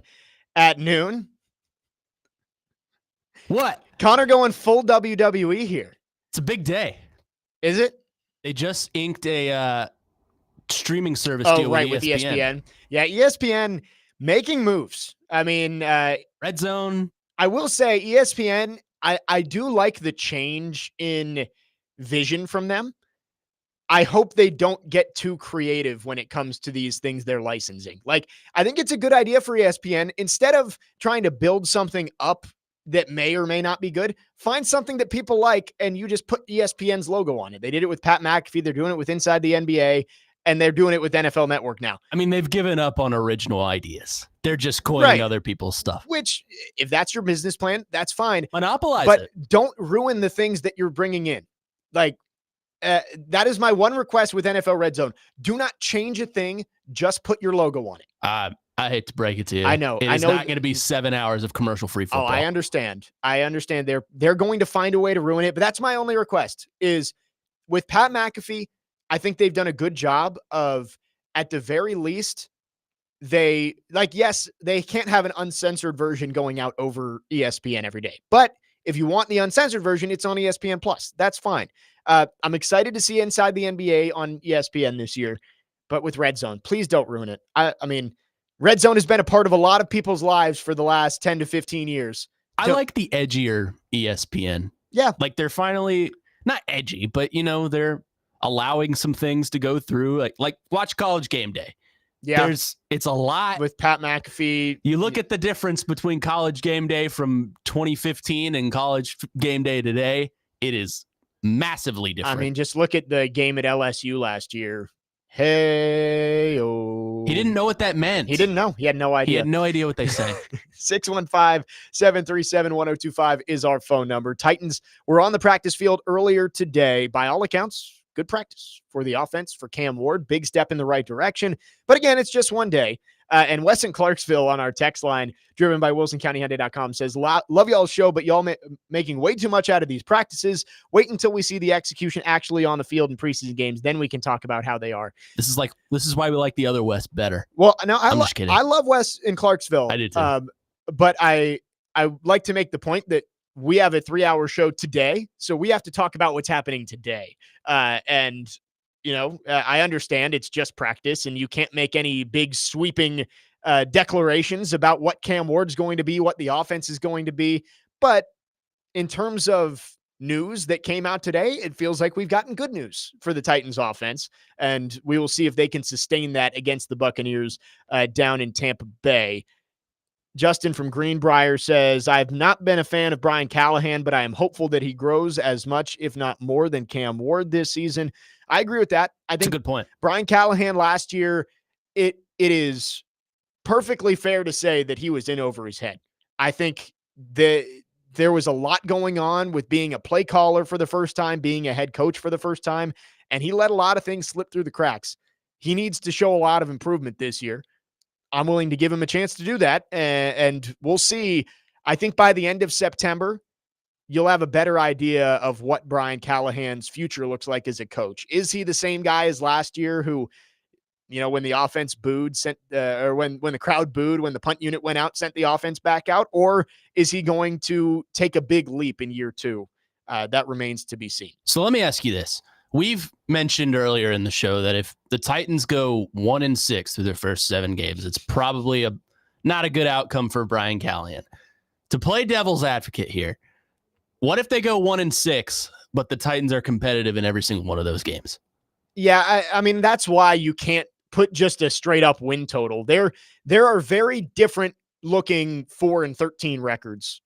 at noon. What? Connor going full WWE here. It's a big day. Is it? They just inked a streaming service Oh, deal right, with ESPN. Yeah, ESPN making moves. I mean, Red Zone. I will say ESPN, I do like the change in vision from them. I hope they don't get too creative when it comes to these things they're licensing. Like, I think it's a good idea for ESPN. Instead of trying to build something up that may or may not be good, find something that people like and you just put ESPN's logo on it. They did it with Pat McAfee. They're doing it with Inside the NBA, and they're doing it with NFL Network now. I mean, they've given up on original ideas. They're just coining other people's stuff. Which, if that's your business plan, that's fine. Monopolize but it. Don't ruin the things that you're bringing in. Like, that is my one request with NFL Red Zone. Do not change a thing. Just put your logo on it. I hate to break it to you. I know. It's not going to be 7 hours of commercial-free football. Oh, I understand. They're going to find a way to ruin it, but that's my only request is with Pat McAfee, I think they've done a good job of, at the very least, yes, they can't have an uncensored version going out over ESPN every day. But if you want the uncensored version, it's on ESPN Plus. That's fine. I'm excited to see Inside the NBA on ESPN this year, but with Red Zone, please don't ruin it. I mean, Red Zone has been a part of a lot of people's lives for the last 10 to 15 years. I like the edgier ESPN. Yeah. Like they're finally not edgy, but they're allowing some things to go through. Like watch College Game Day. Yeah. It's a lot with Pat McAfee. You look at the difference between College Game Day from 2015 and College Game Day today. It is massively different. I mean, just look at the game at LSU last year. Hey-oh. He didn't know what that meant. He didn't know. He had no idea. He had no idea what they said. 615-737-1025 is our phone number. Titans were on the practice field earlier today. By all accounts, good practice for the offense for Cam Ward. Big step in the right direction. But again, it's just one day. And Wes in Clarksville on our text line, driven by WilsonCountyHyundai.com, says, love y'all's show, but y'all making way too much out of these practices. Wait until we see the execution actually on the field in preseason games. Then we can talk about how they are. This is why we like the other Wes better. Well, no, I'm just kidding. I love Wes in Clarksville. I do too. But I like to make the point that we have a 3-hour show today, so we have to talk about what's happening today. I understand it's just practice and you can't make any big sweeping declarations about what Cam Ward's going to be, what the offense is going to be. But in terms of news that came out today, it feels like we've gotten good news for the Titans offense, and we will see if they can sustain that against the Buccaneers down in Tampa Bay. Justin from Greenbrier says, I've not been a fan of Brian Callahan, but I am hopeful that he grows as much, if not more, than Cam Ward this season. I agree with that. I think that's a good point. Brian Callahan last year, it is perfectly fair to say that he was in over his head. I think there was a lot going on with being a play caller for the first time, being a head coach for the first time, and he let a lot of things slip through the cracks. He needs to show a lot of improvement this year. I'm willing to give him a chance to do that, and we'll see. I think by the end of September, you'll have a better idea of what Brian Callahan's future looks like as a coach. Is he the same guy as last year who, when the offense booed, or when the crowd booed, when the punt unit went out, sent the offense back out? Or is he going to take a big leap in year two? That remains to be seen. So let me ask you this. We've mentioned earlier in the show that if the Titans go 1-6 through their first 7 games, it's probably not a good outcome for Brian Callahan. To play devil's advocate here, what if they go 1-6, but the Titans are competitive in every single one of those games? Yeah, I mean, that's why you can't put just a straight up win total. There are very different looking 4-13 records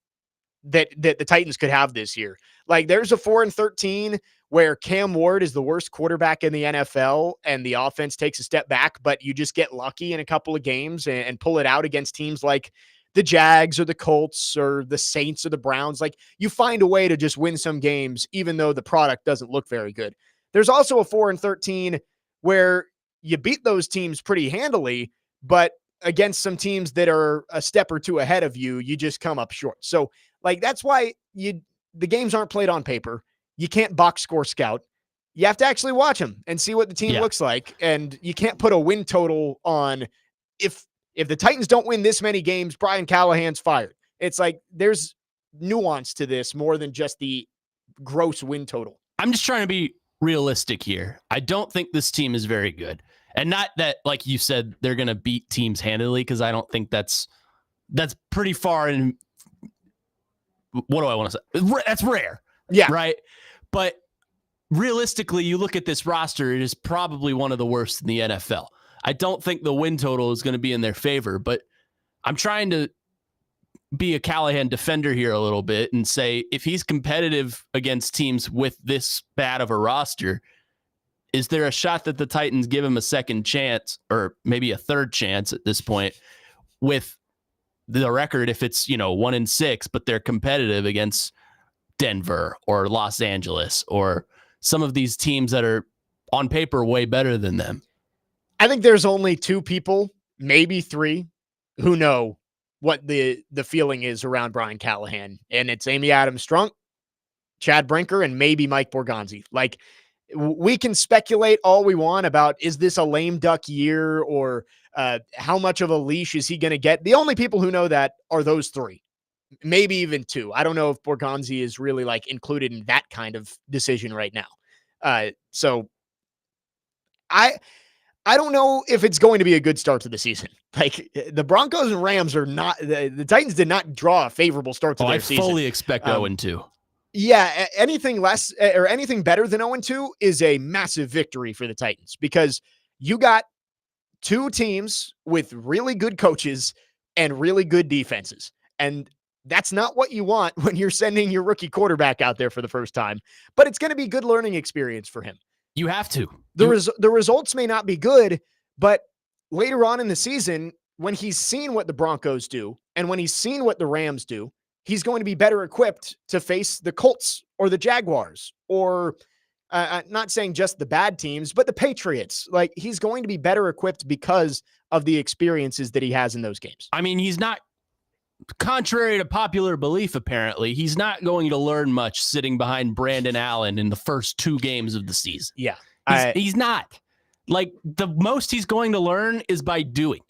that the Titans could have this year. Like there's a 4-13 where Cam Ward is the worst quarterback in the NFL and the offense takes a step back, but you just get lucky in a couple of games and pull it out against teams like the Jags or the Colts or the Saints or the Browns. Like you find a way to just win some games, even though the product doesn't look very good. There's also a 4-13 where you beat those teams pretty handily, but against some teams that are a step or two ahead of you, you just come up short. So like, that's why the games aren't played on paper. you can't box score scout. You have to actually watch them and see what the team looks like. And you can't put a win total on if the Titans don't win this many games, Brian Callahan's fired. It's like there's nuance to this more than just the gross win total. I'm just trying to be realistic here. I don't think this team is very good. And not that, like you said, they're going to beat teams handily, because I don't think that's pretty far in. What do I want to say? That's rare. Yeah. Right. But realistically, you look at this roster, it is probably one of the worst in the NFL. I don't think the win total is going to be in their favor, but I'm trying to be a Callahan defender here a little bit and say, if he's competitive against teams with this bad of a roster, is there a shot that the Titans give him a second chance, or maybe a third chance at this point, with the record, if it's 1-6, but they're competitive against Denver or Los Angeles or some of these teams that are on paper way better than them? I think there's only 2 people, maybe 3, who know what the feeling is around Brian Callahan. And it's Amy Adams-Strunk, Chad Brinker, and maybe Mike Borgonzi. Like, we can speculate all we want about, is this a lame duck year, or how much of a leash is he going to get? The only people who know that are those 3, maybe even 2. I don't know if Borgonzi is really like included in that kind of decision right now. So I don't know if it's going to be a good start to the season. Like, the Broncos and Rams are not, the Titans did not draw a favorable start to their season. I fully expect 0-2. Yeah, anything less or anything better than 0-2 is a massive victory for the Titans, because you got 2 teams with really good coaches and really good defenses. And that's not what you want when you're sending your rookie quarterback out there for the first time, but it's going to be a good learning experience for him. You have to. The results may not be good, but later on in the season, when he's seen what the Broncos do and when he's seen what the Rams do, he's going to be better equipped to face the Colts or the Jaguars, or not saying just the bad teams, but the Patriots. Like, he's going to be better equipped because of the experiences that he has in those games. I mean, he's not, contrary to popular belief, apparently, he's not going to learn much sitting behind Brandon Allen in the first 2 games of the season. Yeah. He's not. Like, the most he's going to learn is by doing.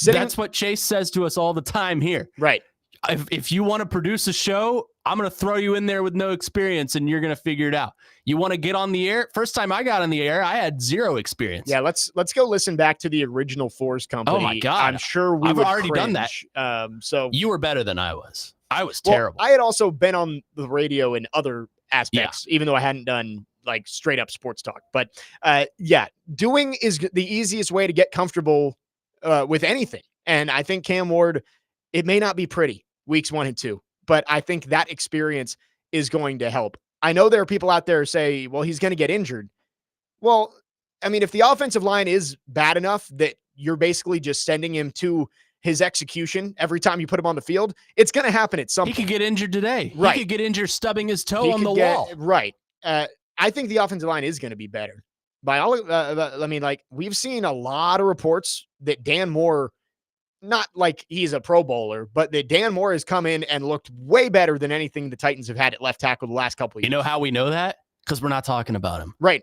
That's what Chase says to us all the time here. Right. If you want to produce a show, I'm going to throw you in there with no experience and you're going to figure it out. You want to get on the air? First time I got on the air, I had 0 experience. Yeah, let's go listen back to the original Force Company. Oh my God. I'm sure I've would already cringe. done that. So you were better than I was. I was terrible. I had also been on the radio in other aspects, even though I hadn't done like straight up sports talk. But doing is the easiest way to get comfortable with anything. And I think Cam Ward, it may not be pretty weeks 1 and 2, but I think that experience is going to help. I know there are people out there who say, well, he's going to get injured. Well, I mean, if the offensive line is bad enough that you're basically just sending him to his execution every time you put him on the field, it's going to happen at some point. He could get injured today. Right. He could get injured stubbing his toe on the wall. Right. I think the offensive line is going to be better. By all, I mean, like, we've seen a lot of reports that Dan Moore, not like he's a Pro Bowler, but that Dan Moore has come in and looked way better than anything the Titans have had at left tackle the last couple of years. You know how we know that? Because we're not talking about him. Right.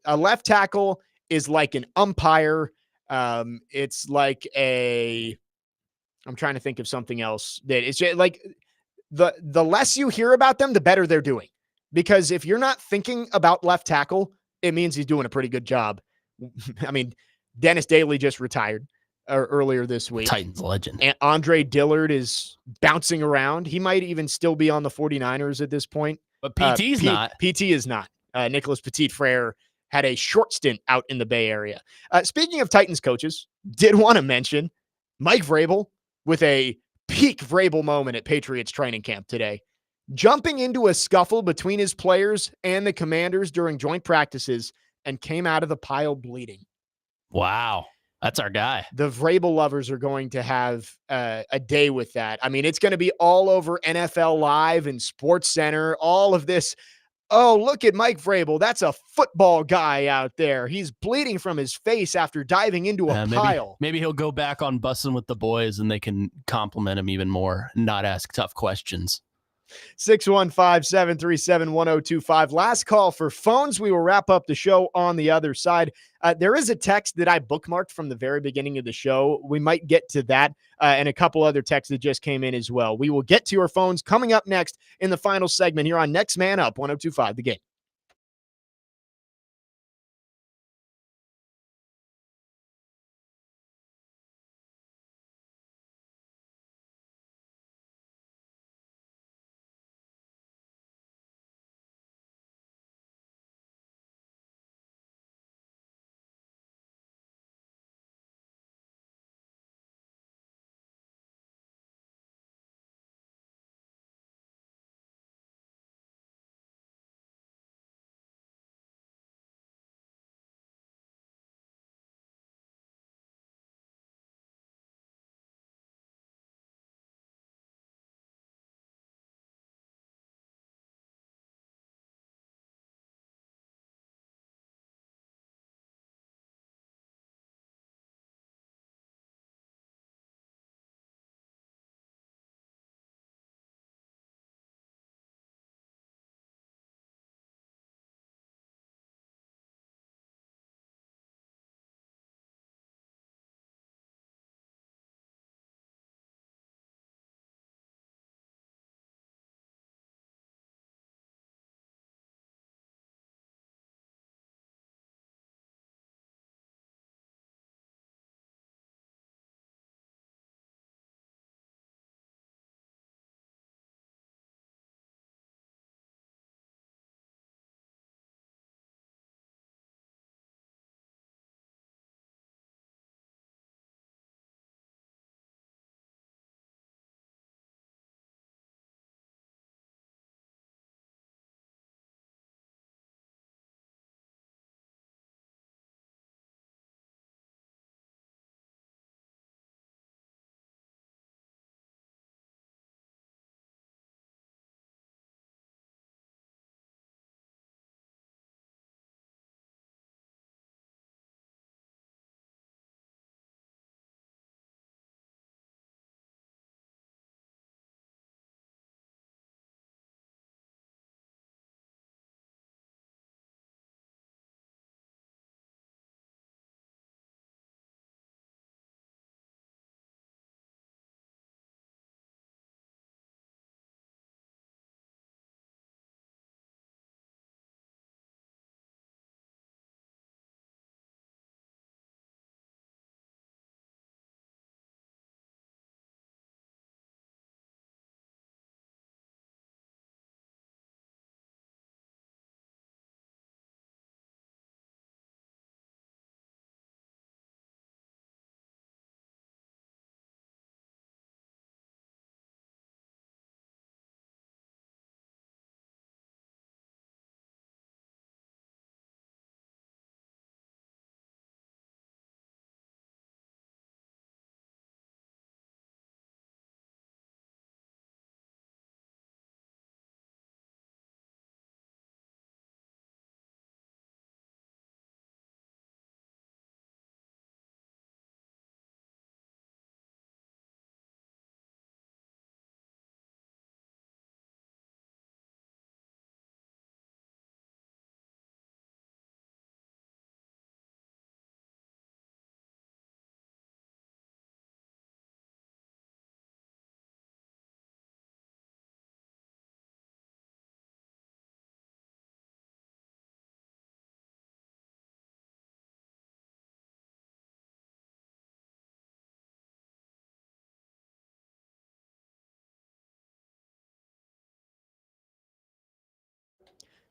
A left tackle is like an umpire. It's like I'm trying to think of something else that it's just like the less you hear about them, the better they're doing. Because if you're not thinking about left tackle, it means he's doing a pretty good job. I mean, Dennis Daly just retired earlier this week. Titans legend. And Andre Dillard is bouncing around. He might even still be on the 49ers at this point. But PT's not. PT is not. Nicholas Petit-Frere had a short stint out in the Bay Area. Speaking of Titans coaches, did want to mention Mike Vrabel with a peak Vrabel moment at Patriots training camp today, jumping into a scuffle between his players and the Commanders during joint practices and came out of the pile bleeding. Wow. That's our guy. The Vrabel lovers are going to have a day with that. I mean, it's going to be all over NFL Live and Sports Center, all of this. Oh, look at Mike Vrabel. That's a football guy out there. He's bleeding from his face after diving into a pile. Maybe he'll go back on Bussin' with the Boys and they can compliment him even more and not ask tough questions. 615-737-1025. Last call for phones. We will wrap up the show on the other side. There is a text that I bookmarked from the very beginning of the show. We might get to that and a couple other texts that just came in as well. We will get to your phones coming up next in the final segment here on Next Man Up 1025 The Game.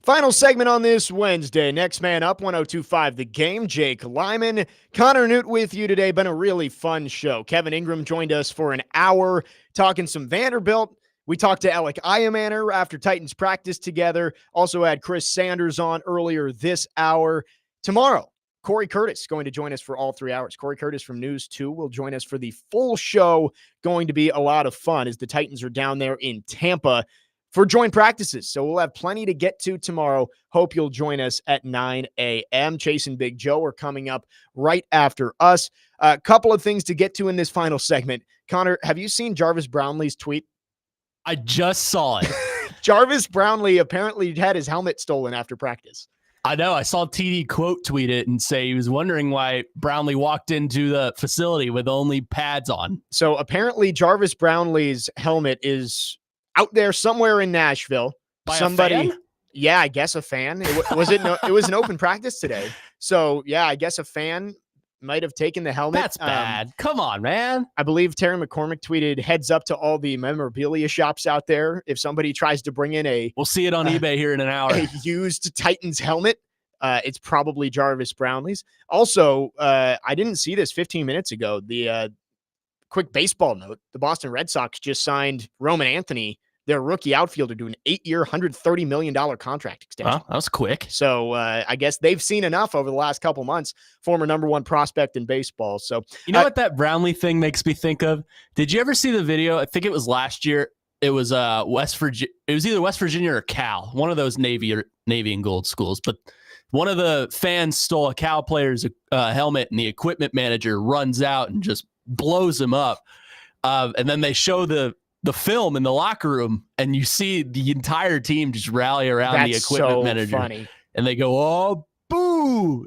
Final segment on this Wednesday. Next Man Up 1025 The Game. Jake Lyman, Connor Newt with you today. Been a really fun show. Kevin Ingram joined us for an hour talking some Vanderbilt. We talked to Alec Iamaner after Titans practice together. Also had Chris Sanders on earlier this hour. Tomorrow, Corey Curtis going to join us for all 3 hours. Corey Curtis from News 2 will join us for the full show. Going to be a lot of fun as the Titans are down there in Tampa for joint practices. So we'll have plenty to get to tomorrow. Hope you'll join us at 9 a.m. Chase and Big Joe are coming up right after us. A couple of things to get to in this final segment. Connor, have you seen Jarvis Brownlee's tweet? I just saw it. Jarvis Brownlee apparently had his helmet stolen after practice. I know. I saw TD quote tweet it and say he was wondering why Brownlee walked into the facility with only pads on. So apparently Jarvis Brownlee's helmet is out there somewhere in Nashville. By Somebody, a fan? Yeah, I guess a fan. It was an open practice today. So yeah, I guess a fan might have taken the helmet. That's bad. Come on, man. I believe Terry McCormick tweeted, "Heads up to all the memorabilia shops out there. If somebody tries to bring in We'll see it on eBay here in an hour. a used Titans helmet, it's probably Jarvis Brownlee's." Also, I didn't see this 15 minutes ago. The quick baseball note: the Boston Red Sox just signed Roman Anthony, their rookie outfielder, to an 8-year, $130 million contract extension. Well, that was quick. So I guess they've seen enough over the last couple months. Former number one prospect in baseball. So you know what that Brownlee thing makes me think of? Did you ever see the video? I think it was last year. It was West Virginia. It was either West Virginia or Cal, one of those Navy and Gold schools. But one of the fans stole a Cal player's helmet, and the equipment manager runs out and just blows him up. And then they show the film in the locker room, and you see the entire team just rally around the equipment manager. Funny. And they go, "Oh, boo!"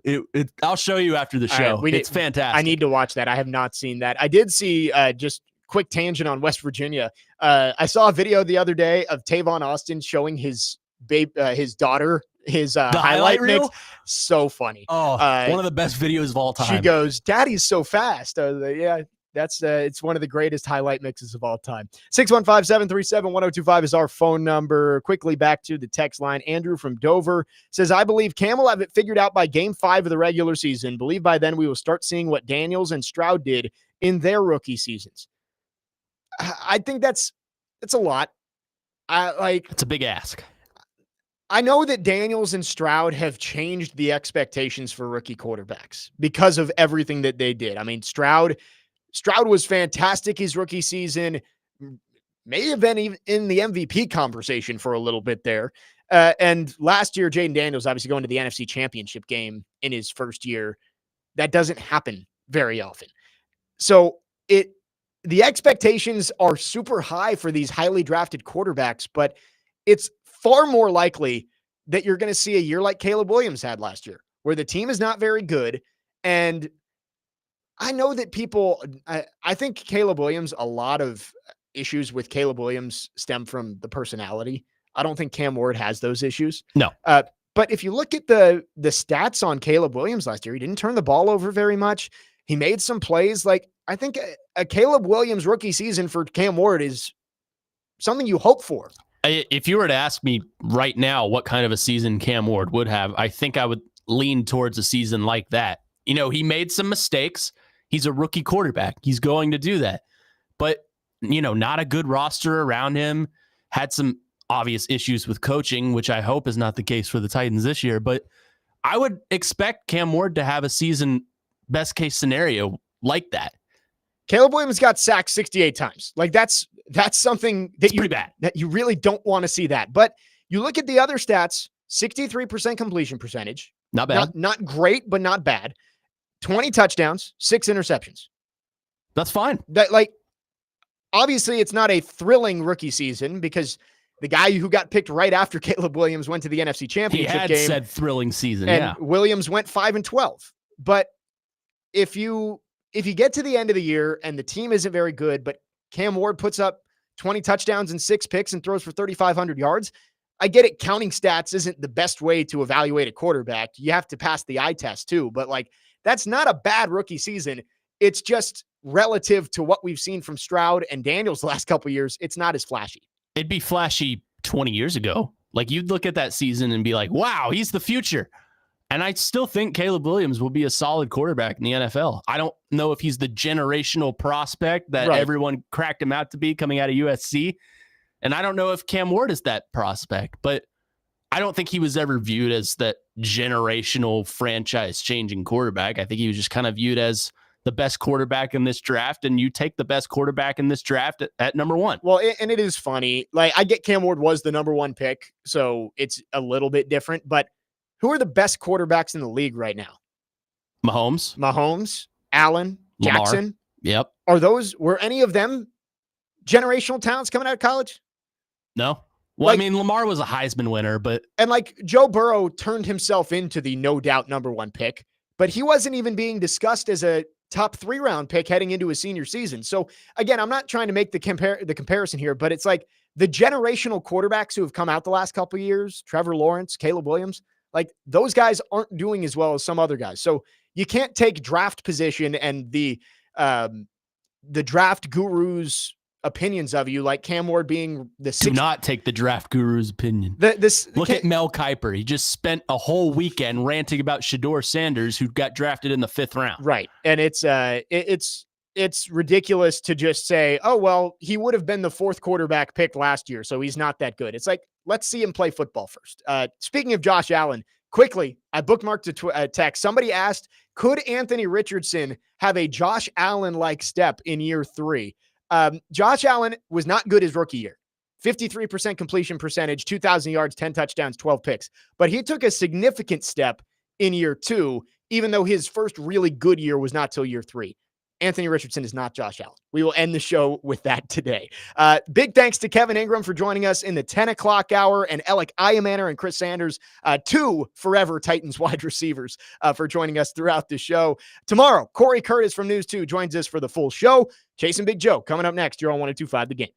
I'll show you after the show. It's fantastic. I need to watch that. I have not seen that. I did see just quick tangent on West Virginia. I saw a video the other day of Tavon Austin showing his daughter his highlight reel? mix. So funny. Oh, one of the best videos of all time. She goes, "Daddy's so fast." I was like, yeah. That's it's one of the greatest highlight mixes of all time. 615-737-1025 is our phone number. Quickly back to the text line. Andrew from Dover says, "I believe Cam will have it figured out by game 5 of the regular season. Believe by then we will start seeing what Daniels and Stroud did in their rookie seasons." I think that's a lot. It's a big ask. I know that Daniels and Stroud have changed the expectations for rookie quarterbacks because of everything that they did. I mean, Stroud was fantastic his rookie season, may have been even in the MVP conversation for a little bit there. And last year, Jaden Daniels obviously going to the NFC Championship game in his first year. That doesn't happen very often. So the expectations are super high for these highly drafted quarterbacks, but it's far more likely that you're going to see a year like Caleb Williams had last year, where the team is not very good. And I know that I think Caleb Williams, a lot of issues with Caleb Williams stem from the personality. I don't think Cam Ward has those issues. No. But if you look at the stats on Caleb Williams last year, he didn't turn the ball over very much. He made some plays. Like, I think a Caleb Williams rookie season for Cam Ward is something you hope for. If you were to ask me right now what kind of a season Cam Ward would have, I think I would lean towards a season like that. You know, he made some mistakes. He's a rookie quarterback. He's going to do that. But, you know, not a good roster around him. Had some obvious issues with coaching, which I hope is not the case for the Titans this year. But I would expect Cam Ward to have a season best case scenario like that. Caleb Williams got sacked 68 times. Like, that's something that pretty bad. That you really don't want to see that. But you look at the other stats, 63% completion percentage. Not bad. Not great, but not bad. 20 touchdowns, 6 interceptions. That's fine. Obviously, it's not a thrilling rookie season because the guy who got picked right after Caleb Williams went to the NFC Championship game. He had said thrilling season, and Williams went 5-12. But if you get to the end of the year and the team isn't very good, but Cam Ward puts up 20 touchdowns and 6 picks and throws for 3,500 yards, I get it. Counting stats isn't the best way to evaluate a quarterback. You have to pass the eye test too. But that's not a bad rookie season. It's just relative to what we've seen from Stroud and Daniels the last couple of years. It's not as flashy. It'd be flashy 20 years ago. Like, you'd look at that season and be like, wow, he's the future. And I still think Caleb Williams will be a solid quarterback in the NFL. I don't know if he's the generational prospect that everyone cracked him out to be coming out of USC. And I don't know if Cam Ward is that prospect, but I don't think he was ever viewed as that generational franchise-changing quarterback. I think he was just kind of viewed as the best quarterback in this draft, and you take the best quarterback in this draft at number 1. Well, and it is funny. Like, I get Cam Ward was the number 1 pick, so it's a little bit different. But who are the best quarterbacks in the league right now? Mahomes, Allen, Lamar. Jackson. Yep. Were any of them generational talents coming out of college? No. Well, I mean, Lamar was a Heisman winner, but and like Joe Burrow turned himself into the no doubt number one pick, but he wasn't even being discussed as a top 3 round pick heading into his senior season. So again, I'm not trying to make the comparison here, but it's like the generational quarterbacks who have come out the last couple of years, Trevor Lawrence, Caleb Williams, like those guys aren't doing as well as some other guys. So you can't take draft position and the draft gurus opinions of you, like Cam Ward being the do not take the draft guru's opinion. Look at Mel Kiper. He just spent a whole weekend ranting about Shador Sanders, who got drafted in the 5th round. Right. And it's ridiculous to just say, oh, well, he would have been the 4th quarterback pick last year, so he's not that good. It's like, let's see him play football first. Speaking of Josh Allen, quickly, I bookmarked a text. Somebody asked, could Anthony Richardson have a Josh Allen-like step in year 3? Josh Allen was not good his rookie year. 53% completion percentage, 2,000 yards, 10 touchdowns, 12 picks. But he took a significant step in year 2, even though his first really good year was not till year 3. Anthony Richardson is not Josh Allen. We will end the show with that today. Big thanks to Kevin Ingram for joining us in the 10 o'clock hour, and Alec Iamaner and Chris Sanders, 2 forever Titans wide receivers, for joining us throughout the show. Tomorrow, Corey Curtis from News 2 joins us for the full show. Chasing Big Joe coming up next. You're on 102.5 The Game.